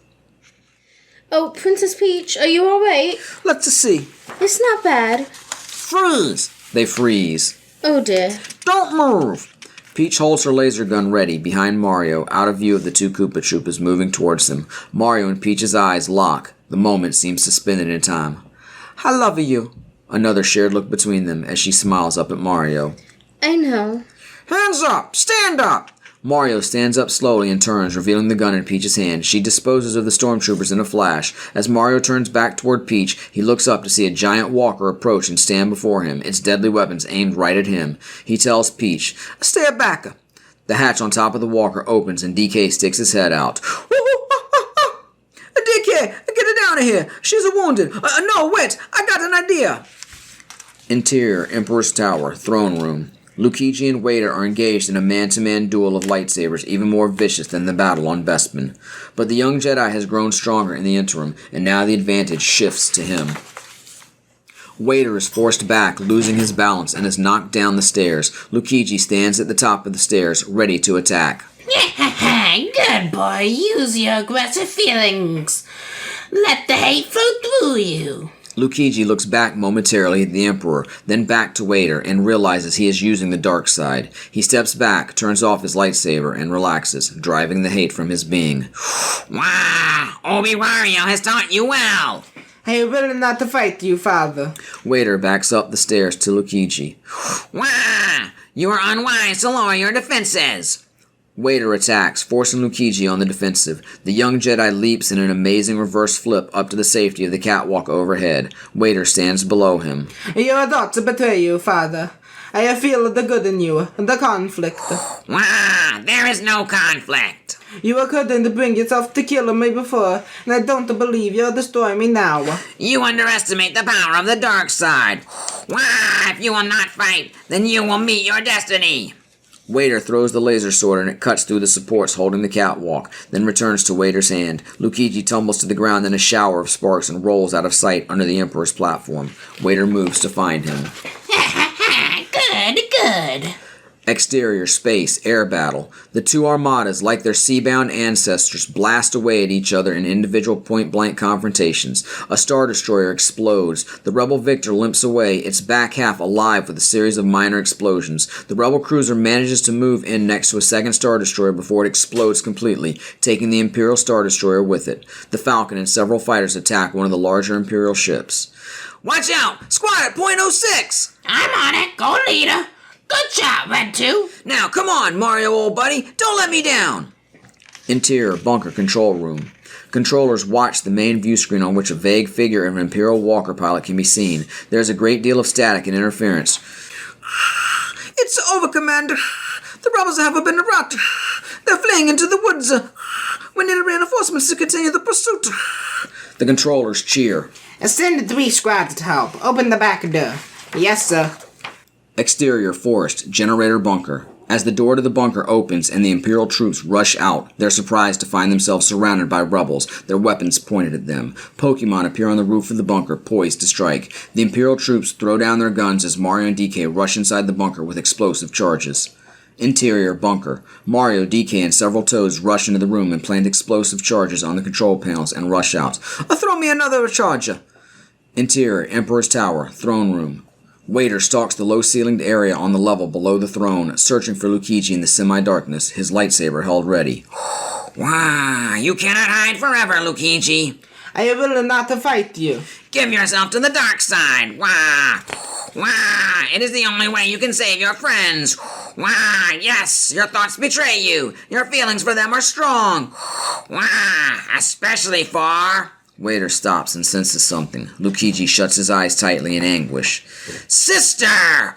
Oh, Princess Peach, are you alright? Let's see. It's not bad. Freeze! They freeze. Oh dear. Don't move! Peach holds her laser gun ready behind Mario, out of view of the two Koopa Troopas moving towards them. Mario and Peach's eyes lock. The moment seems suspended in time. I love you. Another shared look between them as she smiles up at Mario. I know. Hands up! Stand up! Mario stands up slowly and turns, revealing the gun in Peach's hand. She disposes of the stormtroopers in a flash. As Mario turns back toward Peach, he looks up to see a giant walker approach and stand before him, its deadly weapons aimed right at him. He tells Peach, "Stay back." The hatch on top of the walker opens and DK sticks his head out. DK, get her down here. She's wounded. No, wait. I got an idea. Interior, Emperor's Tower, Throne Room. Luigi and Wader are engaged in a man-to-man duel of lightsabers even more vicious than the battle on Bespin. But the young Jedi has grown stronger in the interim, and now the advantage shifts to him. Wader is forced back, losing his balance, and is knocked down the stairs. Luigi stands at the top of the stairs, ready to attack. Good boy, use your aggressive feelings. Let the hate flow through you. Luigi looks back momentarily at the Emperor, then back to Wader, and realizes he is using the dark side. He steps back, turns off his lightsaber, and relaxes, driving the hate from his being. Wow! Obi-Wario has taught you well! I am willing not to fight you, father. Wader backs up the stairs to Luigi. Wow! You are unwise to lower your defenses! Wader attacks, forcing Luigi on the defensive. The young Jedi leaps in an amazing reverse flip up to the safety of the catwalk overhead. Wader stands below him. You are not to betray you, father. I feel the good in you, the conflict. Wow! There is no conflict! You couldn't bring yourself to kill me before, and I don't believe you'll destroy me now. You underestimate the power of the dark side. Wow! If you will not fight, then you will meet your destiny! Wader throws the laser sword and it cuts through the supports holding the catwalk, then returns to Wader's hand. Luigi tumbles to the ground in a shower of sparks and rolls out of sight under the Emperor's platform. Wader moves to find him. Good. Exterior, space, air battle. The two armadas, like their sea-bound ancestors, blast away at each other in individual point-blank confrontations. A Star Destroyer explodes. The Rebel Victor limps away, its back half alive with a series of minor explosions. The Rebel Cruiser manages to move in next to a second Star Destroyer before it explodes completely, taking the Imperial Star Destroyer with it. The Falcon and several fighters attack one of the larger Imperial ships. Watch out! Squad at .06! I'm on it. Go, leader. Good job, Red 2. Now, come on, Mario, old buddy. Don't let me down. Interior, bunker, control room. Controllers watch the main view screen on which a vague figure of an Imperial Walker pilot can be seen. There is a great deal of static and interference. It's over, Commander. The rebels have been robbed. They're fleeing into the woods. We need reinforcements to continue the pursuit. The controllers cheer. Send 3 squads to help. Open the back door. Yes, sir. Exterior, forest, generator bunker. As the door to the bunker opens and the Imperial troops rush out, they're surprised to find themselves surrounded by rebels, their weapons pointed at them. Pokemon appear on the roof of the bunker, poised to strike. The Imperial troops throw down their guns as Mario and DK rush inside the bunker with explosive charges. Interior, bunker. Mario, DK, and several Toads rush into the room and plant explosive charges on the control panels and rush out. Throw me another charger. Interior, Emperor's Tower, throne room. Wader stalks the low-ceilinged area on the level below the throne, searching for Luigi in the semi-darkness, his lightsaber held ready. Wow, you cannot hide forever, Luigi. I am willing not to fight you. Give yourself to the dark side. Wow. Wow, it is the only way you can save your friends. Wow, yes, your thoughts betray you. Your feelings for them are strong. Wow, especially for... Wader stops and senses something. Luigi shuts his eyes tightly in anguish. Sister!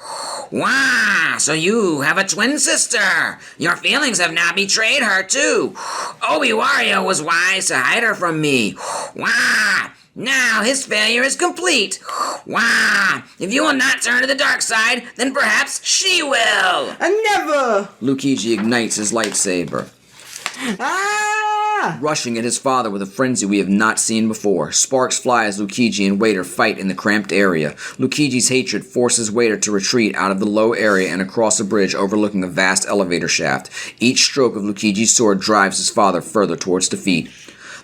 Wow, so you have a twin sister. Your feelings have now betrayed her, too. Obi-Wario was wise to hide her from me. Wow, now his failure is complete. Wow, if you will not turn to the dark side, then perhaps she will. Never! Luigi ignites his lightsaber, rushing at his father with a frenzy we have not seen before. Sparks fly as Luigi and Wader fight in the cramped area. Luigi's hatred forces Wader to retreat out of the low area and across a bridge overlooking a vast elevator shaft. Each stroke of Luigi's sword drives his father further towards defeat.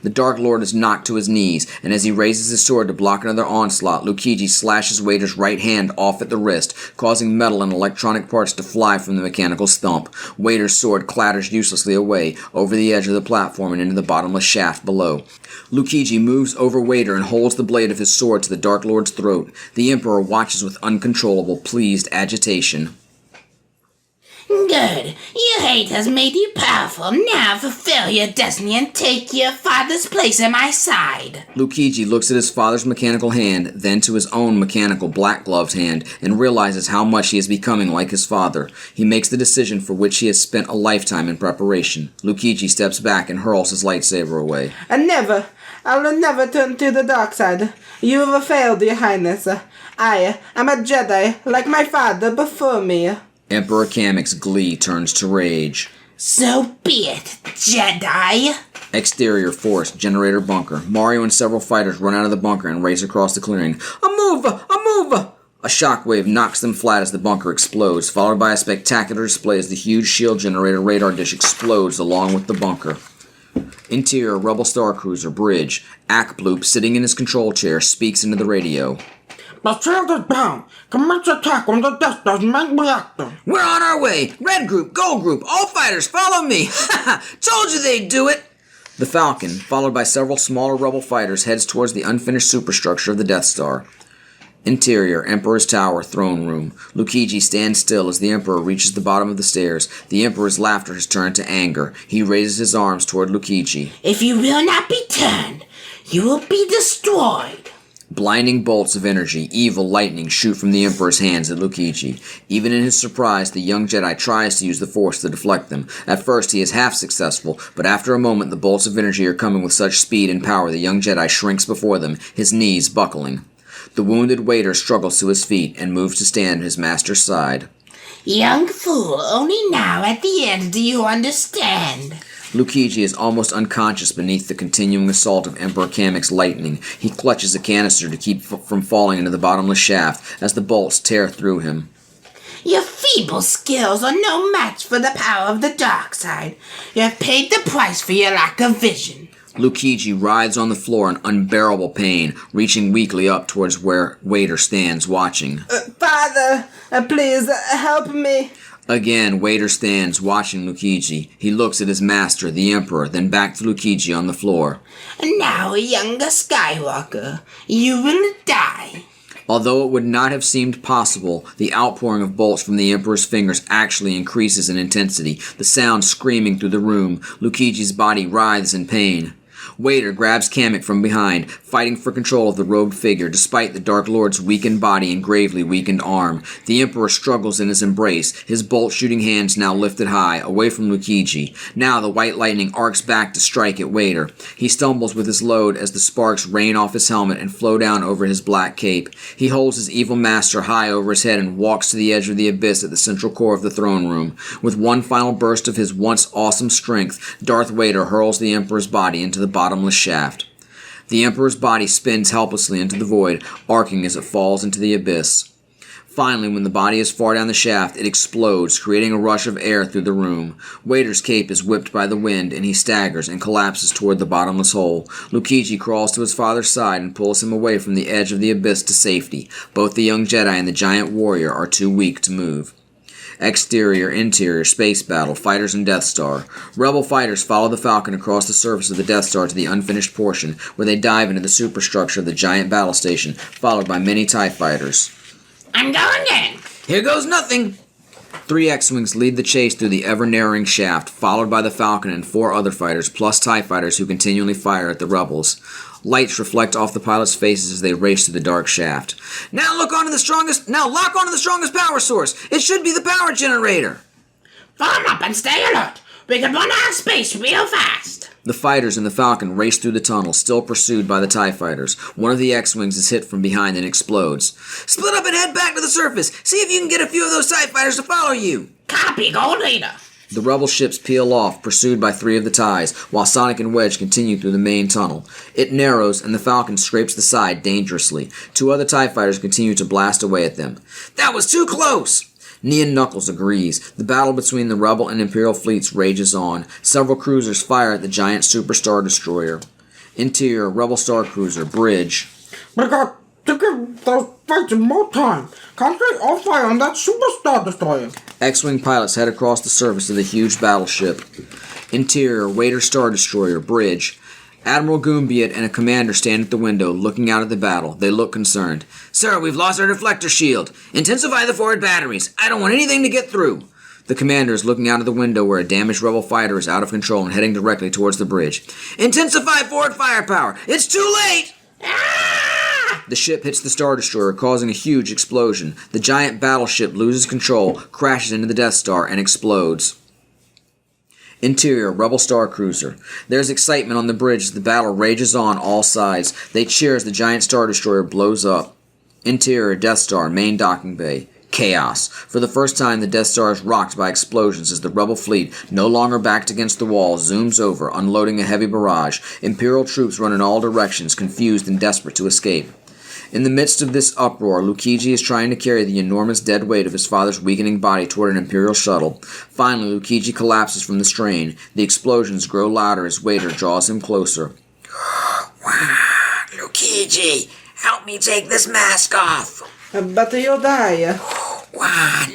The Dark Lord is knocked to his knees, and as he raises his sword to block another onslaught, Luigi slashes Wader's right hand off at the wrist, causing metal and electronic parts to fly from the mechanical stump. Wader's sword clatters uselessly away, over the edge of the platform and into the bottomless shaft below. Luigi moves over Wader and holds the blade of his sword to the Dark Lord's throat. The Emperor watches with uncontrollable, pleased agitation. Good. Your hate has made you powerful. Now fulfill your destiny and take your father's place at my side. Luigi looks at his father's mechanical hand, then to his own mechanical black-gloved hand, and realizes how much he is becoming like his father. He makes the decision for which he has spent a lifetime in preparation. Luigi steps back and hurls his lightsaber away. I'll never turn to the dark side. You have failed, your highness. I am a Jedi, like my father before me. Emperor Kamek's glee turns to rage. So be it, Jedi. Exterior forest generator bunker. Mario and several fighters run out of the bunker and race across the clearing. A move! A shockwave knocks them flat as the bunker explodes, followed by a spectacular display as the huge shield generator radar dish explodes along with the bunker. Interior Rebel Star Cruiser bridge. Akbloop, sitting in his control chair, speaks into the radio. The shield is down. Commence attack on the Death Star's main reactor. We're on our way. Red group, gold group, all fighters, follow me. Told you they'd do it. The Falcon, followed by several smaller Rebel fighters, heads towards the unfinished superstructure of the Death Star. Interior, Emperor's Tower, throne room. Luigi stands still as the Emperor reaches the bottom of the stairs. The Emperor's laughter has turned to anger. He raises his arms toward Luigi. If you will not be turned, you will be destroyed. Blinding bolts of energy, evil lightning shoot from the Emperor's hands at Luigi. Even in his surprise, the young Jedi tries to use the Force to deflect them. At first, he is half successful, but after a moment, the bolts of energy are coming with such speed and power the young Jedi shrinks before them, his knees buckling. The wounded Wader struggles to his feet and moves to stand at his master's side. Young fool, only now at the end do you understand. Luigi is almost unconscious beneath the continuing assault of Emperor Kamek's lightning. He clutches a canister to keep from falling into the bottomless shaft as the bolts tear through him. Your feeble skills are no match for the power of the dark side. You have paid the price for your lack of vision. Luigi writhes on the floor in unbearable pain, reaching weakly up towards where Wader stands watching. Father, please help me. Again, Wader stands, watching Luigi. He looks at his master, the Emperor, then back to Luigi on the floor. Now, younger Skywalker, you will die. Although it would not have seemed possible, the outpouring of bolts from the Emperor's fingers actually increases in intensity, the sound screaming through the room. Luigi's body writhes in pain. Wader grabs Kamek from behind, fighting for control of the robed figure despite the Dark Lord's weakened body and gravely weakened arm. The Emperor struggles in his embrace, his bolt-shooting hands now lifted high, away from Luigi. Now the white lightning arcs back to strike at Wader. He stumbles with his load as the sparks rain off his helmet and flow down over his black cape. He holds his evil master high over his head and walks to the edge of the abyss at the central core of the throne room. With one final burst of his once awesome strength, Darth Vader hurls the Emperor's body into the bottomless shaft. The Emperor's body spins helplessly into the void, arcing as it falls into the abyss. Finally, when the body is far down the shaft, it explodes, creating a rush of air through the room. Wader's cape is whipped by the wind, and he staggers and collapses toward the bottomless hole. Luigi crawls to his father's side and pulls him away from the edge of the abyss to safety. Both the young Jedi and the giant warrior are too weak to move. Exterior, interior, space battle, fighters and Death Star. Rebel fighters follow the Falcon across the surface of the Death Star to the unfinished portion, where they dive into the superstructure of the giant battle station, followed by many TIE fighters. I'm going in. Here goes nothing. 3 X-Wings lead the chase through the ever-narrowing shaft, followed by the Falcon and 4 other fighters, plus TIE fighters who continually fire at the Rebels. Lights reflect off the pilots' faces as they race through the dark shaft. Now lock onto the strongest power source. It should be the power generator. Form up and stay alert. We can run out of space real fast. The fighters and the Falcon race through the tunnel, still pursued by the TIE fighters. One of the X-Wings is hit from behind and explodes. Split up and head back to the surface. See if you can get a few of those TIE fighters to follow you. Copy, Gold Leader. The Rebel ships peel off, pursued by 3 of the TIEs, while Sonic and Wedge continue through the main tunnel. It narrows, and the Falcon scrapes the side dangerously. 2 other TIE fighters continue to blast away at them. That was too close! Neon Knuckles agrees. The battle between the Rebel and Imperial fleets rages on. Several cruisers fire at the giant Super Star Destroyer. Interior, Rebel Star Cruiser, bridge. We got to give those fighters more time. Concentrate all fire on that Super Star Destroyer. X-Wing pilots head across the surface of the huge battleship. Interior, Wader Star Destroyer, bridge. Admiral Goombiet and a commander stand at the window, looking out at the battle. They look concerned. Sir, we've lost our deflector shield. Intensify the forward batteries. I don't want anything to get through. The commander is looking out of the window where a damaged rebel fighter is out of control and heading directly towards the bridge. Intensify forward firepower. It's too late! The ship hits the Star Destroyer, causing a huge explosion. The giant battleship loses control, crashes into the Death Star, and explodes. Interior, Rebel Star Cruiser. There's excitement on the bridge as the battle rages on all sides. They cheer as the giant Star Destroyer blows up. Interior, Death Star, main docking bay. Chaos. For the first time, the Death Star is rocked by explosions as the Rebel fleet, no longer backed against the wall, zooms over, unloading a heavy barrage. Imperial troops run in all directions, confused and desperate to escape. In the midst of this uproar, Luigi is trying to carry the enormous dead weight of his father's weakening body toward an Imperial shuttle. Finally, Luigi collapses from the strain. The explosions grow louder as Wader draws him closer. Luigi, help me take this mask off. But you'll die.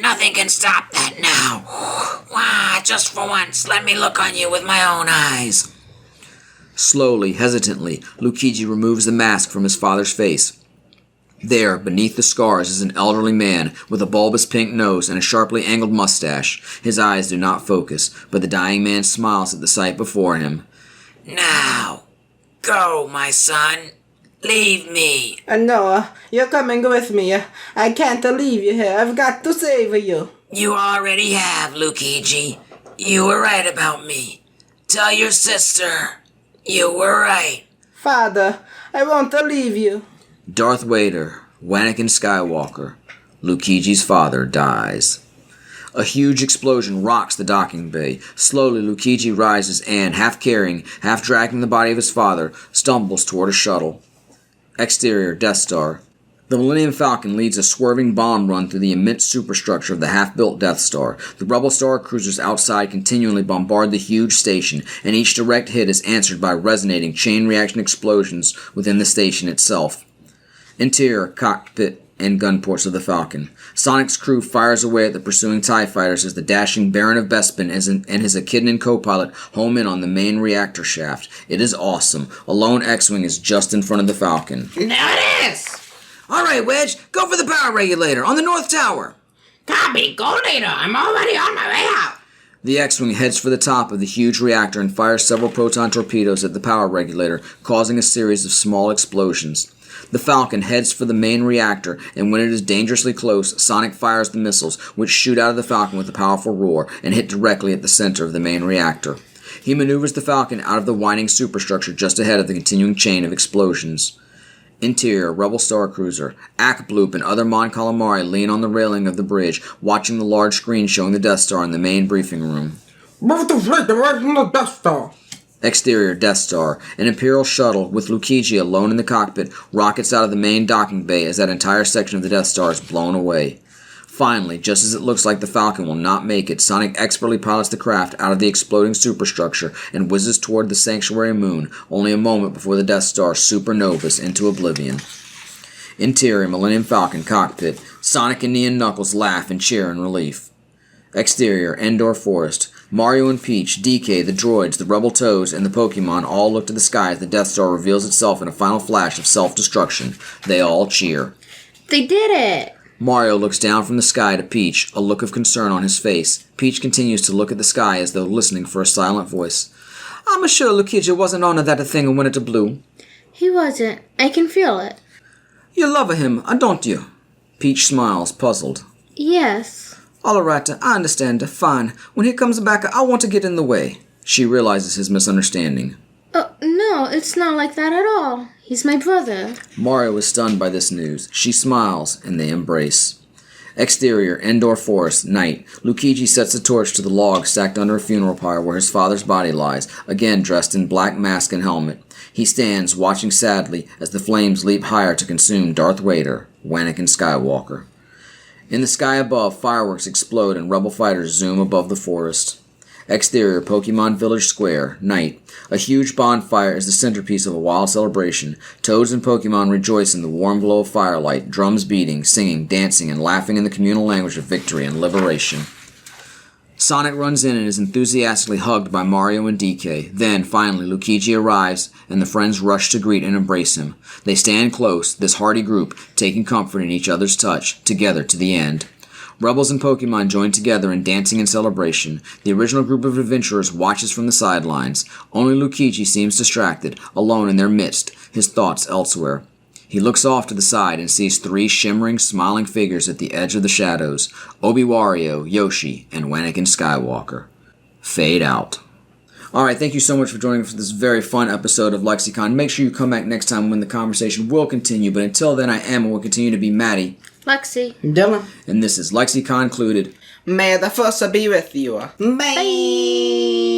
Nothing can stop that now. Just for once, let me look on you with my own eyes. Slowly, hesitantly, Luigi removes the mask from his father's face. There, beneath the scars, is an elderly man with a bulbous pink nose and a sharply angled mustache. His eyes do not focus, but the dying man smiles at the sight before him. Now, go, my son. Leave me. No, you're coming with me. I can't leave you here. I've got to save you. You already have, Luigi. You were right about me. Tell your sister you were right. Father, I won't leave you. Darth Vader, Anakin Skywalker, Luigi's father, dies. A huge explosion rocks the docking bay. Slowly, Luigi rises and, half carrying, half dragging the body of his father, stumbles toward a shuttle. Exterior, Death Star. The Millennium Falcon leads a swerving bomb run through the immense superstructure of the half-built Death Star. The Rebel Star cruisers outside continually bombard the huge station, and each direct hit is answered by resonating chain reaction explosions within the station itself. Interior, cockpit, and gun ports of the Falcon. Sonic's crew fires away at the pursuing TIE fighters as the dashing Baron of Bespin and his Echidnan co-pilot home in on the main reactor shaft. It is awesome. A lone X-Wing is just in front of the Falcon. There it is! All right, Wedge, go for the power regulator on the North Tower. Copy, go later. I'm already on my way out. The X-Wing heads for the top of the huge reactor and fires several proton torpedoes at the power regulator, causing a series of small explosions. The Falcon heads for the main reactor, and when it is dangerously close, Sonic fires the missiles, which shoot out of the Falcon with a powerful roar and hit directly at the center of the main reactor. He maneuvers the Falcon out of the whining superstructure just ahead of the continuing chain of explosions. Interior, Rebel Star Cruiser. Akbloop and other Mon Calamari lean on the railing of the bridge, watching the large screen showing the Death Star in the main briefing room. Move the fleet away from the Death Star. Exterior, Death Star. An Imperial shuttle, with Luigi alone in the cockpit, rockets out of the main docking bay as that entire section of the Death Star is blown away. Finally, just as it looks like the Falcon will not make it, Sonic expertly pilots the craft out of the exploding superstructure and whizzes toward the Sanctuary Moon, only a moment before the Death Star supernovas into oblivion. Interior, Millennium Falcon cockpit. Sonic and Neo Knuckles laugh and cheer in relief. Exterior, Endor Forest. Mario and Peach, DK, the droids, the Rebel Toads, and the Pokemon all look to the sky as the Death Star reveals itself in a final flash of self-destruction. They all cheer. They did it! Mario looks down from the sky to Peach, a look of concern on his face. Peach continues to look at the sky as though listening for a silent voice. I'm sure Luigi wasn't on that thing when it blew. He wasn't. I can feel it. You love him, don't you? Peach smiles, puzzled. Yes. All right, I understand. Fine. When he comes back, I want to get in the way. She realizes his misunderstanding. Oh, no, it's not like that at all. He's my brother. Mario is stunned by this news. She smiles, and they embrace. Exterior, Endor Forest, night. Luigi sets a torch to the log stacked under a funeral pyre where his father's body lies, again dressed in black mask and helmet. He stands, watching sadly, as the flames leap higher to consume Darth Vader, Anakin Skywalker. In the sky above, fireworks explode and Rebel fighters zoom above the forest. Exterior, Pokemon Village Square, night. A huge bonfire is the centerpiece of a wild celebration. Toads and Pokemon rejoice in the warm glow of firelight, drums beating, singing, dancing, and laughing in the communal language of victory and liberation. Sonic runs in and is enthusiastically hugged by Mario and DK. Then, finally, Luigi arrives, and the friends rush to greet and embrace him. They stand close, this hearty group, taking comfort in each other's touch, together to the end. Rebels and Pokemon join together in dancing and celebration. The original group of adventurers watches from the sidelines. Only Luigi seems distracted, alone in their midst, his thoughts elsewhere. He looks off to the side and sees 3 shimmering, smiling figures at the edge of the shadows. Obi-Wario, Yoshi, and Anakin Skywalker. Fade out. Alright, thank you so much for joining us for this very fun episode of LexiCon. Make sure you come back next time when the conversation will continue. But until then, I am and will continue to be Maddie. Lexi. Dylan. And this is LexiCon Concluded. May the force be with you. Bye.